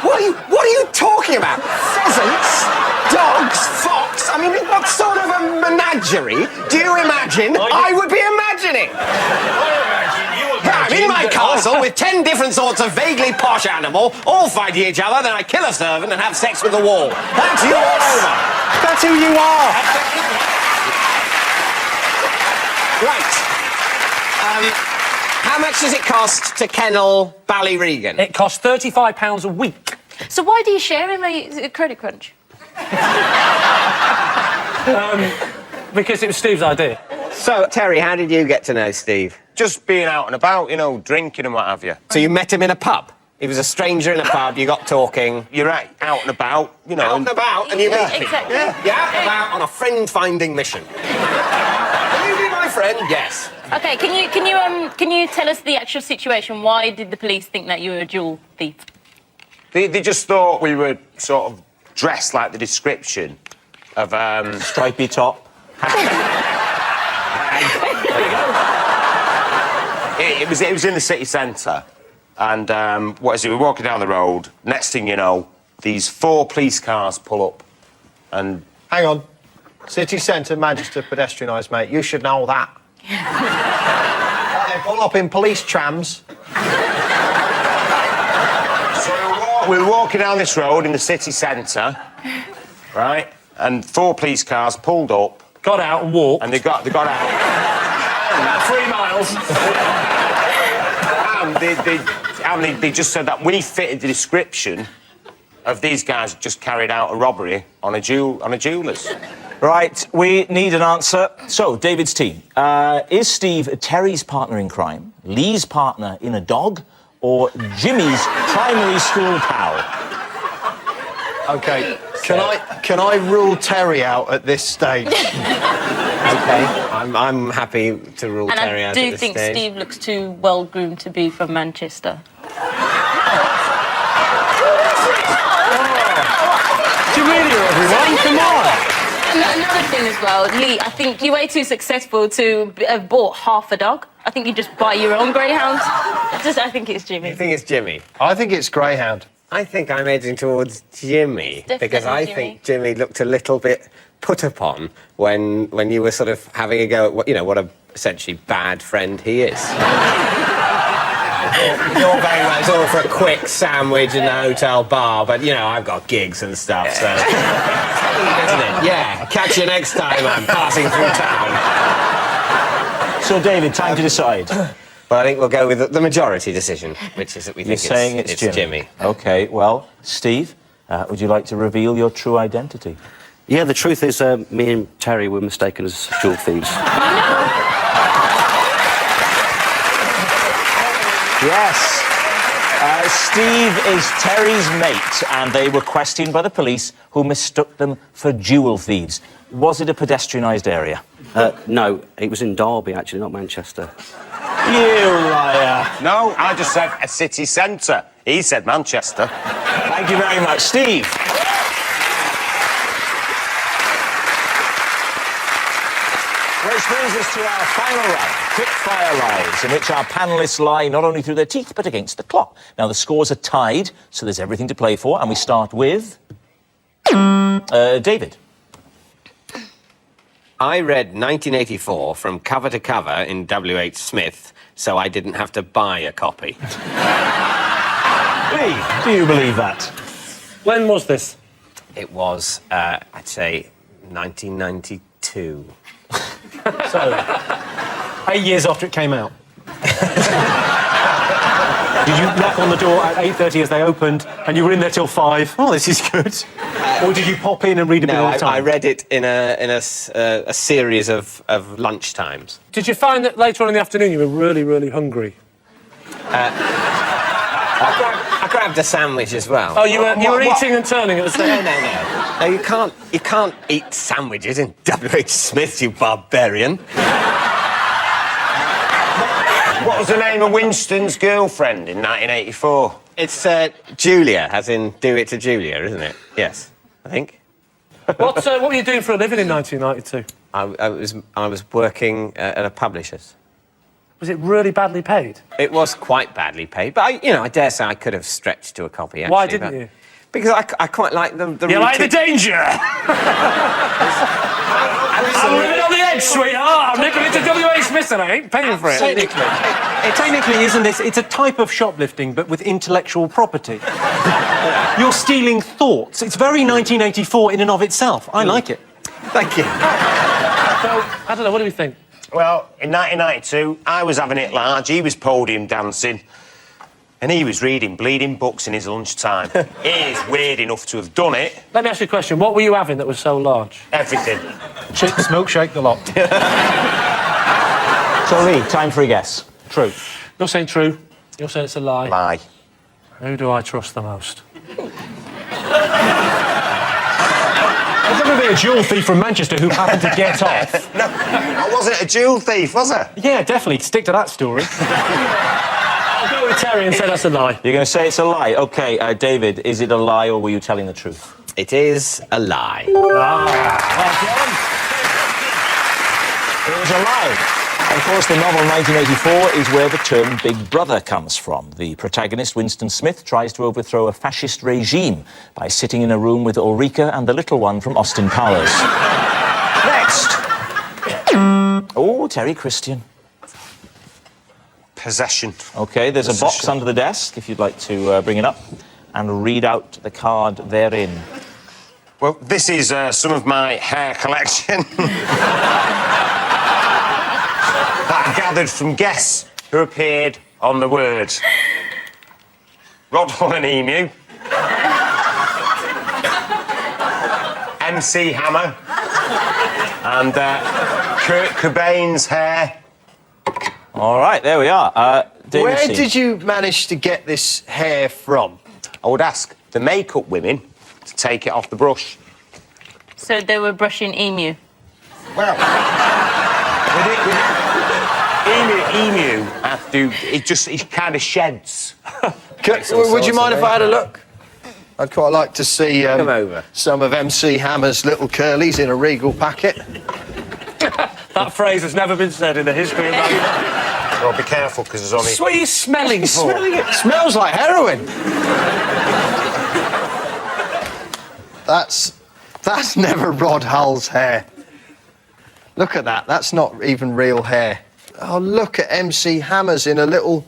What are you talking about? Pheasants? Dogs? Fox? I mean, what sort of a menagerie do you imagine I would be imagining? I'm in my castle with 10 different sorts of vaguely posh animal, all fighting each other, then I kill a servant and have sex with the wall. That's you all over. That's who you are. Right. How much does it cost to kennel Ballyregan? It costs £35 a week. So why do you share him a credit crunch? Because it was Steve's idea. So, Terry, how did you get to know Steve? Just being out and about, you know, drinking and what have you. So you met him in a pub? He was a stranger in a pub, you got talking. You're right, out and about, you know. Out and about, and you meet him. Exactly. Yeah, you're out and about on a friend-finding mission. Can you be my friend? Yes. Okay, can you tell us the actual situation? Why did the police think that you were a jewel thief? They just thought we were sort of dressed like the description of stripy top. It was in the city centre, and what is it? We're walking down the road. Next thing you know, these 4 police cars pull up, and Hang on. City centre, Manchester, pedestrianised, mate. You should know that. They pull up in police trams. So we were walking down this road in the city centre, right? And 4 police cars pulled up. Got out and walked. And they got out. About 3 miles. and they just said that we fitted the description of these guys who just carried out a robbery on a jeweller's. Right, we need an answer. So, David's team. Is Steve Terry's partner in crime, Lee's partner in a dog, or Jimmy's primary school pal? OK, can I rule Terry out at this stage? OK, I'm happy to rule And Terry I out do at this think stage. Steve looks too well groomed to be from Manchester. Julia, everyone, come on! Another thing as well, Lee, I think you're way too successful to have bought half a dog. I think you just buy your own greyhound. I think it's Jimmy. You think it's Jimmy? I think it's greyhound. I think I'm edging towards Jimmy because I think Jimmy looked a little bit put upon when you were sort of having a go at what a essentially bad friend he is. You're very much all for a quick sandwich in the hotel bar, but I've got gigs and stuff, so isn't it? Yeah. Catch you next time. I'm passing through town. So, David, time to decide. Well, I think we'll go with the majority decision, which is that we think it's Jimmy. OK, well, Steve, would you like to reveal your true identity? Yeah, the truth is me and Terry were mistaken as jewel thieves. Yes. Steve is Terry's mate, and they were questioned by the police, who mistook them for jewel thieves. Was it a pedestrianised area? No, it was in Derby, actually, not Manchester. You liar. No, I just said a city centre. He said Manchester. Thank you very much. Steve. Which brings us to our final round, quick-fire lies, in which our panellists lie not only through their teeth, but against the clock. Now, the scores are tied, so there's everything to play for, and we start with... David. I read 1984 from cover to cover in W.H. Smith, so I didn't have to buy a copy. Lee, do you believe that? When was this? It was, I'd say, 1992. So, 8 years after it came out. Did you knock on the door at 8:30 as they opened, and you were in there till 5? Oh, this is good. Or did you pop in and read a bit at a time? I read it in a series of lunchtimes. Did you find that later on in the afternoon you were really, really hungry? I grabbed a sandwich as well. Oh, you were eating and turning at the same time? No, you can't eat sandwiches in W.H. Smith, you barbarian. What was the name of Winston's girlfriend in 1984? It's Julia, as in do it to Julia, isn't it? Yes, I think. What were you doing for a living in 1992? I was working at a publisher's. Was it really badly paid? It was quite badly paid, but I dare say I could have stretched to a copy. Actually, Why didn't you? Because I quite like the You like the danger? I'm living on the edge, sweetheart. I'm nipping into W.H. Smith and I ain't paying for it. Technically, isn't this? It's a type of shoplifting, but with intellectual property. You're stealing thoughts. It's very 1984 in and of itself. I like it. Thank you. So, I don't know, what do we think? Well, in 1992, I was having it large, he was podium dancing, and he was reading bleeding books in his lunchtime. He is weird enough to have done it. Let me ask you a question. What were you having that was so large? Everything. Chips, milkshake, the lot. So, Lee, time for a guess. True. You're saying true. You're saying it's a lie. Lie. Who do I trust the most? There's never been a jewel thief from Manchester who happened to get off. No, I wasn't a jewel thief, was I? Yeah, definitely. Stick to that story. I'll go with Terry and say that's a lie. You're going to say it's a lie? OK, David, is it a lie or were you telling the truth? It is a lie. Well done. It was a lie. Of course, the novel 1984 is where the term Big Brother comes from. The protagonist, Winston Smith, tries to overthrow a fascist regime by sitting in a room with Ulrika and the little one from Austin Powers. Next. Oh, Terry Christian. Possession. OK, there's a box under the desk, if you'd like to bring it up, and read out the card therein. Well, this is some of my hair collection. That I gathered from guests who appeared on the word. Rod Hull and Emu. MC Hammer. And Kurt Cobain's hair. All right, there we are. David's Where team. did you manage to get this hair from? I would ask the makeup women to take it off the brush. So they were brushing emu. Well, emu have to. It kind of sheds. Would you mind if I had a look? I'd quite like to see Come over. some of MC Hammer's little curlies in a regal packet. That phrase has never been said in the history of mankind. Well, be careful because there's only. What are you smelling for? Smelling it smells like heroin. That's never Rod Hull's hair. Look at that. That's not even real hair. Oh, look at MC Hammer's in a little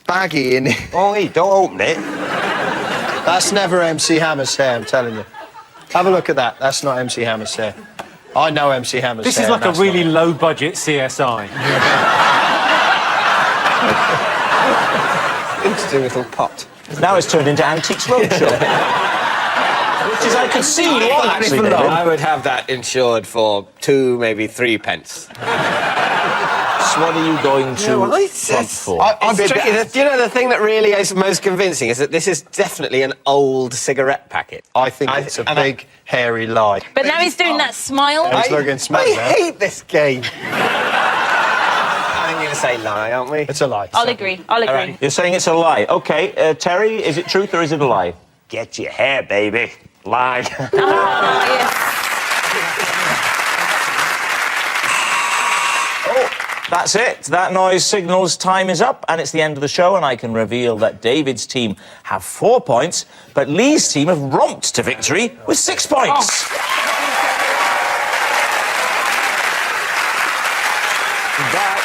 baggie in it. Ollie, don't open it. That's never MC Hammer's hair, I'm telling you. Have a look at that. That's not MC Hammer's hair. I know MC Hammer's This hair. is like a that's really not. low-budget CSI. Interesting little pot. Now it's turned into Antiques Roadshow. Which is, I could see you on, actually, David. I would have that insured for 2, maybe 3 pence. So what are you going to front for? It's tricky. Do you know the thing that really is most convincing is that this is definitely an old cigarette packet. I think it's a big, hairy lie. But now he's doing that smile. He's looking smart now. I hate this game. I'm going to say lie, aren't we? It's a lie. I'll agree. I'll agree. right. You're saying it's a lie. OK, Terry, is it truth or is it a lie? Get your hair, baby. Lie. Ah, yes. That's it. That noise signals time is up, and it's the end of the show, and I can reveal that David's team have 4 points, but Lee's team have romped to victory with 6 points. But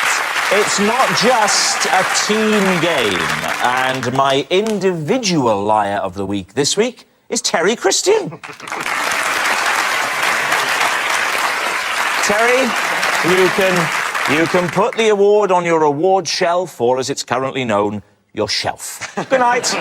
it's not just a team game, and my individual liar of the week this week is Terry Christian. Terry, you can put the award on your award shelf, or as it's currently known, your shelf. Good night.